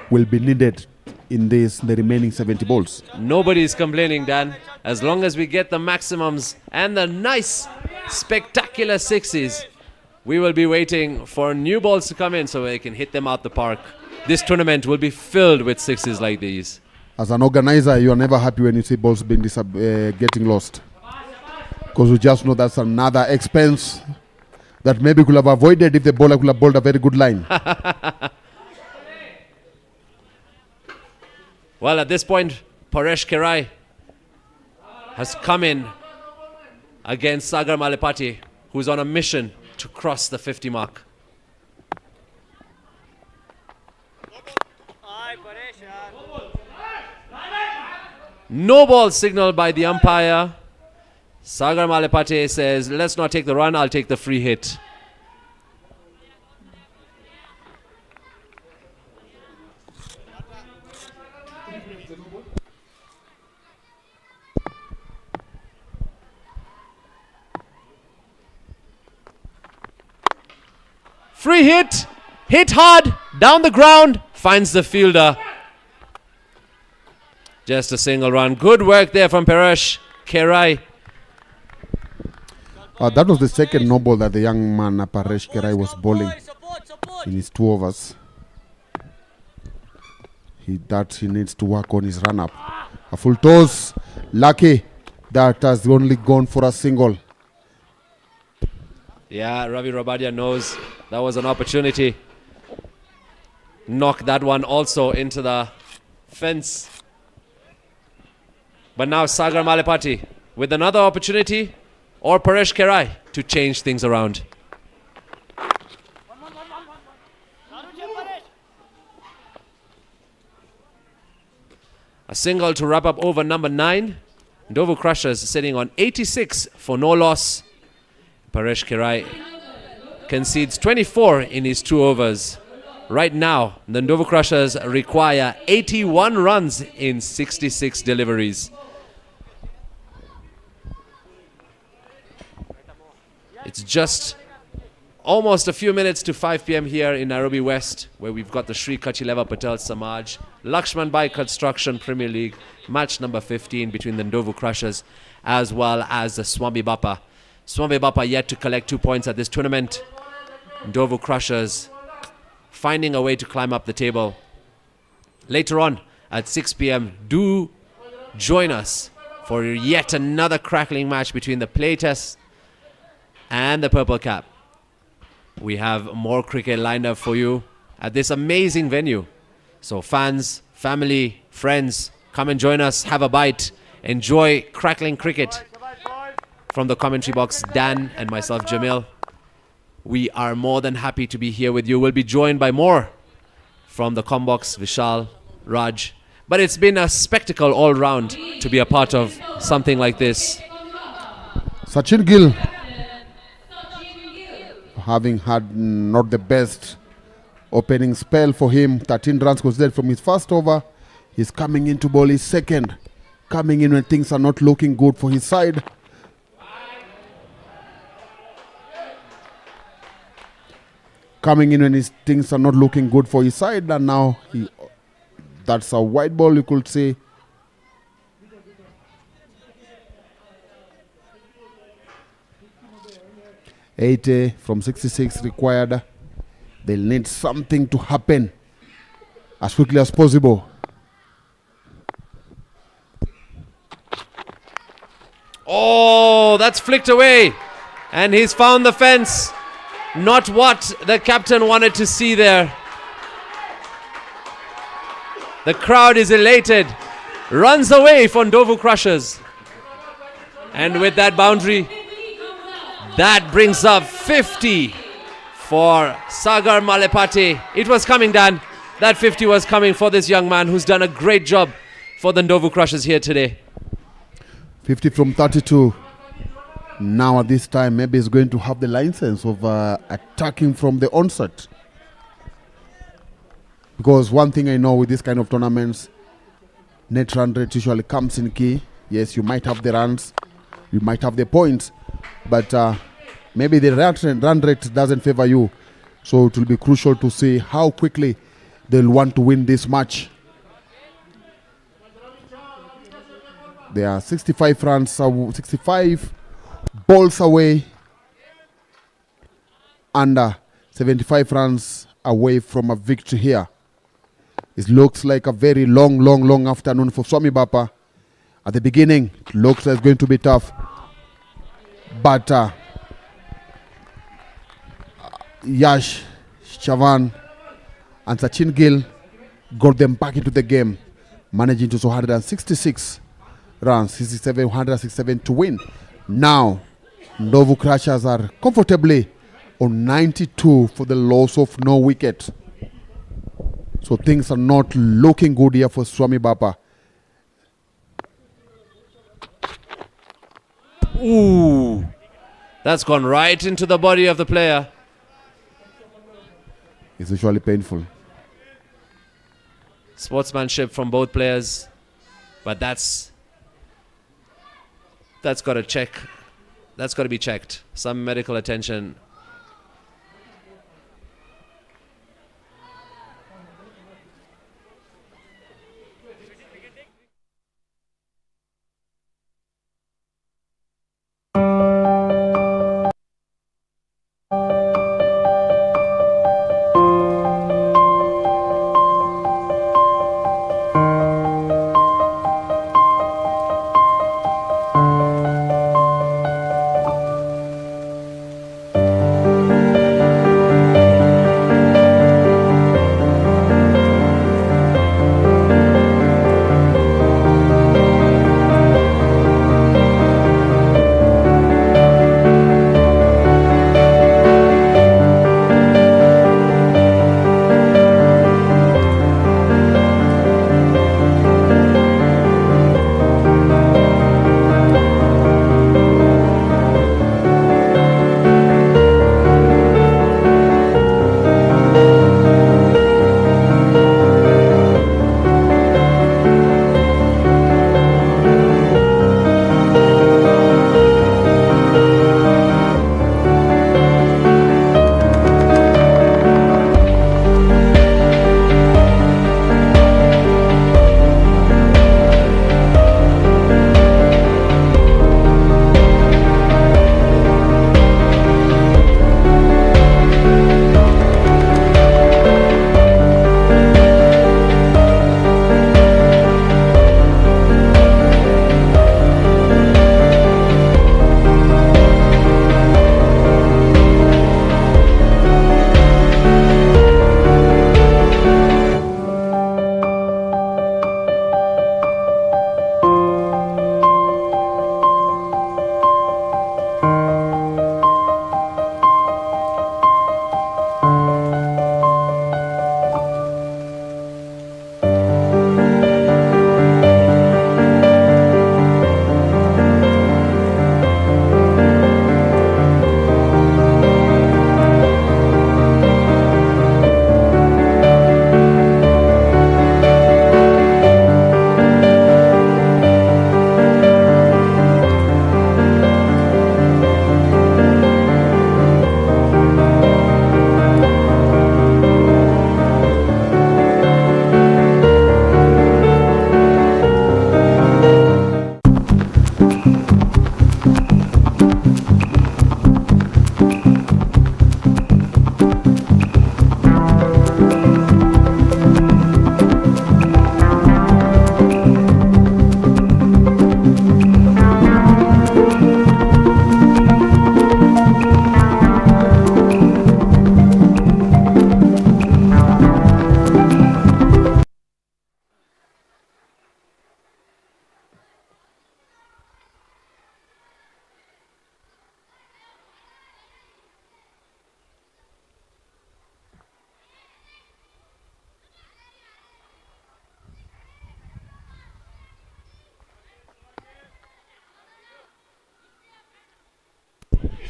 will be needed in the remaining 70 balls. Nobody is complaining, Dan. As long as we get the maximums and the nice, spectacular sixes, we will be waiting for new balls to come in so they can hit them out the park. This tournament will be filled with sixes like these. As an organizer, you are never happy when you see balls being getting lost. Because you just know that's another expense that maybe could have avoided if the bowler could have bowled a very good line. Well, at this point, Paresh Kirai has come in against Sagar Malipati, who's on a mission to cross the 50 mark. No ball signaled by the umpire. Sagar Malipati says, let's not take the run, I'll take the free hit. Free hit, hit hard, down the ground, finds the fielder. Just a single run. Good work there from Paresh Kirai. That was the second no ball that the young man Paresh Kirai was bowling in his 2 overs. He needs to work on his run-up. A full toss. Lucky that has only gone for a single. Yeah, Ravi Rabadia knows that was an opportunity. Knock that one also into the fence. But now Sagar Malipati with another opportunity, or Paresh Kirai to change things around. A single to wrap up over number 9. NDOVU Crushers sitting on 86 for no loss. Paresh Kirai concedes 24 in his 2 overs. Right now, the NDOVU Crushers require 81 runs in 66 deliveries. It's just almost a few minutes to 5 p.m. here in Nairobi West, where we've got the Sri Kachileva Patel Samaj LAXMANBHAI Construction Premier League match number 15 between the NDOVU Crushers as well as the Swami Bapa. Swami Bapa yet to collect 2 points at this tournament. NDOVU Crushers finding a way to climb up the table. Later on at 6 p.m. do join us for yet another crackling match between the Playtest and the Purple Cap. We have more cricket lined up for you at this amazing venue. So fans, family, friends, Come and join us, have a bite, enjoy crackling cricket. From the commentary box, Dan and myself, Jamil, we are more than happy to be here with you. We'll be joined by more from the combox, Vishal, Raj. But it's been a spectacle all round to be a part of something like this. Sachin Gil, having had not the best opening spell for him, 13 runs considered from his first over. He's coming in to bowl his second, coming in when things are not looking good for his side. Coming in when things are not looking good for his side, and now that's a white ball, you could say. $80 from 66 required. They'll need something to happen as quickly as possible. Oh, that's flicked away. And he's found the fence. Not what the captain wanted to see there. The crowd is elated. Runs away for NDOVU Crushers. And with that boundary, that brings up 50 for Sagar Malepate. It was coming, Dan. That 50 was coming for this young man who's done a great job for the NDOVU Crushers here today. 50 from 32. Now at this time, maybe he's going to have the license of attacking from the onset. Because one thing I know with this kind of tournaments, net run rate usually comes in key. Yes, you might have the runs, you might have the points, but maybe the run rate doesn't favor you. So it will be crucial to see how quickly they'll want to win this match. There are 65 runs, 65 balls away, and 75 runs away from a victory here. It looks like a very long afternoon for Swami Bapa. At the beginning, it looks like it's going to be tough. But Yash, Chavan, and Sachin Gil got them back into the game, managing to 166 runs, 167 to win. Now, NDOVU Crushers are comfortably on 92 for the loss of no wicket. So things are not looking good here for Swami Bapa. Ooh, that's gone right into the body of the player. It's usually painful. Sportsmanship from both players, but that's got to check. That's got to be checked. Some medical attention.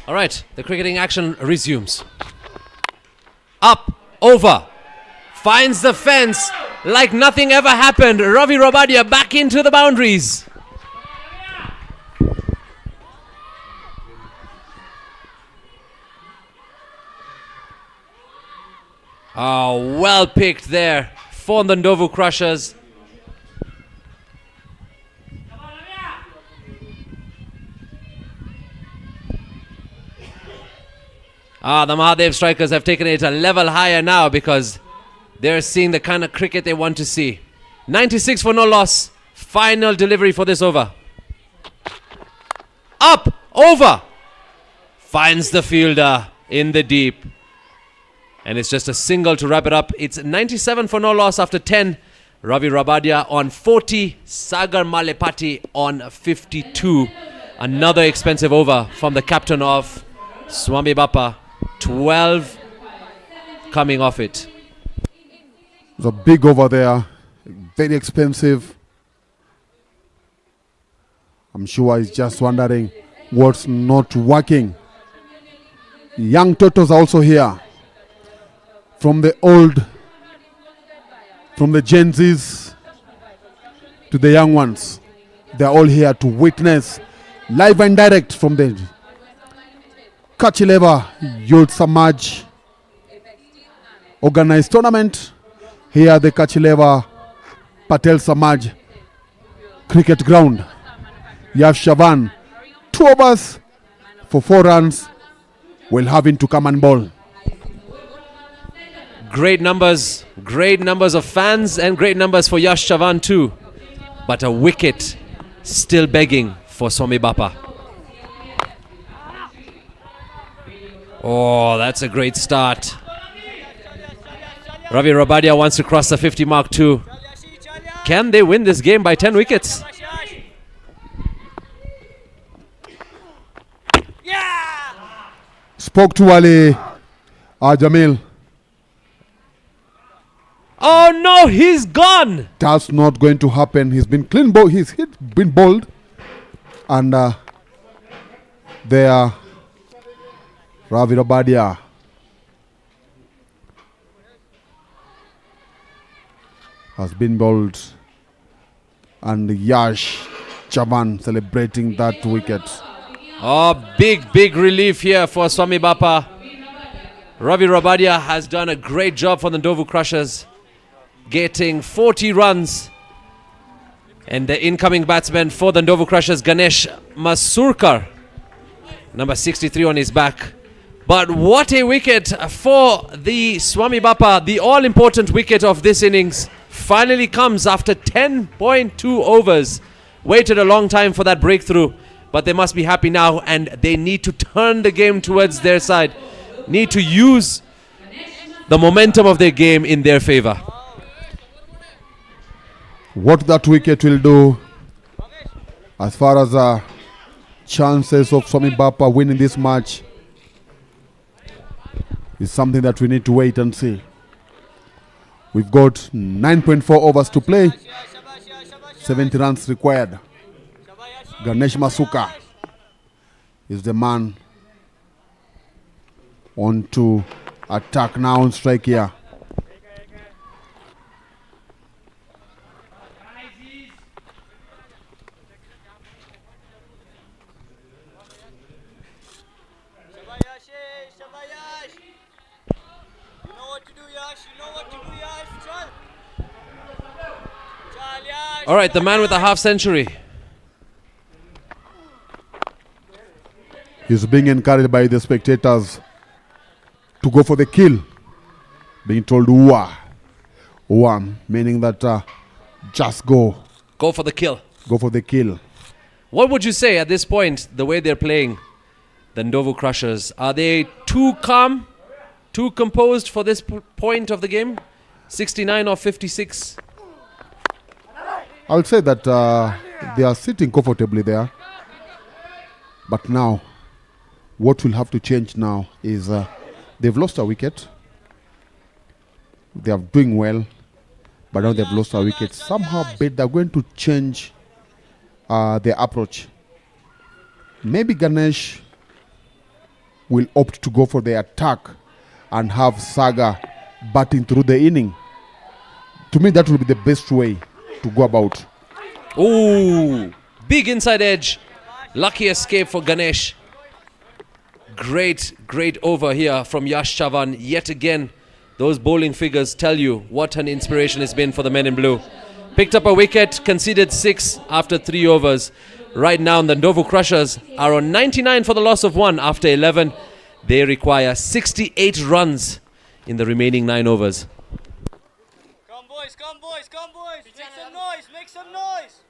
All right, the cricketing action resumes. Up, over, finds the fence like nothing ever happened. Ravi Rabadia back into the boundaries. Oh, well picked there for the NDOVU Crushers. The Mahadev Strikers have taken it a level higher now because they're seeing the kind of cricket they want to see. 96 for no loss. Final delivery for this over. Up, over. Finds the fielder in the deep. And it's just a single to wrap it up. It's 97 for no loss after 10. Ravi Rabadia on 40. Sagar Malepati on 52. Another expensive over from the captain of Swami Bapa. 12 coming off it. It's a big over there. Very expensive. I'm sure he's just wondering what's not working. Young Totos are also here. From the old, from the Gen Zs to the young ones. They're all here to witness live and direct from the Kachileva Youth Samaj organized tournament. Here at the Kachileva Patel Samaj cricket ground. Yav Shavan, 2 overs for 4 runs. Will have him to come and bowl. Great numbers of fans and great numbers for Yash Chavan too. But a wicket still begging for Swami Bapa. Oh, that's a great start. Ravi Rabadia wants to cross the 50 mark too. Can they win this game by 10 wickets? Spoke to Ali Jamil. Oh no, he's gone. That's not going to happen. He's been clean bowled. He's been bowled. And there, Ravi Rabadia has been bowled. And Yash Chavan celebrating that wicket. Oh, big relief here for Swami Bapa. Ravi Rabadia has done a great job for the NDOVU Crushers, getting 40 runs. And the incoming batsman for the NDOVU Crushers, Ganesh Masurkar, number 63 on his back. But what a wicket for the Swami Bapa. The all-important wicket of this innings finally comes after 10.2 overs. Waited a long time for that breakthrough, but they must be happy now, and they need to turn the game towards their side. Need to use the momentum of their game in their favor. What that wicket will do as far as chances of Swami Bapa winning this match is something that we need to wait and see. We've got 9.4 overs to play, 70 runs required. Ganesh Masuka is the man on to attack now on strike here. All right, the man with a half century. He's being encouraged by the spectators to go for the kill. Being told "Uwa." Uwa, meaning that just go. Go for the kill. Go for the kill. What would you say at this point, the way they're playing, the NDOVU Crushers? Are they too calm, too composed for this point of the game? 69 or 56? I would say that they are sitting comfortably there. But now, what will have to change now is they've lost a wicket. They are doing well, but now they've lost a wicket. Somehow, but they're going to change their approach. Maybe Ganesh will opt to go for the attack and have Saga batting through the inning. To me, that will be the best way to go about. Ooh, big inside edge. Lucky escape for Ganesh. Great over here from Yash Chavan. Yet again, those bowling figures tell you what an inspiration it's been for the men in blue. Picked up a wicket, conceded 6 after 3 overs. Right now, the NDOVU Crushers are on 99 for the loss of 1 after 11. They require 68 runs in the remaining 9 overs. Come boys, come boys, come boys. Make some noise, make some noise.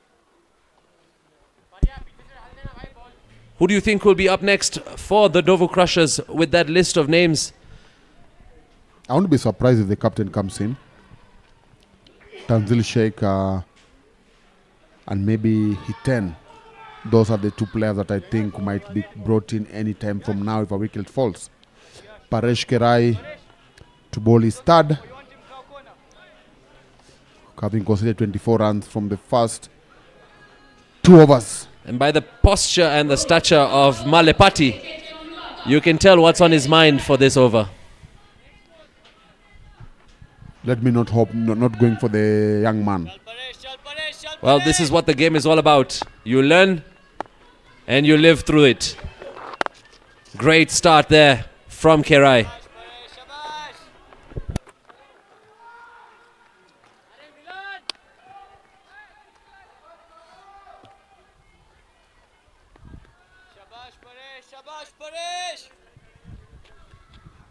Who do you think will be up next for the NDOVU Crushers with that list of names? I won't be surprised if the captain comes in. Tanzil Sheikh and maybe Hiten. Those are the 2 players that I think might be brought in any time from now if a wicket falls. Paresh Kerai to bowl his third, having conceded 24 runs from the first 2 overs. And by the posture and the stature of Malepati, you can tell what's on his mind for this over. Let me not hope, not going for the young man. Well, this is what the game is all about. You learn and you live through it. Great start there from Kerai.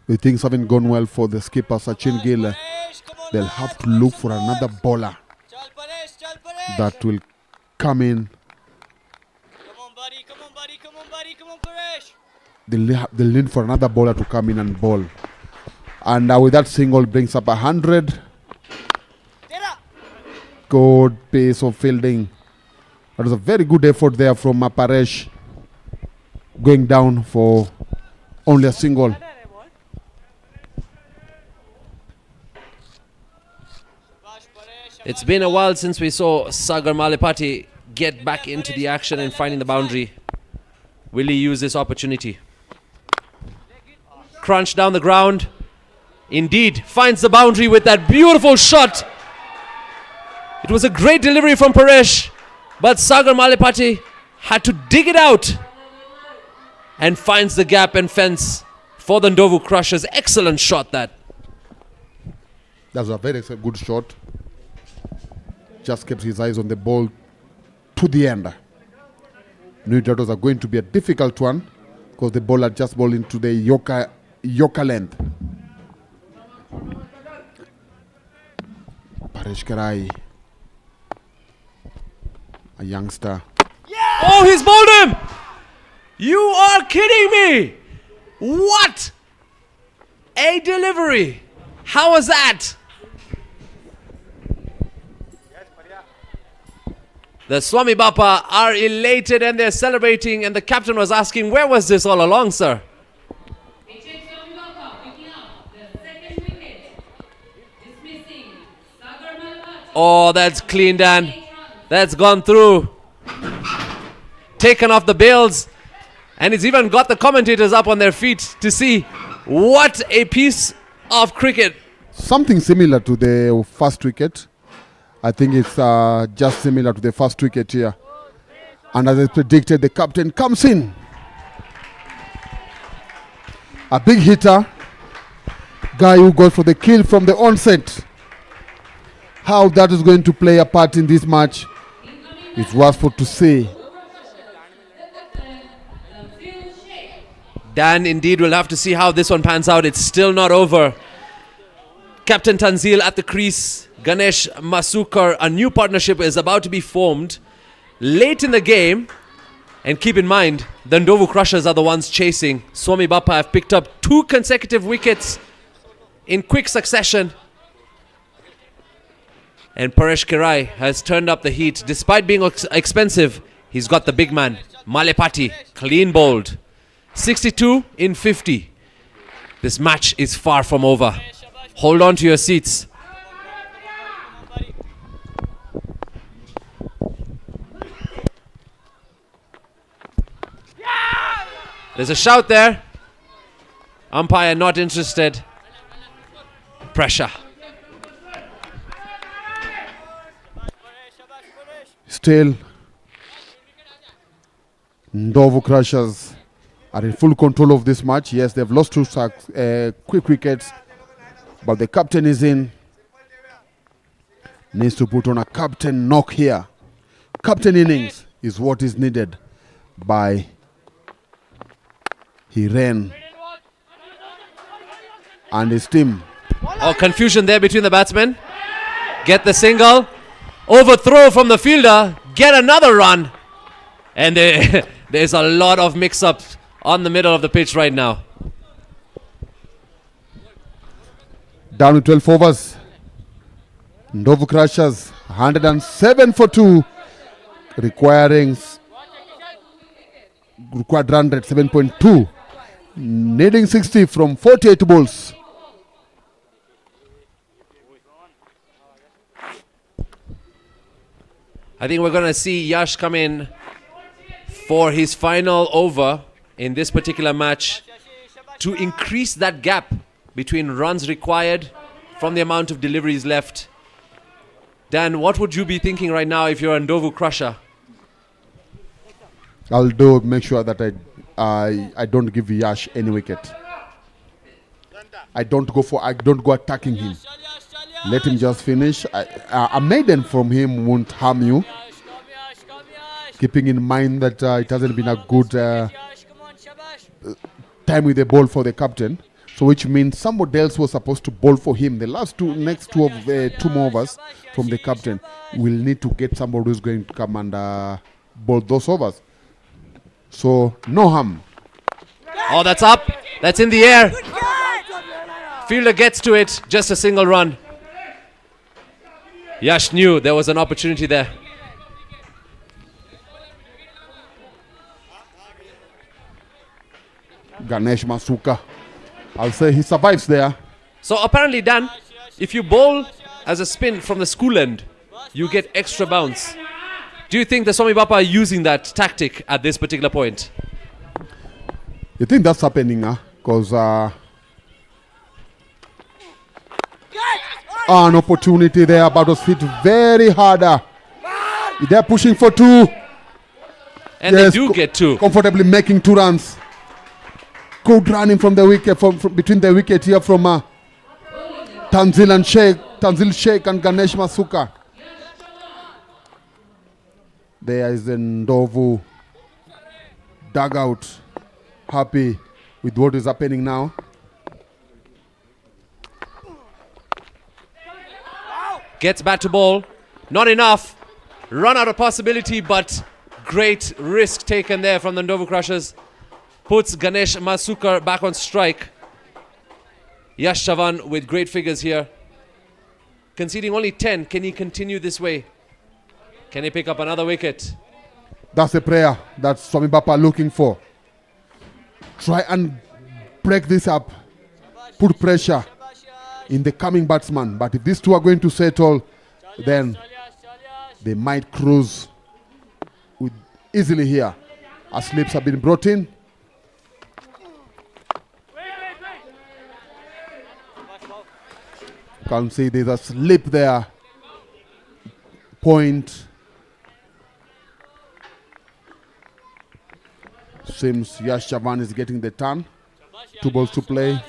The things haven't gone well for the skipper Sachin Gil. They'll have to look for another bowler that will come in. Come on, buddy, come on, buddy, come on, buddy, come on, Paresh. They'll need for another bowler to come in and bowl. And with that single brings up 100. Good pace of fielding. That was a very good effort there from Paresh, going down for only a single. It's been a while since we saw Sagar Malepati get back into the action and finding the boundary. Will he use this opportunity? Crunch down the ground. Indeed, finds the boundary with that beautiful shot. It was a great delivery from Paresh, but Sagar Malepati had to dig it out and finds the gap and fence for the NDOVU Crushers. Excellent shot that. That was a very good shot. Just kept his eyes on the ball to the end. Knew that was going to be a difficult one because the ball had just bowled into the Yorker length. Paresh Kerai, a youngster. Oh, he's bowled him! You are kidding me! What a delivery! How was that? The Swami Bapa are elated and they're celebrating, and the captain was asking, where was this all along, sir? Oh, that's clean, Dan. That's gone through. Taken off the bails. And it's even got the commentators up on their feet to see what a piece of cricket. Something similar to the first wicket. I think it's just similar to the first wicket here. And as I predicted, the captain comes in. A big hitter. Guy who goes for the kill from the onset. How that is going to play a part in this match, it was for to say. Dan, indeed, will have to see how this one pans out. It's still not over. Captain Tanzil at the crease. Ganesh Masukar, a new partnership is about to be formed late in the game. And keep in mind, the NDOVU Crushers are the ones chasing. Swami Bapa have picked up 2 consecutive wickets in quick succession. And Paresh Kerai has turned up the heat. Despite being expensive, he's got the big man, Malepati, clean bowled. 62 in 50. This match is far from over. Hold on to your seats. There's a shout there. Umpire not interested. Pressure. Still, NDOVU Crushers are in full control of this match. Yes, they've lost 2 quick wickets, but the captain is in. Needs to put on a captain knock here. Captain innings is what is needed by Hiren and his team. Oh, confusion there between the batsmen. Get the single. Overthrow from the fielder. Get another run. And there's a lot of mix-ups on the middle of the pitch right now. Down to 12 overs. NDOVU Crushers 107 for 2, required 7.2, needing 60 from 48 balls. I think we're going to see Yash come in for his final over in this particular match to increase that gap between runs required from the amount of deliveries left. Dan, what would you be thinking right now if you're a NDOVU crusher? I'll make sure that I don't give Yash any wicket. I don't go attacking him. Let him just finish. A maiden from him won't harm you. Keeping in mind that it hasn't been a good time with the ball for the captain. So which means somebody else was supposed to bowl for him. The next two more overs from the captain will need to get somebody who's going to come and bowl those overs. So no harm. Oh, that's up. That's in the air. Fielder gets to it. Just a single run. Yash knew there was an opportunity there. Ganesh Masuka. I'll say he survives there. So apparently, Dan, if you bowl as a spin from the school end, you get extra bounce. Do you think the Swami Bapa are using that tactic at this particular point? You think that's happening, because an opportunity there, but was hit very hard. They're pushing for 2. And yes, they do get 2. Comfortably making 2 runs. Good running from the wicket, from between the wicket here from Tanzil Sheikh and Ganesh Masuka. There is the NDOVU dugout, happy with what is happening now. Gets back to ball. Not enough. Run out of possibility, but great risk taken there from the NDOVU Crushers. Puts Ganesh Masuka back on strike. Yash Chavan with great figures here. Conceding only 10. Can he continue this way? Can he pick up another wicket? That's a prayer that Swami Bapa looking for. Try and break this up. Put pressure in the coming batsman. But if these two are going to settle, then they might cruise easily here. As slips have been brought in. Can see there's a slip there. Point. Seems Yash Chavan is getting the turn. 2 balls to play.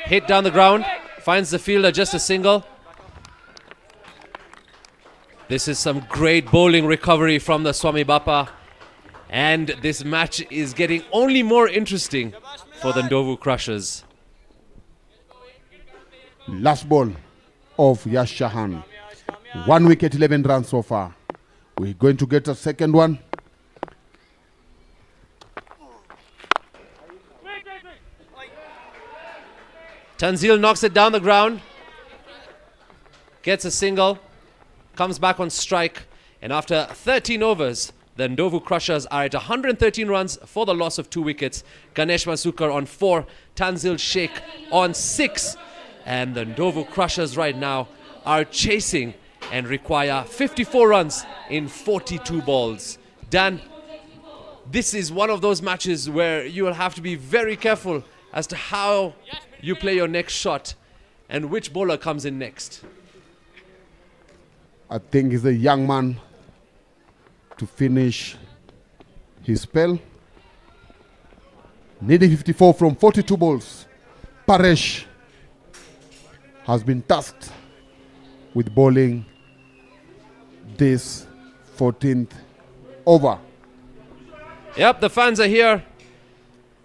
Hit down the ground. Finds the fielder, just a single. This is some great bowling recovery from the Swami Bapa. And this match is getting only more interesting for the NDOVU Crushers. Last ball of Yash Chavan. 1 wicket, 11 runs so far. We're going to get a second one. Tanzil knocks it down the ground. Gets a single. Comes back on strike. And after 13 overs, The NDOVU Crushers are at 113 runs for the loss of 2 wickets. Ganesh Masukar on 4, Tanzil Sheikh on 6. And the NDOVU Crushers right now are chasing and require 54 runs in 42 balls. Dan, this is one of those matches where you will have to be very careful as to how you play your next shot and which bowler comes in next. I think he's a young man to finish his spell. Needing 54 from 42 balls. Paresh has been tasked with bowling this 14th over. Yep, the fans are here.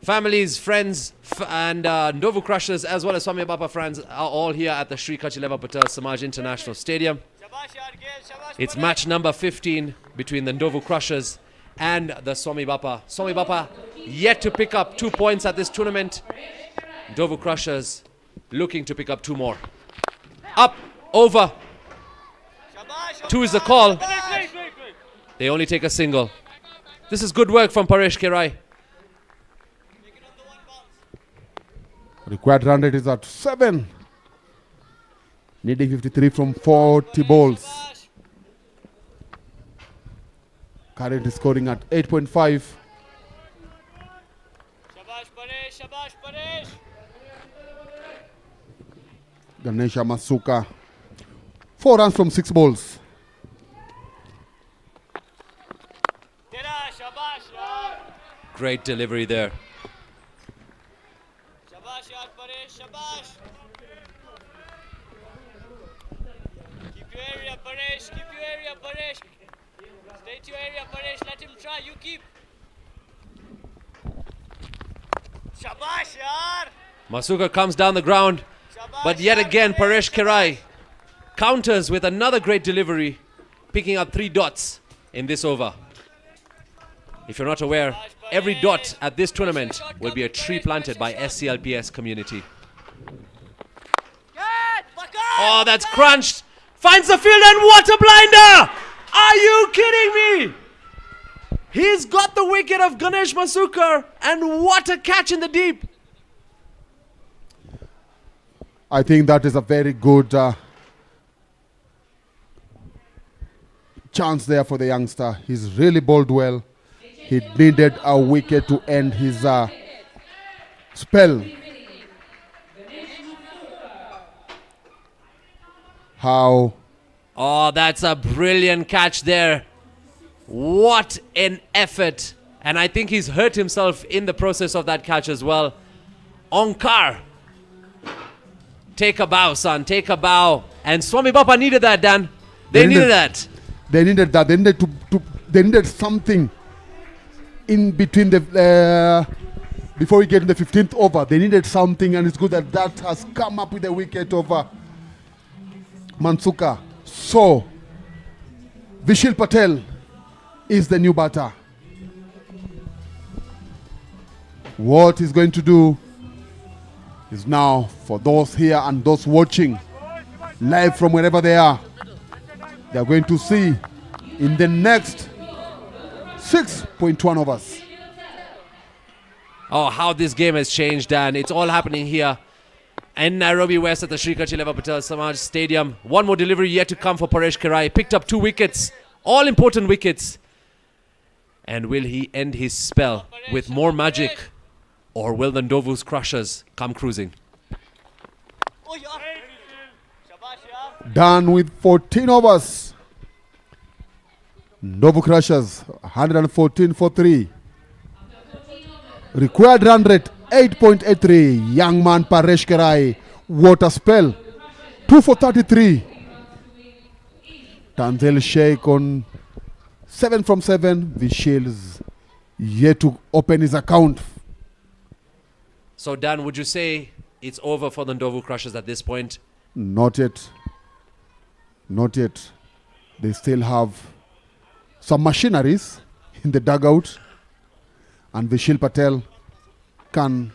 Families, friends, and NDOVU Crushers as well as Swami Bapa friends are all here at the Sri Kachileva Patel Samaj International Stadium. It's match number 15 between the NDOVU Crushers and the Swami Bapa. Swami Bapa yet to pick up 2 points at this tournament. NDOVU Crushers looking to pick up 2 more. Up, over. 2 is the call. They only take a single. This is good work from Paresh Kerai. Required run rate is at 7. Needing 53 from 40 balls. Currently scoring at 8.5. Shabash Paresh, Shabash Paresh. Ganesha Masuka. 4 runs from 6 balls. Shabash yaar. Great delivery there. Shabash yaar Paresh, shabash. Keep your area Paresh, keep your area Paresh. Stay to your area Paresh, let him try, you keep. Shabash yaar. Masuka comes down the ground, but yet again Paresh Kerai counters with another great delivery, picking up 3 dots in this over. If you're not aware, every dot at this tournament will be a tree planted by SCLPS community. Oh, that's crunched. Finds the field and what a blinder! Are you kidding me? He's got the wicket of Ganesh Masukar and what a catch in the deep. I think that is a very good chance there for the youngster. He's really bowled well. He needed a wicket to end his spell. How? Oh, that's a brilliant catch there. What an effort. And I think he's hurt himself in the process of that catch as well. Onkar. Take a bow, son. Take a bow. And Swami Bapa needed that, Dan. They needed that. They needed that. They needed they needed something in between the before we get in the 15th over. They needed something, and it's good that that has come up with a wicket over Mansuka. So Vishil Patel is the new batter. What he's going to do is now, for those here and those watching live from wherever they are, they are going to see in the next 6.1 overs. Oh, how this game has changed, Dan. It's all happening here in Nairobi West at the Sri Kachileva Patel Samaj Stadium. One more delivery yet to come for Paresh Kerai. Picked up 2 wickets, all important wickets. And will he end his spell with more magic? Or will the NDOVU's Crushers come cruising? Done with 14 overs. NDOVU Crushers 114 for 3. Required run rate 8.83. Young man Paresh Kerai. What a spell. 2 for 33. Tanzil Sheikh on 7 from 7. Vishil's yet to open his account. So, Dan, would you say it's over for the NDOVU Crushers at this point? Not yet. Not yet. They still have some machineries in the dugout, and Vishil Patel can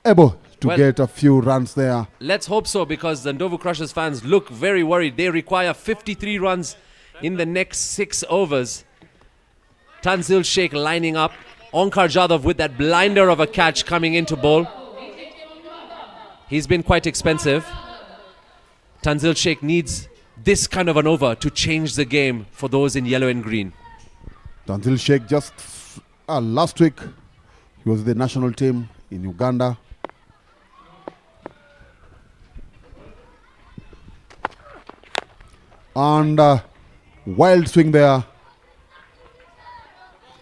able to get a few runs there. Let's hope so, because the NDOVU Crushers fans look very worried. They require 53 runs in the next 6 overs. Tanzil Sheikh lining up. Onkar Jadhav with that blinder of a catch coming into bowl. He's been quite expensive. Tanzil Sheikh needs this kind of an over to change the game for those in yellow and green. Tanzil Sheikh just last week, he was the national team in Uganda. And wild swing there.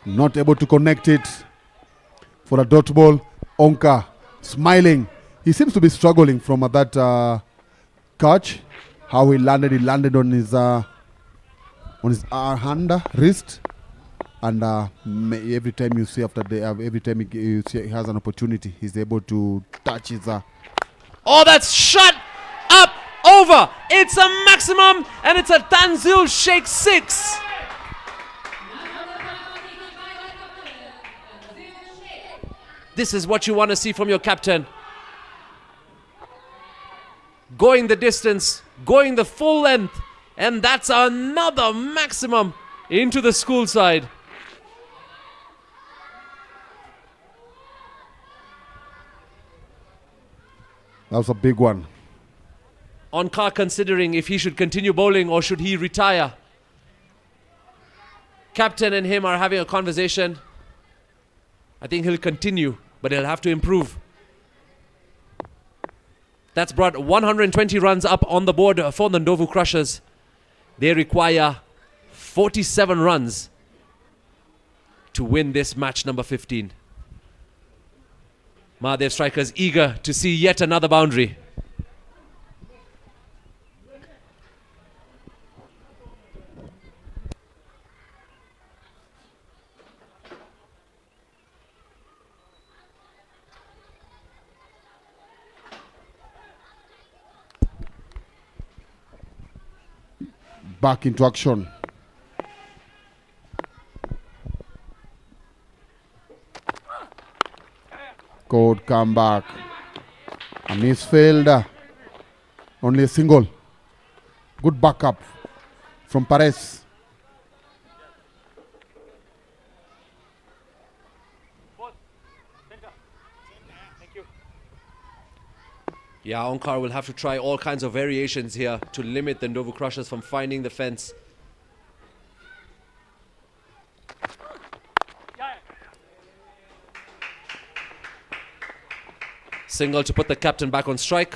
Not able to connect it for a dot ball. Onka smiling. He seems to be struggling from that catch. How he landed on his hand, wrist. And every time you see every time you see he has an opportunity, he's able to touch his. Oh, that's shot up over. It's a maximum, and it's a Tanzil Sheikh 6. This is what you want to see from your captain. Going the distance, going the full length, and that's another maximum into the school side. That was a big one. Onkar considering if he should continue bowling or should he retire. Captain and him are having a conversation. I think he'll continue, but he'll have to improve. That's brought 120 runs up on the board for the NDOVU Crushers. They require 47 runs to win this match number 15. Mahadev strikers eager to see yet another boundary. Back into action. Good comeback. A misfield. Only a single. Good backup from Perez. Yeah, Onkar will have to try all kinds of variations here to limit the NDOVU Crushers from finding the fence. Single to put the captain back on strike.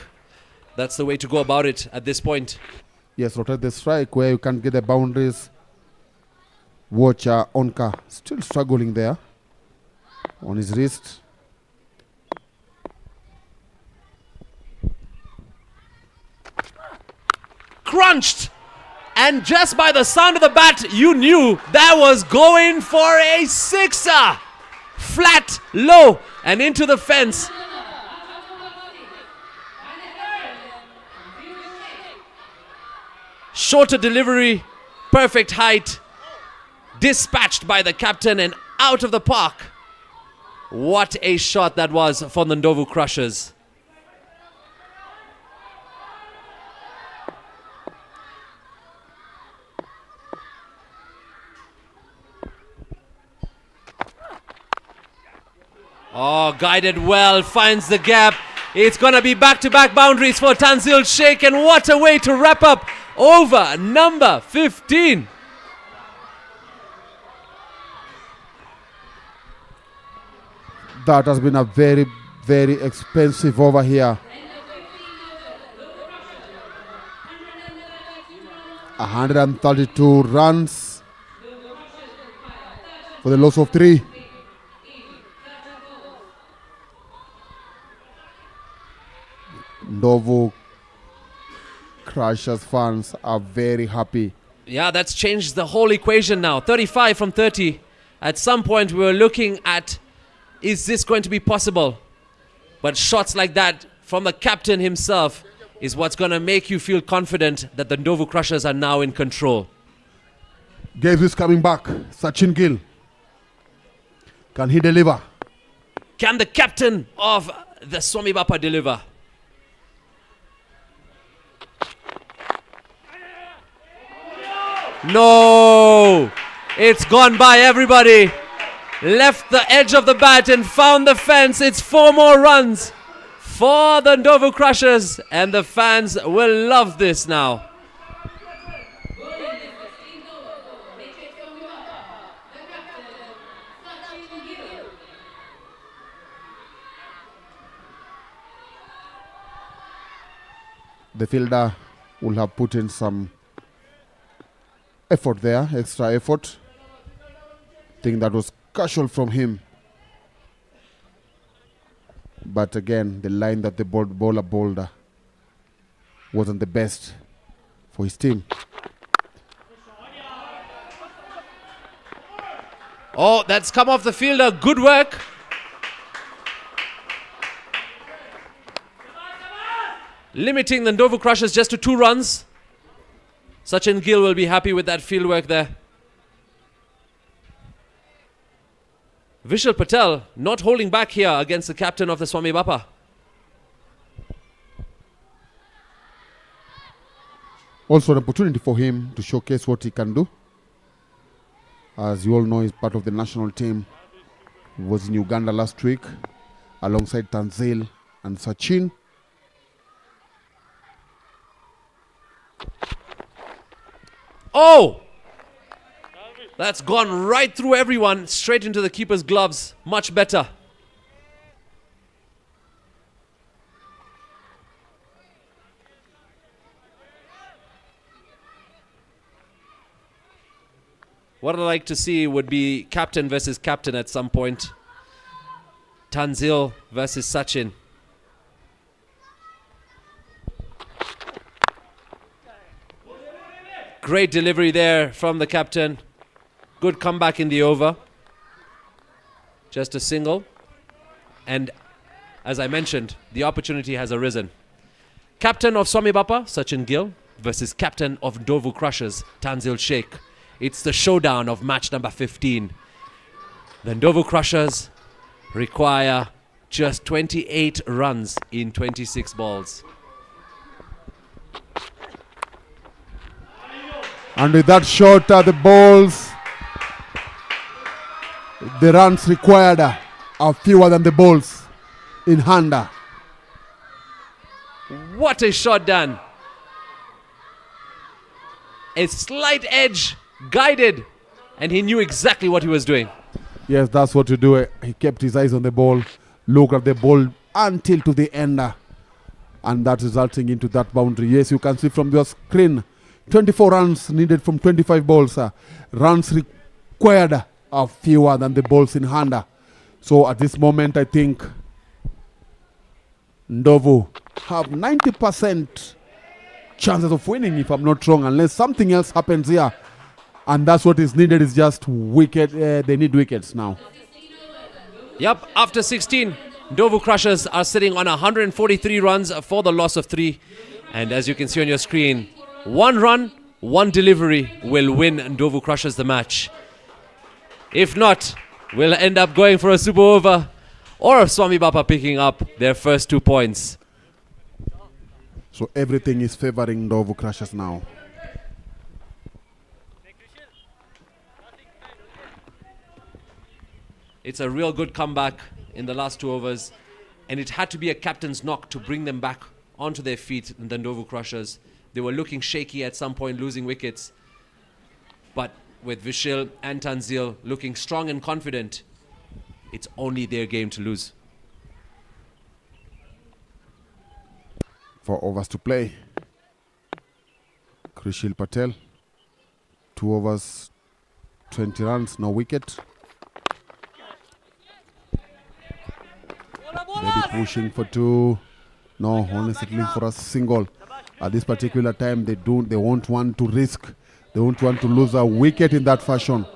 That's the way to go about it at this point. Yes, rotate the strike where you can't get the boundaries. Watch Onka still struggling there on his wrist. Crunched, and just by the sound of the bat you knew that was going for a sixer. Flat, low, and into the fence. Shorter delivery, perfect height, dispatched by the captain and out of the park. What a shot that was for the NDOVU Crushers. Oh, guided well, finds the gap. It's going to be back-to-back boundaries for Tanzil Sheikh, and what a way to wrap up over number 15. That has been a very, very expensive over here. 132 runs for the loss of 3. NDOVU Crushers fans are very happy. Yeah, that's changed the whole equation now. 35 from 30. At some point we were looking at, is this going to be possible? But shots like that from the captain himself is what's going to make you feel confident that the NDOVU Crushers are now in control. Gaves is coming back. Sachin Gil. Can he deliver? Can the captain of the Swami Bapa deliver? No! It's gone by everybody. Left the edge of the bat and found the fence. It's 4 more runs for the NDOVU Crushers, and the fans will love this now. The fielder will have put in some effort there, extra effort. I think that was casual from him. But again, the line that the bowler bowled wasn't the best for his team. Oh, that's come off the fielder. Good work. Limiting the NDOVU Crushers just to 2 runs. Sachin Gil will be happy with that field work there. Vishal Patel not holding back here against the captain of the Swami Bapa. Also an opportunity for him to showcase what he can do. As you all know, he's part of the national team. He was in Uganda last week alongside Tanzil and Sachin. Oh! That's gone right through everyone, straight into the keeper's gloves. Much better. What I'd like to see would be captain versus captain at some point. Tanzil versus Sachin. Great delivery there from the captain. Good comeback in the over. Just a single. And as I mentioned, the opportunity has arisen. Captain of Swami Bapa, Sachin Gil, versus captain of NDOVU Crushers, Tanzil Sheikh. It's the showdown of match number 15. The NDOVU Crushers require just 28 runs in 26 balls. And with that shot, the balls, the runs required are fewer than the balls in hand. What a shot, Dan. A slight edge, guided, and he knew exactly what he was doing. Yes, that's what you do. He kept his eyes on the ball, looked at the ball until to the end, and that resulting into that boundary. Yes, you can see from your screen, 24 runs needed from 25 balls. Runs required are fewer than the balls in hand. So at this moment, I think NDOVU have 90% chances of winning, if I'm not wrong, unless something else happens here. And that's what is needed, is just wicket. They need wickets now. Yep, after 16, NDOVU Crushers are sitting on 143 runs for the loss of 3. And as you can see on your screen, 1 run, 1 delivery will win NDOVU Crushers the match. If not, we'll end up going for a super over, or Swami Bapa picking up their first 2 points. So everything is favoring NDOVU Crushers now. It's a real good comeback in the last 2 overs, and it had to be a captain's knock to bring them back onto their feet, the NDOVU Crushers. They were looking shaky at some point, losing wickets. But with Vishal and Tanzil looking strong and confident, it's only their game to lose. 4 overs to play. Krishil Patel, 2 overs, 20 runs, no wicket. Maybe pushing for 2. No, only settling for a single. At this particular time, they won't want to risk. They won't want to lose a wicket in that fashion.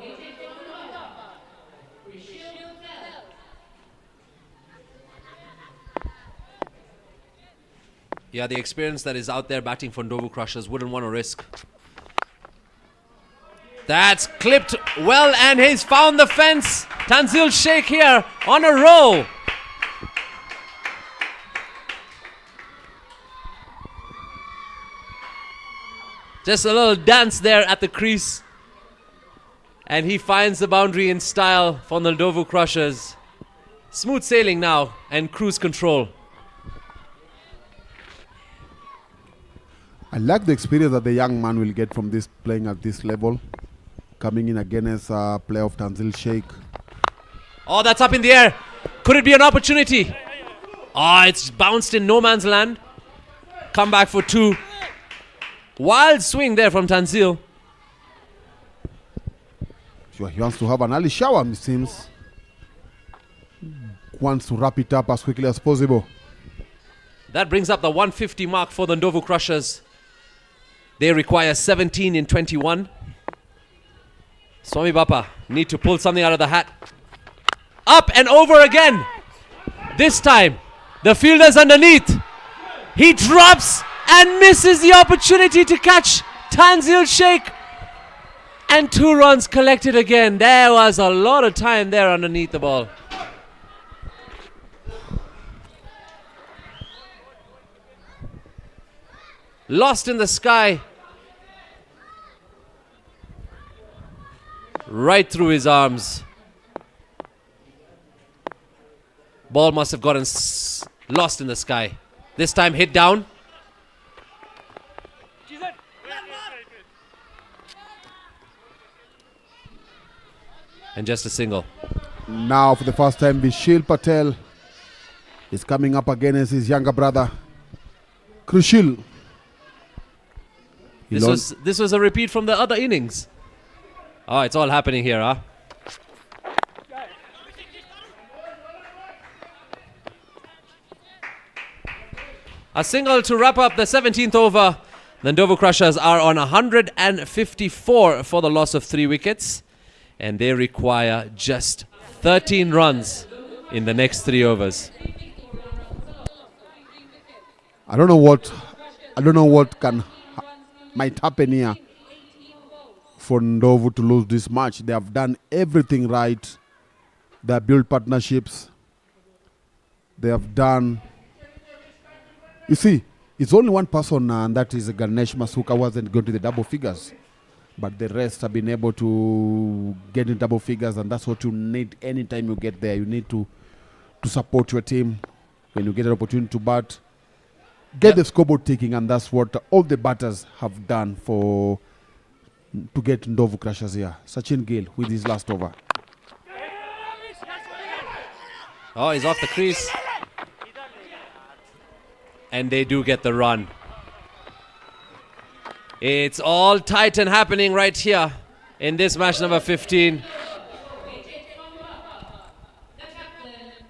Yeah, the experience that is out there batting for NDOVU Crushers wouldn't want to risk. That's clipped well, and he's found the fence. Tanzil Sheikh here on a roll. Just a little dance there at the crease. And he finds the boundary in style for the NDOVU Crushers. Smooth sailing now and cruise control. I like the experience that the young man will get from this playing at this level. Coming in against a player of Tanzil Sheikh. Oh, that's up in the air. Could it be an opportunity? Oh, it's bounced in no man's land. Come back for 2. Wild swing there from Tanzil. Sure, he wants to have an early shower, it seems. Wants to wrap it up as quickly as possible. That brings up the 150 mark for the NDOVU Crushers. They require 17 in 21. Swami Bapa need to pull something out of the hat. Up and over again. This time, the fielder's underneath. He drops and misses the opportunity to catch Tanzil Sheikh. And 2 runs collected again. There was a lot of time there underneath the ball. Lost in the sky. Right through his arms. Ball must have gotten lost in the sky. This time hit down. And just a single. Now for the first time, Vishil Patel is coming up against his younger brother, Krushil. This was a repeat from the other innings. Oh, it's all happening here, huh? A single to wrap up the 17th over. The NDOVU Crushers are on 154 for the loss of 3 wickets. And they require just 13 runs in the next 3 overs. I don't know what might happen here for NDOVU to lose this match. They have done everything right. They have built partnerships. They have done. You see, it's only one person, and that is Ganesh Masuka, wasn't going to the double figures. But the rest have been able to get in double figures, and that's what you need anytime you get there. You need to support your team when you get an opportunity to bat. Get the scoreboard ticking, and that's what all the batters have done to get NDOVU Crushers here. Sachin Gil with his last over. Oh, he's off the crease. And they do get the run. It's all tight and happening right here in this match number 15.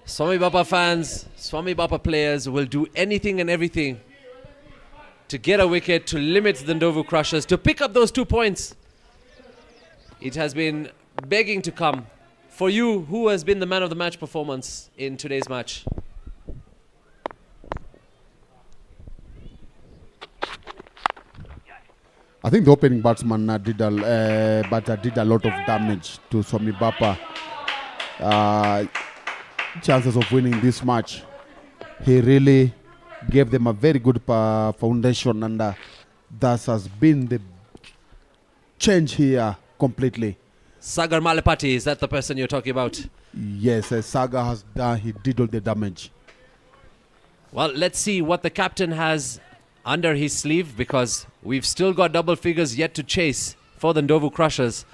Swami Bapa fans, Swami Bapa players will do anything and everything to get a wicket, to limit the NDOVU Crushers, to pick up those 2 points. It has been begging to come. For you, who has been the man of the match performance in today's match? I think the opening batsman did a lot of damage to Swami Bapa. Chances of winning this match. He really gave them a very good foundation, and that has been the change here completely. Sagar Malepati, is that the person you're talking about? Yes, Saga has done. He did all the damage. Well, let's see what the captain has under his sleeve, because we've still got double figures yet to chase for the NDOVU Crushers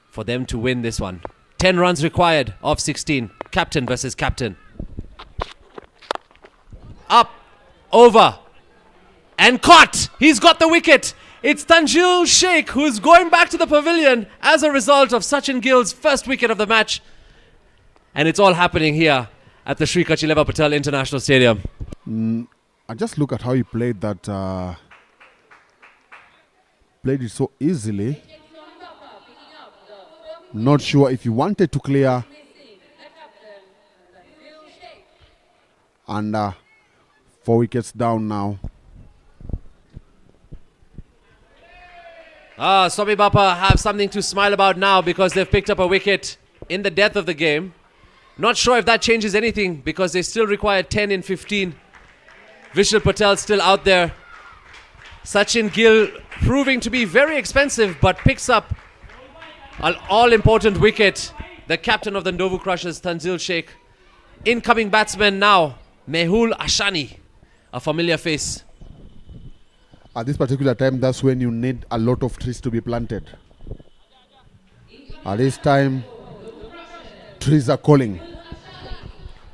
for them to win this one. 10 runs required of 16. Captain versus captain. Up, over, and caught. He's got the wicket. It's Tanzil Sheikh who's going back to the pavilion as a result of Sachin Gil's first wicket of the match. And it's all happening here at the Sri Kachileva Patel International Stadium. I just look at how he played that. Played it so easily. Not sure if he wanted to clear. And 4 wickets down now. Swami Bapa have something to smile about now because they've picked up a wicket in the death of the game. Not sure if that changes anything because they still require 10 in 15. Vishal Patel still out there. Sachin Gil proving to be very expensive but picks up An all-important wicket. The captain of the NDOVU Crushers, Tanzil Sheikh. Incoming batsman now, Mehul Ashani. A familiar face. At this particular time, that's when you need a lot of trees to be planted. At this time, trees are calling.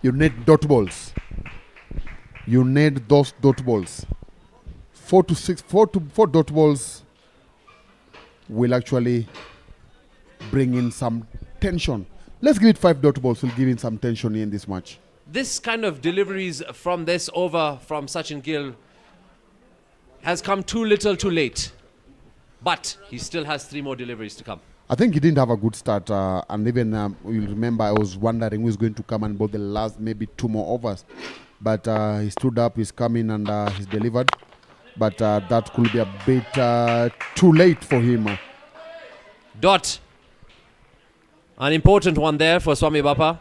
You need dot balls. You need those dot balls. 4 dot balls will actually bring in some tension. Let's give it 5 dot balls. We'll give in some tension in this match. This kind of deliveries from this over from Sachin Gil has come too little too late. But he still has 3 more deliveries to come. I think he didn't have a good start. And even you'll remember I was wondering who's going to come and bowl the last maybe 2 more overs. But he stood up, he's come in and he's delivered. But that could be a bit too late for him. Dot. An important one there for Swami Bapa.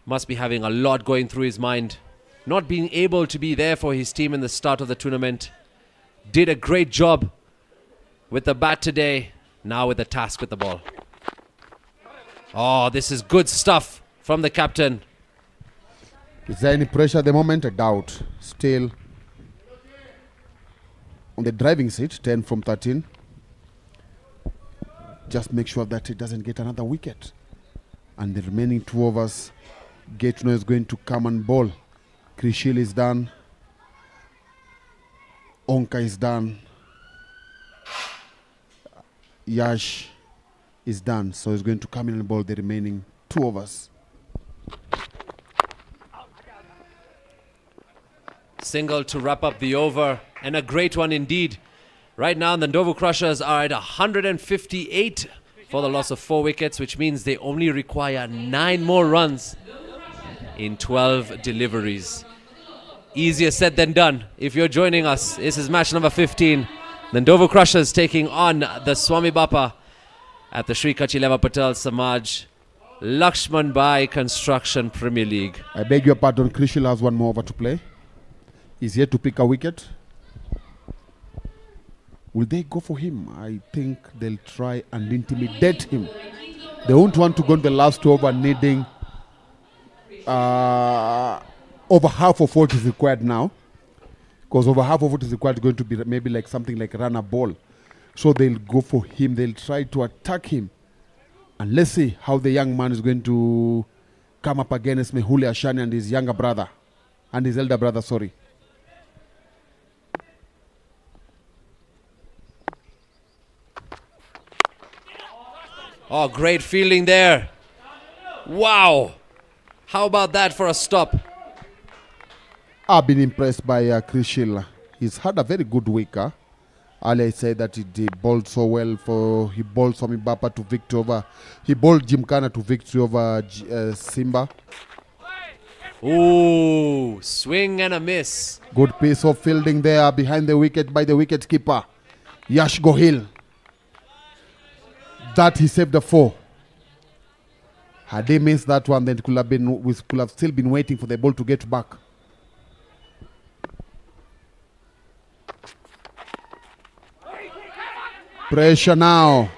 Must be having a lot going through his mind. Not being able to be there for his team in the start of the tournament. Did a great job with the bat today. Now with the task with the ball. Oh, this is good stuff from the captain. Is there any pressure at the moment? I doubt. Still on the driving seat, 10 from 13. Just make sure that it doesn't get another wicket. And the remaining 2 overs, Gaetno is going to come and bowl. Krishil is done. Onka is done. Yash is done. So he's going to come in and bowl the remaining 2 overs. Single to wrap up the over, and a great one indeed. Right now the NDOVU Crushers are at 158 for the loss of 4 wickets, which means they only require 9 more runs in 12 deliveries. Easier said than done. If you're joining us, this is match number 15. The NDOVU Crushers taking on the Swami Bapa at the Sri Kachileva Patel Samaj LAXMANBHAI Construction Premier League. I beg your pardon, Krishil has 1 more over to play. He's yet to pick a wicket. Will they go for him? I think they'll try and intimidate him. They won't want to go in the last over needing over half of what is required now. Because over half of what is required is going to be maybe like something like run a ball. So they'll go for him. They'll try to attack him. And let's see how the young man is going to come up against Mehuli Ashani and his younger brother. And his elder brother, sorry. Oh, great fielding there. Wow. How about that for a stop? I've been impressed by Krishil. He's had a very good week. Earlier I said that he bowled so well. He bowled Swami Bapa to victory over. He bowled Gymkhana to victory over Simba. Ooh, swing and a miss. Good piece of fielding there behind the wicket by the wicket keeper, Yash Gohil. That he saved the 4. Had they missed that one, then we could have still been waiting for the ball to get back. Pressure now.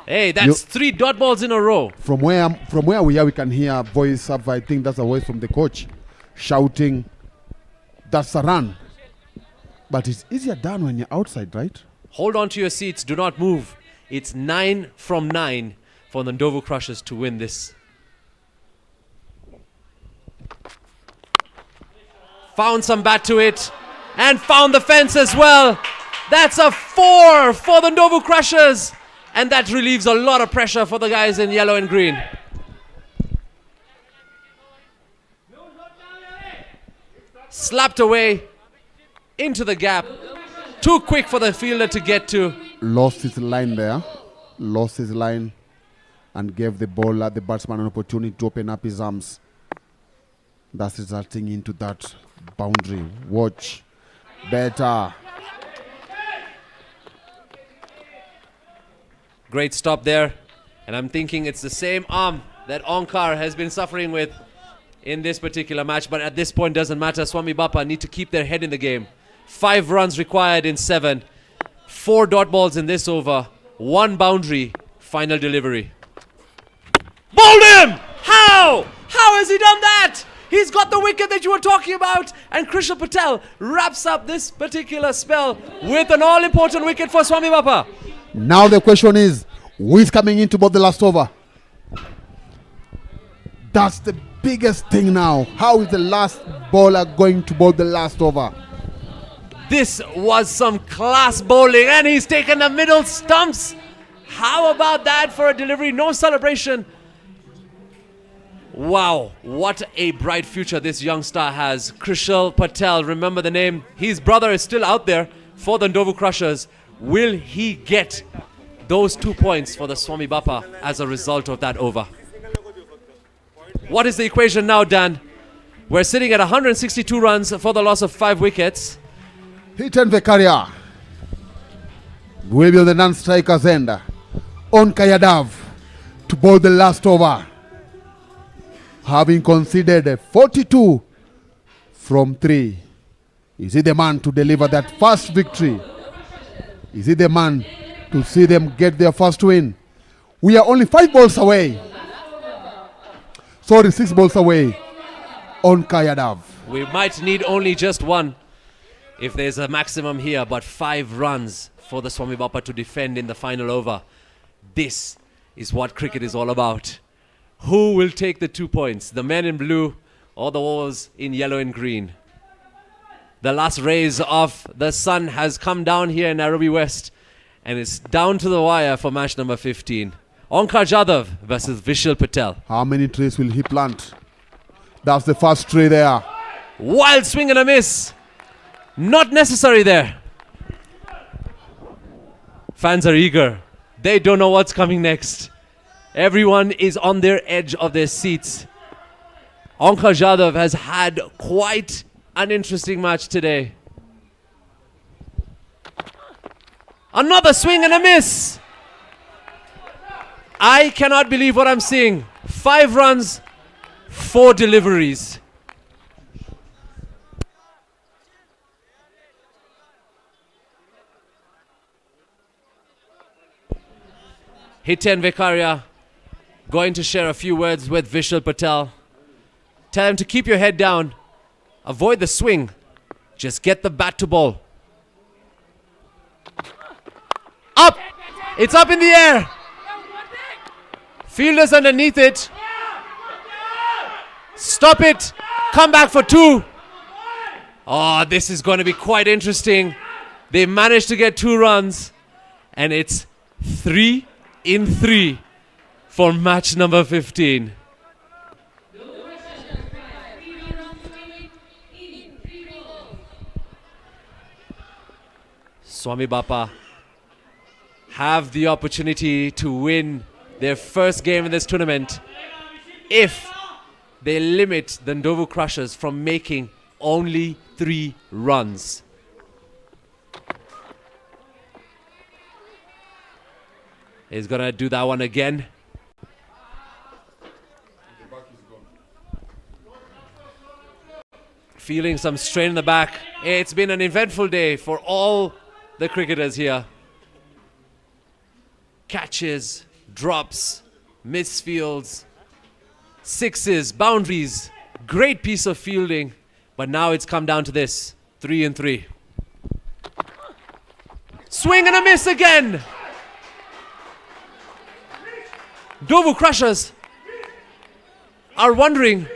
Hey, that's 3 dot balls in a row. From where we are, we can hear a voice of, I think that's a voice from the coach, shouting, "That's a run." But it's easier done when you're outside, right? Hold on to your seats. Do not move. It's 9 from 9 for the NDOVU Crushers to win this. Found some bat to it and found the fence as well. That's a 4 for the NDOVU Crushers, and that relieves a lot of pressure for the guys in yellow and green. Slapped away into the gap. Too quick for the fielder to get to. Lost his line there. Lost his line and gave the bowler, the batsman, an opportunity to open up his arms. That's resulting into that boundary. Watch. Better. Great stop there. And I'm thinking it's the same arm that Onkar has been suffering with in this particular match. But at this point, doesn't matter. Swami Bapa need to keep their head in the game. 5 runs required in 7. 4 dot balls in this over. 1 boundary. Final delivery. Bowled him! How? How has he done that? He's got the wicket that you were talking about. And Krishna Patel wraps up this particular spell with an all-important wicket for Swami Bapa. Now the question is, who is coming in to bowl the last over? That's the biggest thing now. How is the last bowler going to bowl the last over? This was some class bowling, and he's taken the middle stumps. How about that for a delivery? No celebration. Wow, what a bright future this young star has. Krishna Patel, remember the name. His brother is still out there for the NDOVU Crushers. Will he get those 2 points for the Swami Bapa as a result of that over? What is the equation now, Dan? We're sitting at 162 runs for the loss of 5 wickets. Hiten Vekaria will be on the non-striker's end. On Kayadav to bowl the last over. Having conceded 42 from 3. Is he the man to deliver that first victory? Is he the man to see them get their first win? We are only 5 balls away. Sorry, 6 balls away on Kayadav. We might need only just 1 if there's a maximum here, but 5 runs for the Swami Bapa to defend in the final over. This is what cricket is all about. Who will take the 2 points? The men in blue or the walls in yellow and green? The last rays of the sun has come down here in NAIROBI West, and it's down to the wire for match number 15. Onkar Jadhav versus Vishal Patel. How many trees will he plant? That's the first tree there. Wild swing and a miss. Not necessary there. Fans are eager. They don't know what's coming next. Everyone is on their edge of their seats. Onkar Jadhav has had quite an interesting match today. Another swing and a miss. I cannot believe what I'm seeing. 5 runs, 4 deliveries. Hiten Vekaria going to share a few words with Vishal Patel. Tell him to keep your head down. Avoid the swing. Just get the bat to ball. Up! It's up in the air. Fielders underneath it. Stop it. Come back for 2. Oh, this is going to be quite interesting. They managed to get 2 runs. And it's 3 in 3 for match number 15. Swami Bapa have the opportunity to win their first game in this tournament if they limit the NDOVU Crushers from making only 3 runs. He's gonna do that one again. Feeling some strain in the back. It's been an eventful day for all the cricketers here. Catches, drops, misfields, 6s, boundaries. Great piece of fielding. But now it's come down to this. 3 in 3. Swing and a miss again. NDOVU Crushers are wondering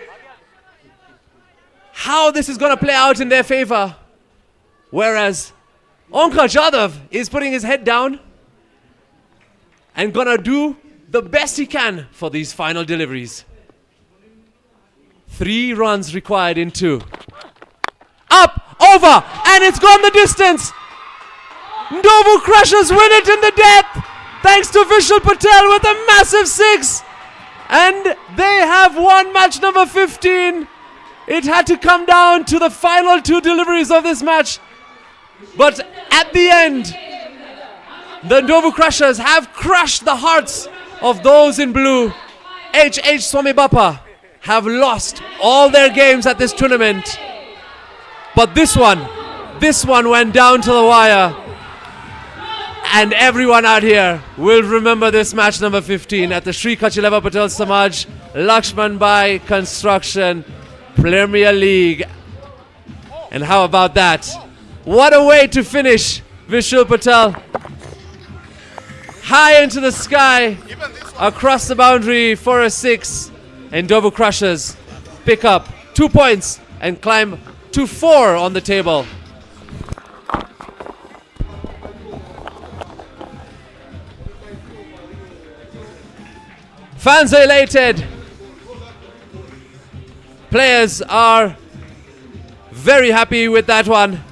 how this is going to play out in their favor. Whereas Onkar Jadhav is putting his head down and going to do the best he can for these final deliveries. 3 runs required in 2. Up, over, and it's gone the distance. NDOVU Crushers win it in the death. Thanks to Vishal Patel with a massive 6. And they have won match number 15. It had to come down to the final 2 deliveries of this match. But at the end, the NDOVU Crushers have crushed the hearts of those in blue. Swami Bapa have lost all their games at this tournament. But this one, This one went down to the wire. And everyone out here will remember this match number 15 at the Sri Kachileva Patel Samaj LAXMANBHAI Construction Premier League. And how about that? What a way to finish, Vishal Patel. High into the sky, across the boundary for a 6. And NDOVU Crushers pick up 2 points and climb to 4 on the table. Fans are elated. Players are very happy with that one.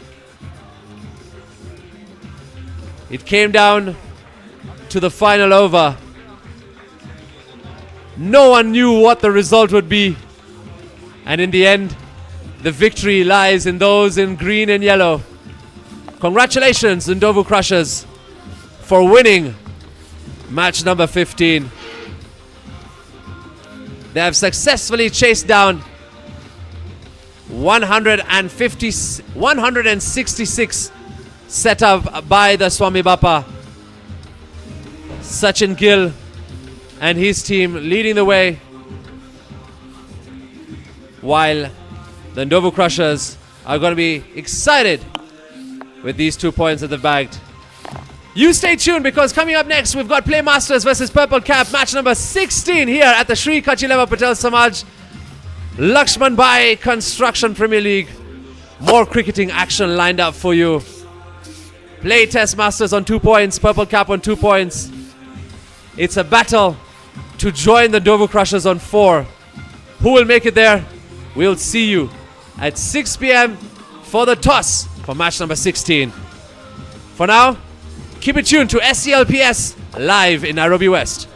It came down to the final over. No one knew what the result would be. And in the end, the victory lies in those in green and yellow. Congratulations, NDOVU Crushers, for winning match number 15. They have successfully chased down 166 set up by the Swami Bapa. Sachin Gil and his team leading the way, while the NDOVU Crushers are going to be excited with these 2 points that they've bagged. You stay tuned, because coming up next we've got Playmasters versus Purple Cap, match number 16 here at the Sri Kachileva Patel Samaj LAXMANBHAI Construction Premier League. More cricketing action lined up for you. Play Test Masters on 2 points, Purple Cap on 2 points. It's a battle to join the NDOVU Crushers on 4. Who will make it there? We'll see you at 6 p.m. for the toss for match number 16. For now, keep it tuned to SCLPS live in Nairobi West.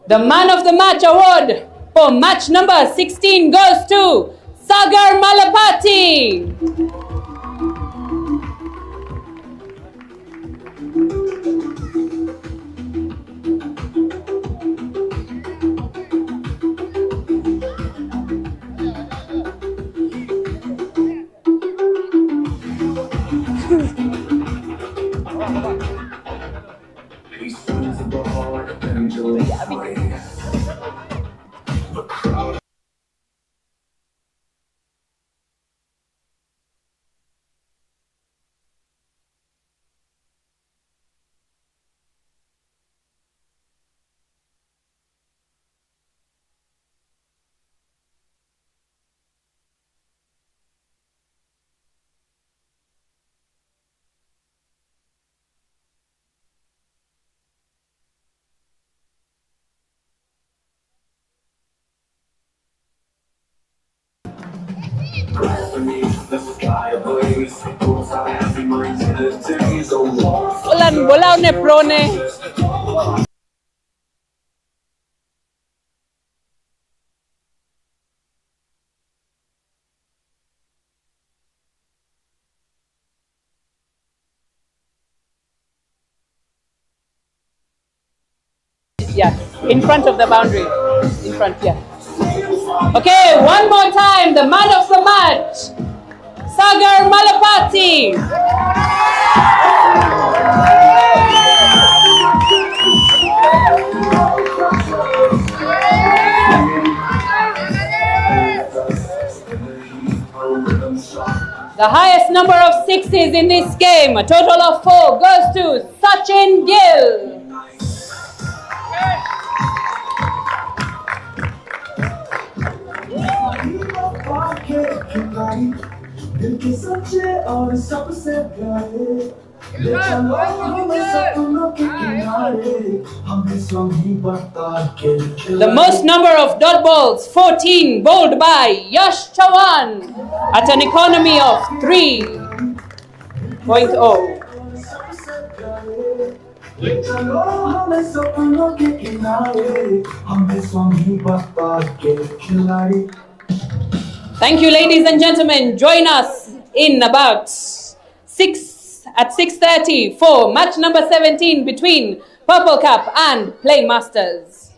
The Man of the Match award for match number 16 goes to Sagar Malapati. Ulan bola ne prone. Yeah, in front of the boundary. In front, yeah. Okay, one more time. The man of the match, Sagar Malapati. The highest number of sixes in this game, a total of 4, goes to Sachin Gil. The most number of dot balls, 14, bowled by Yash Chawan at an economy of 3.0. Thank you, ladies and gentlemen. Join us in about 6:30 for match number 17 between Purple Cap and Playmasters.